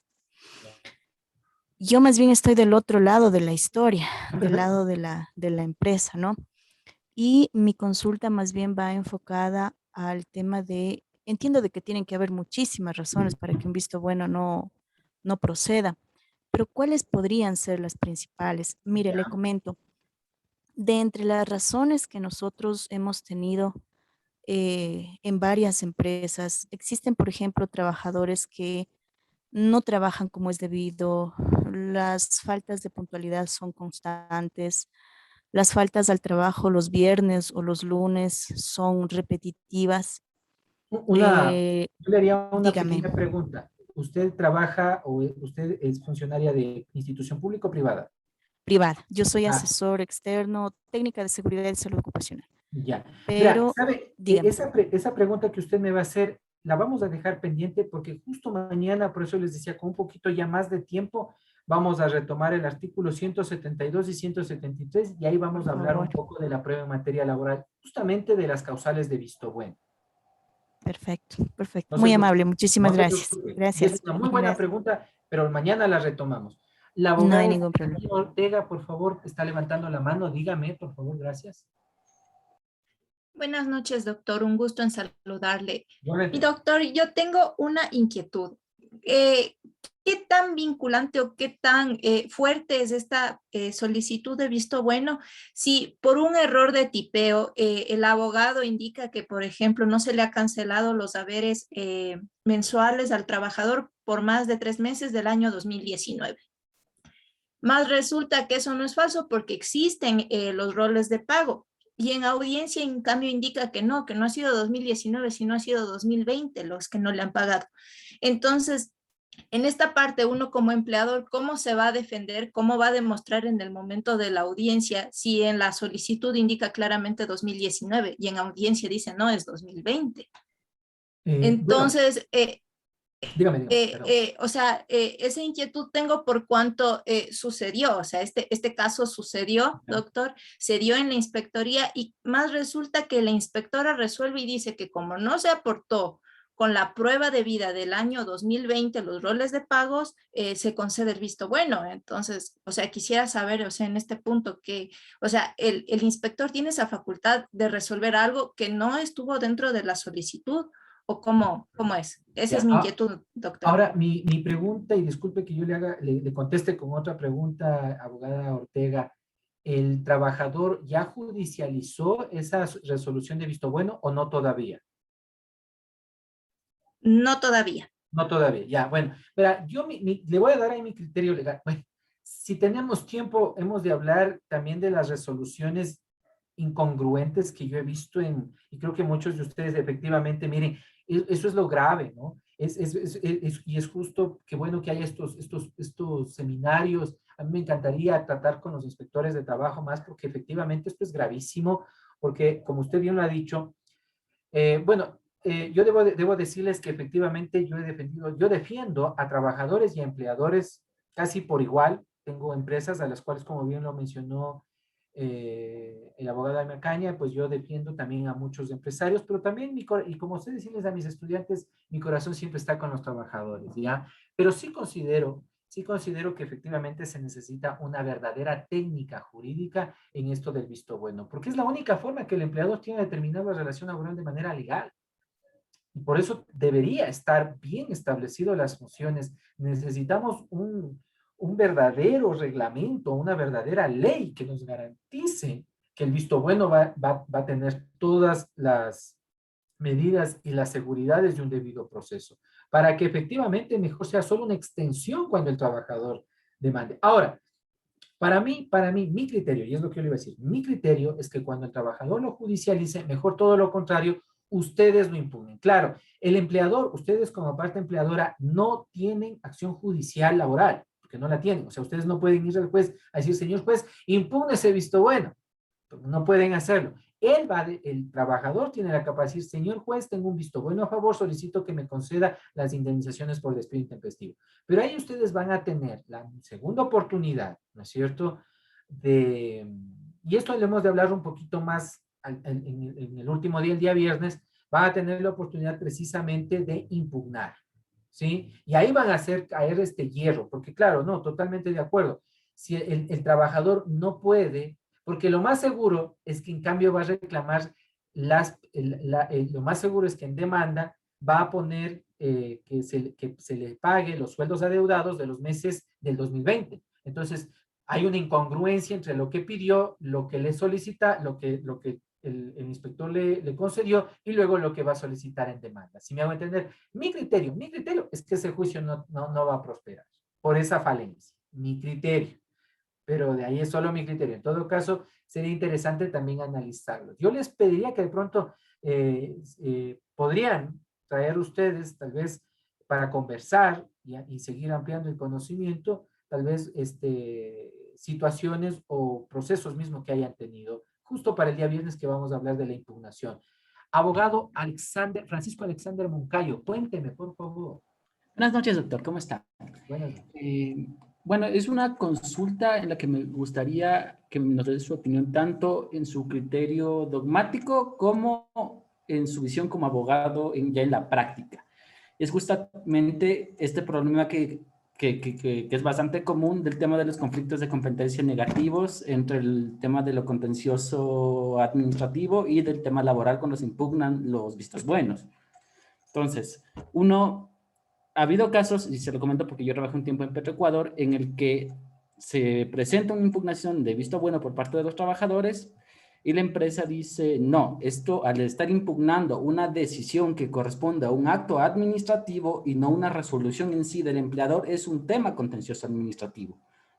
Yo más bien estoy del otro lado de la historia, del lado de la empresa, ¿no? Y mi consulta más bien va enfocada al tema de, entiendo de que tienen que haber muchísimas razones para que un visto bueno no proceda, pero ¿cuáles podrían ser las principales? Mire, le comento, de entre las razones que nosotros hemos tenido en varias empresas, existen, por ejemplo, trabajadores que no trabajan como es debido, las faltas de puntualidad son constantes, las faltas al trabajo los viernes o los lunes son repetitivas. Yo le haría una Dígame, pequeña pregunta. ¿Usted trabaja o usted es funcionaria de institución pública o privada? privada. Yo soy Ah, asesor externo, técnica de seguridad y salud ocupacional. ya. Mira, Pero, ¿sabe? dígame. Esa pregunta que usted me va a hacer, la vamos a dejar pendiente porque justo mañana, por eso les decía, con un poquito ya más de tiempo, vamos a retomar el artículo 172 y 173 y ahí vamos Por a hablar un favor. poco de la prueba en materia laboral, justamente de las causales de visto bueno. Perfecto, perfecto. No se Muy preocupe, amable, muchísimas no se gracias. preocupe. Y es Gracias. una muy buena Gracias. pregunta, pero mañana la retomamos. La No hay abogada ningún problema. Estefanía Ortega, por favor, está levantando la mano. Dígame, por favor, gracias. Buenas noches, doctor. Un gusto en saludarle. Igualmente. Mi doctor, yo tengo una inquietud. Eh, ¿Qué tan vinculante o qué tan fuerte es esta solicitud de visto bueno? Si por un error de tipeo el abogado indica que, por ejemplo, no se le ha cancelado los haberes mensuales al trabajador por más de 3 meses del año 2019. Más resulta que eso no es falso porque existen los roles de pago. Y en audiencia, en cambio, indica que no ha sido 2019, sino ha sido 2020 los que no le han pagado. Entonces, en esta parte, uno como empleador, ¿cómo se va a defender? ¿Cómo va a demostrar en el momento de la audiencia si en la solicitud indica claramente 2019 y en audiencia dice no, es 2020? Bueno, Entonces, dígame, perdón. esa inquietud tengo por cuanto sucedió, o sea, este caso sucedió, doctor, se dio en la inspectoría y más resulta que la inspectora resuelve y dice que como no se aportó con la prueba de vida del año 2020 los roles de pagos, se concede el visto bueno. Entonces, o sea, quisiera saber, o sea, en este punto que, o sea, el inspector tiene esa facultad de resolver algo que no estuvo dentro de la solicitud. ¿O cómo es? Esa Ya, es mi inquietud, doctor. ahora, mi pregunta, y disculpe que yo le conteste con otra pregunta, abogada Ortega. ¿El trabajador ya judicializó esa resolución de visto bueno o no todavía? No todavía. No todavía, ya, bueno. Mira, yo le voy a dar ahí mi criterio legal. Bueno, si tenemos tiempo, hemos de hablar también de las resoluciones incongruentes que yo he visto y creo que muchos de ustedes efectivamente, miren, eso es lo grave, ¿no? Y es justo que bueno que haya estos seminarios. A mí me encantaría tratar con los inspectores de trabajo más porque efectivamente esto es gravísimo, porque como usted bien lo ha dicho, bueno, yo debo decirles que efectivamente yo defiendo a trabajadores y a empleadores casi por igual. Tengo empresas a las cuales, como bien lo mencionó el abogado Aimar Caña, pues yo defiendo también a muchos empresarios, pero también, y como sé decirles a mis estudiantes, mi corazón siempre está con los trabajadores, ¿ya? Pero sí considero que efectivamente se necesita una verdadera técnica jurídica en esto del visto bueno, porque es la única forma que el empleador tiene de terminar la relación laboral de manera legal. Y por eso debería estar bien establecido las funciones. Necesitamos un verdadero reglamento, una verdadera ley que nos garantice que el visto bueno va a tener todas las medidas y las seguridades de un debido proceso, para que efectivamente mejor sea solo una extensión cuando el trabajador demande. Ahora, Para mí, mi criterio, y es lo que yo le iba a decir, mi criterio es que cuando el trabajador lo judicialice, mejor todo lo contrario, ustedes lo impugnen. Claro, el empleador, ustedes como parte empleadora no tienen acción judicial laboral, porque no la tienen. O sea, ustedes no pueden ir al juez a decir, señor juez, impugne ese visto bueno. No pueden hacerlo. El trabajador tiene la capacidad de decir, señor juez, tengo un visto bueno a favor, solicito que me conceda las indemnizaciones por despido intempestivo. Pero ahí ustedes van a tener la segunda oportunidad, ¿no es cierto? Y esto le hemos de hablar un poquito más en el último día, el día viernes, van a tener la oportunidad precisamente de impugnar, ¿sí? Y ahí van a hacer caer este hierro, porque claro, no, totalmente de acuerdo. Si el trabajador no puede, porque lo más seguro es que en cambio va a reclamar lo más seguro es que en demanda va a poner que se le pague los sueldos adeudados de los meses del 2020. Entonces, hay una incongruencia entre lo que pidió, lo que le solicita, lo que el inspector le concedió y luego lo que va a solicitar en demanda. Si me hago entender, mi criterio es que ese juicio no va a prosperar por esa falencia. Mi criterio. Pero de ahí es solo mi criterio. En todo caso, sería interesante también analizarlo. Yo les pediría que de pronto podrían traer ustedes, tal vez, para conversar y seguir ampliando el conocimiento, tal vez situaciones o procesos mismos que hayan tenido, justo para el día viernes que vamos a hablar de la impugnación. Abogado Francisco Alexander Moncayo, cuénteme, por favor. Buenas noches, doctor. ¿Cómo está? Buenas noches. Bueno, es una consulta en la que me gustaría que nos dé su opinión tanto en su criterio dogmático como en su visión como abogado ya en la práctica. Es justamente este problema que es bastante común del tema de los conflictos de competencia negativos entre el tema de lo contencioso administrativo y del tema laboral cuando se impugnan los vistos buenos. Entonces, ha habido casos, y se lo comento porque yo trabajé un tiempo en Petroecuador, en el que se presenta una impugnación de visto bueno por parte de los trabajadores y la empresa dice, no, esto al estar impugnando una decisión que corresponde a un acto administrativo y no una resolución en sí del empleador, es un tema contencioso administrativo.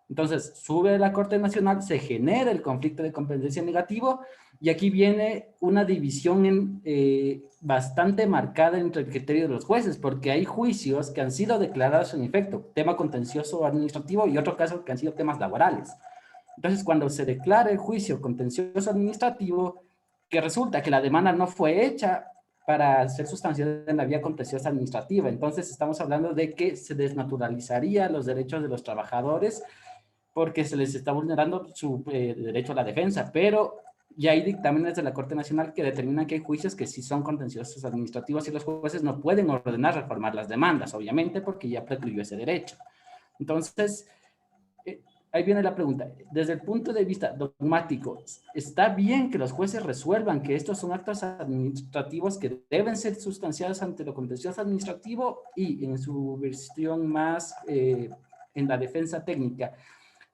Entonces, sube a la Corte Nacional, se genera el conflicto de competencia negativo y aquí viene una división bastante marcada entre el criterio de los jueces, porque hay juicios que han sido declarados en efecto, tema contencioso administrativo y otro caso que han sido temas laborales. Entonces, cuando se declara el juicio contencioso administrativo, que resulta que la demanda no fue hecha para ser sustanciada en la vía contenciosa administrativa, entonces estamos hablando de que se desnaturalizaría los derechos de los trabajadores porque se les está vulnerando su derecho a la defensa, pero ya hay dictámenes de la Corte Nacional que determinan que hay juicios que sí son contenciosos administrativos y los jueces no pueden ordenar reformar las demandas, obviamente, porque ya precluyó ese derecho. Entonces, ahí viene la pregunta. Desde el punto de vista dogmático, ¿está bien que los jueces resuelvan que estos son actos administrativos que deben ser sustanciados ante lo contencioso administrativo y en su versión más en la defensa técnica?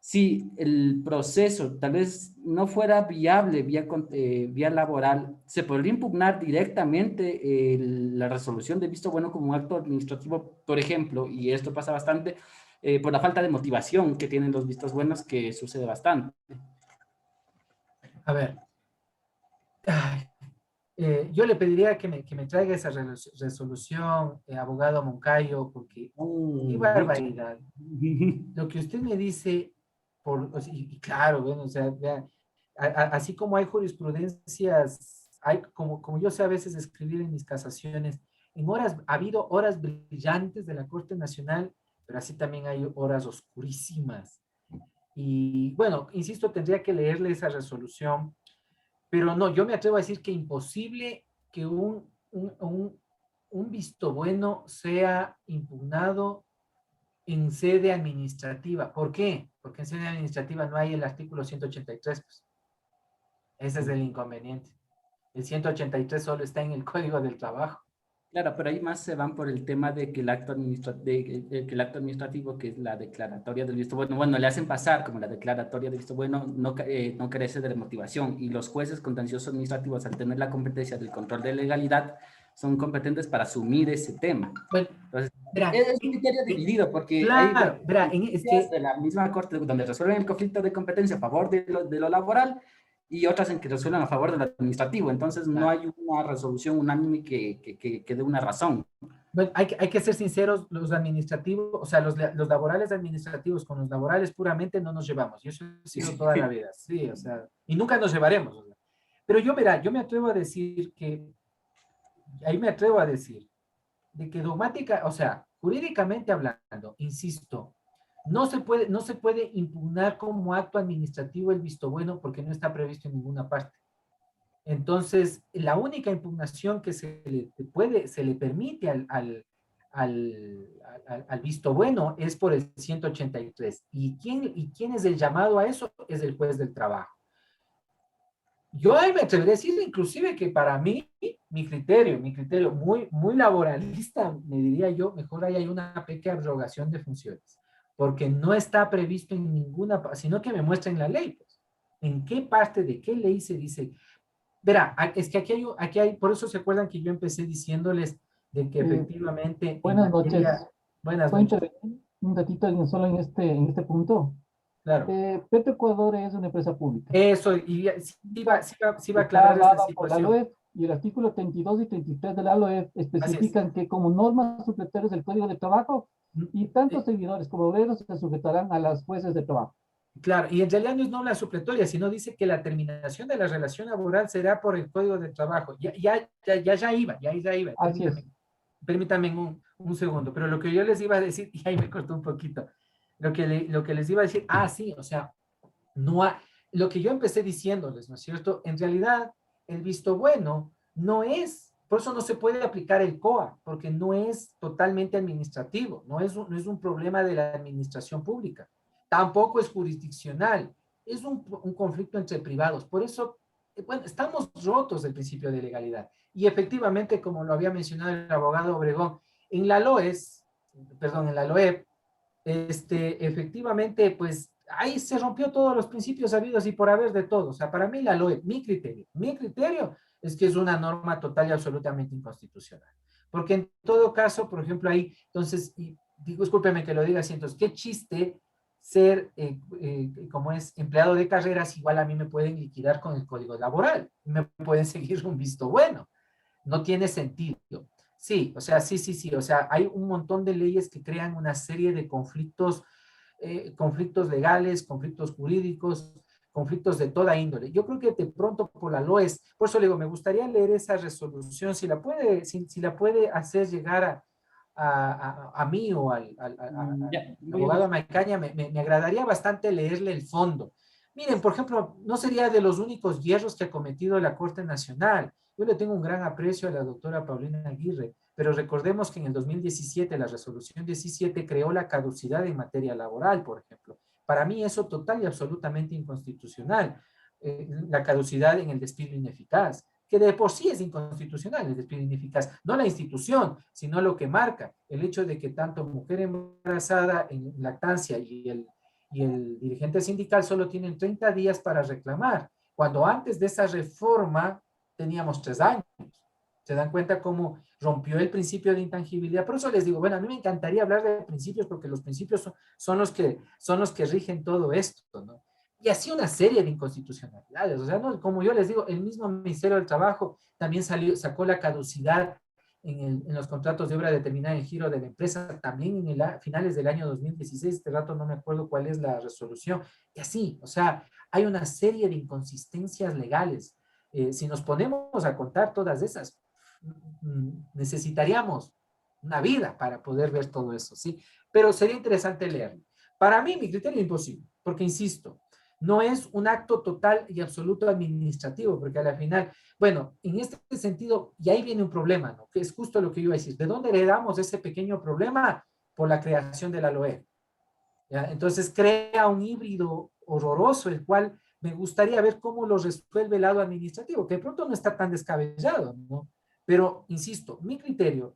Si el proceso tal vez no fuera viable vía laboral, ¿se podría impugnar directamente la resolución de visto bueno como un acto administrativo, por ejemplo, y esto pasa bastante, por la falta de motivación que tienen los vistos buenos, que sucede bastante? A ver, yo le pediría que me traiga esa resolución, abogado Moncayo, porque qué barbaridad. Lo que usted me dice, y claro, bueno, o sea, vean, así como hay jurisprudencias, como yo sé a veces escribir en mis casaciones, ha habido horas brillantes de la Corte Nacional, pero así también hay horas oscurísimas. Y bueno, insisto, tendría que leerle esa resolución, pero no, yo me atrevo a decir que imposible que un visto bueno sea impugnado en sede administrativa. ¿Por qué? Porque en sede administrativa no hay el artículo 183. Pues. Ese es el inconveniente. El 183 solo está en el Código del Trabajo. Claro, pero ahí más se van por el tema de que el acto administrativo, que es la declaratoria del visto bueno, le hacen pasar como la declaratoria del visto bueno, no carece de motivación, y los jueces contenciosos administrativos, al tener la competencia del control de legalidad, son competentes para asumir ese tema. Bueno, Entonces, verá, es un criterio dividido porque claro, verá, es que de la misma corte donde resuelven el conflicto de competencia a favor de lo laboral y otras en que resuelven a favor de lo administrativo. Entonces, no hay una resolución unánime que dé una razón. bueno, hay que ser sinceros, los administrativos, o sea, los laborales administrativos con los laborales puramente no nos llevamos, y eso ha sido toda la vida, sí, o sea, y nunca nos llevaremos. O sea. Pero yo, verá, yo me atrevo a decir que, ahí me atrevo a decir, de que dogmática, o sea, jurídicamente hablando, insisto, no se puede impugnar como acto administrativo el visto bueno porque no está previsto en ninguna parte. Entonces, la única impugnación que se le permite al visto bueno es por el 183. ¿Y quién es el llamado a eso? Es el juez del trabajo. Yo ahí me atrevería a decir inclusive que para mí, mi criterio muy, muy laboralista, me diría yo, mejor ahí hay una pequeña abrogación de funciones, porque no está previsto en ninguna, sino que me muestren la ley, pues. ¿En qué parte de qué ley se dice? Verá, es que aquí hay, por eso se acuerdan que yo empecé diciéndoles de que efectivamente Buenas noches. buenas ¿Puedo noches, intervenir un ratito solo en este punto? claro. Petroecuador es una empresa pública. Eso, y sí va a Está aclarar esa avalada por la situación. LOEF y el artículo 32 y 33 de la LOEF especifican que como normas supletorias del Código de Trabajo y tanto servidores como obreros se sujetarán a las jueces de trabajo. Claro, y en realidad no es norma supletoria, sino dice que la terminación de la relación laboral será por el Código de Trabajo. Ya iba. Así es. Permítanme un segundo, pero lo que yo les iba a decir, y ahí me cortó un poquito, lo que les iba a decir, sí, o sea, no lo que yo empecé diciéndoles, ¿no es cierto? En realidad, el visto bueno no es, por eso no se puede aplicar el COA, porque no es totalmente administrativo, no es un problema de la administración pública, tampoco es jurisdiccional, es un conflicto entre privados, por eso, bueno, estamos rotos del principio de legalidad, y efectivamente, como lo había mencionado el abogado Obregón, en la LOEP, efectivamente, pues ahí se rompió todos los principios habidos y por haber de todo. O sea, para mí la LOE, mi criterio es que es una norma total y absolutamente inconstitucional. Porque en todo caso, por ejemplo, ahí, entonces, y digo, discúlpeme que lo diga así, entonces, qué chiste ser, como es empleado de carreras, igual a mí me pueden liquidar con el código laboral, me pueden seguir un visto bueno. No tiene sentido. Sí, o sea, sí. O sea, hay un montón de leyes que crean una serie de conflictos legales, conflictos jurídicos, conflictos de toda índole. Yo creo que de pronto por la LOES, por eso le digo, me gustaría leer esa resolución, si la puede hacer llegar a mí o al abogado Maicaña, me agradaría bastante leerle el fondo. Miren, por ejemplo, no sería de los únicos hierros que ha cometido la Corte Nacional. Yo le tengo un gran aprecio a la doctora Paulina Aguirre, pero recordemos que en el 2017, la resolución 17 creó la caducidad en materia laboral, por ejemplo. Para mí eso total y absolutamente inconstitucional. La caducidad en el despido ineficaz, que de por sí es inconstitucional el despido ineficaz, no la institución, sino lo que marca el hecho de que tanto mujer embarazada en lactancia y el dirigente sindical solo tienen 30 días para reclamar, cuando antes de esa reforma teníamos 3 años. ¿Se dan cuenta cómo rompió el principio de intangibilidad? Por eso les digo, bueno, a mí me encantaría hablar de principios porque los principios son los que rigen todo esto, ¿no? Y así una serie de inconstitucionalidades. O sea, ¿no? Como yo les digo, el mismo Ministerio del Trabajo también sacó la caducidad en los contratos de obra determinada en giro de la empresa, también en finales del año 2016, este rato no me acuerdo cuál es la resolución, y así, o sea, hay una serie de inconsistencias legales. Si nos ponemos a contar todas esas, necesitaríamos una vida para poder ver todo eso, ¿sí? Pero sería interesante leerlo. Para mí, mi criterio es imposible, porque insisto, no es un acto total y absoluto administrativo, porque a la final, bueno, en este sentido, y ahí viene un problema, ¿no? Que es justo lo que yo iba a decir. ¿De dónde heredamos ese pequeño problema? Por la creación de la LOE. ¿Ya? Entonces crea un híbrido horroroso, el cual me gustaría ver cómo lo resuelve el lado administrativo, que de pronto no está tan descabellado, ¿no? Pero, insisto, mi criterio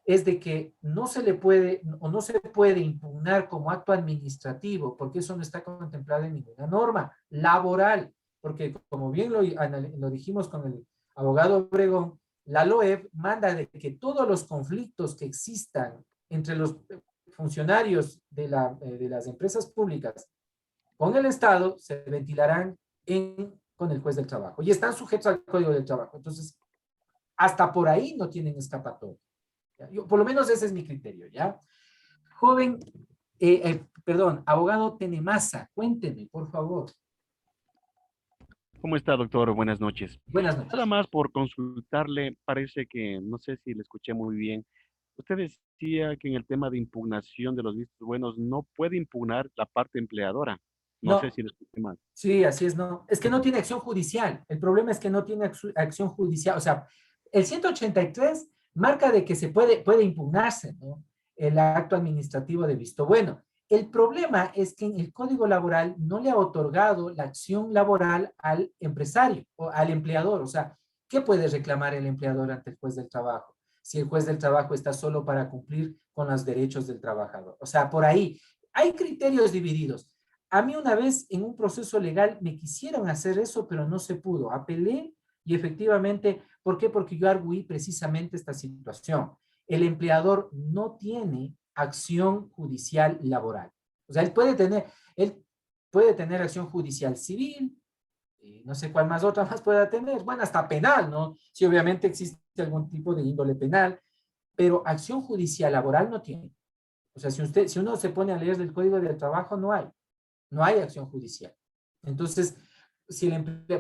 es de que no se le puede o no se puede impugnar como acto administrativo, porque eso no está contemplado en ninguna norma laboral, porque como bien lo dijimos con el abogado Obregón, la LOEF manda de que todos los conflictos que existan entre los funcionarios de las empresas públicas con el Estado se ventilarán con el juez del trabajo y están sujetos al Código del Trabajo. Entonces, hasta por ahí no tienen escapatoria. Por lo menos ese es mi criterio, ¿ya? Joven, perdón, abogado Tenemasa, cuénteme, por favor. ¿Cómo está, doctor? Buenas noches. Buenas noches. Nada más por consultarle, parece que, no sé si le escuché muy bien, usted decía que en el tema de impugnación de los vistos buenos no puede impugnar la parte empleadora. No sé si le escuché mal. Sí, así es, no. Es que no tiene acción judicial. El problema es que no tiene acción judicial. O sea, el 183 marca de que se puede impugnarse, ¿no? El acto administrativo de visto bueno. El problema es que en el Código Laboral no le ha otorgado la acción laboral al empresario o al empleador. O sea, ¿qué puede reclamar el empleador ante el juez del trabajo? Si el juez del trabajo está solo para cumplir con los derechos del trabajador. O sea, por ahí hay criterios divididos. A mí una vez en un proceso legal me quisieron hacer eso, pero no se pudo. Apelé y efectivamente, ¿por qué? Porque yo arguí precisamente esta situación. El empleador no tiene acción judicial laboral. O sea, él puede tener acción judicial civil, no sé cuál más otra más pueda tener, bueno, hasta penal, ¿no? Si obviamente existe algún tipo de índole penal, pero acción judicial laboral no tiene. O sea, si uno se pone a leer del Código del Trabajo, no hay acción judicial. Entonces,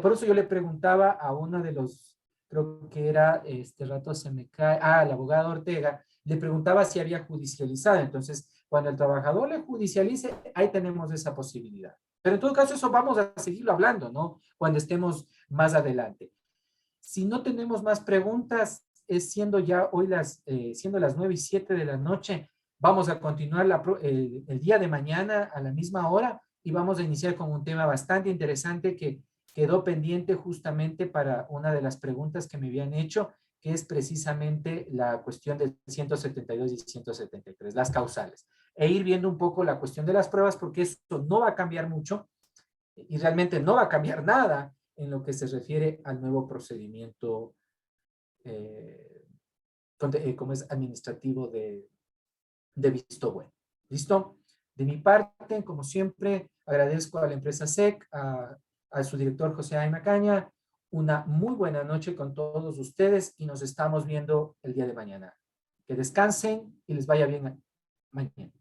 por eso yo le preguntaba a uno de los, creo que era, este rato se me cae, el abogado Ortega, le preguntaba si había judicializado. Entonces, cuando el trabajador le judicialice, ahí tenemos esa posibilidad. Pero en todo caso, eso vamos a seguirlo hablando, ¿no? Cuando estemos más adelante. Si no tenemos más preguntas, siendo ya hoy siendo las 9:07 de la noche, vamos a continuar el día de mañana a la misma hora y vamos a iniciar con un tema bastante interesante que quedó pendiente justamente para una de las preguntas que me habían hecho, que es precisamente la cuestión del 172 y 173, las causales. E ir viendo un poco la cuestión de las pruebas, porque eso no va a cambiar mucho y realmente no va a cambiar nada en lo que se refiere al nuevo procedimiento como es administrativo de visto bueno. ¿Listo? De mi parte, como siempre, agradezco a la empresa SEC, a su director José A. Macaña. Una muy buena noche con todos ustedes y nos estamos viendo el día de mañana. Que descansen y les vaya bien mañana.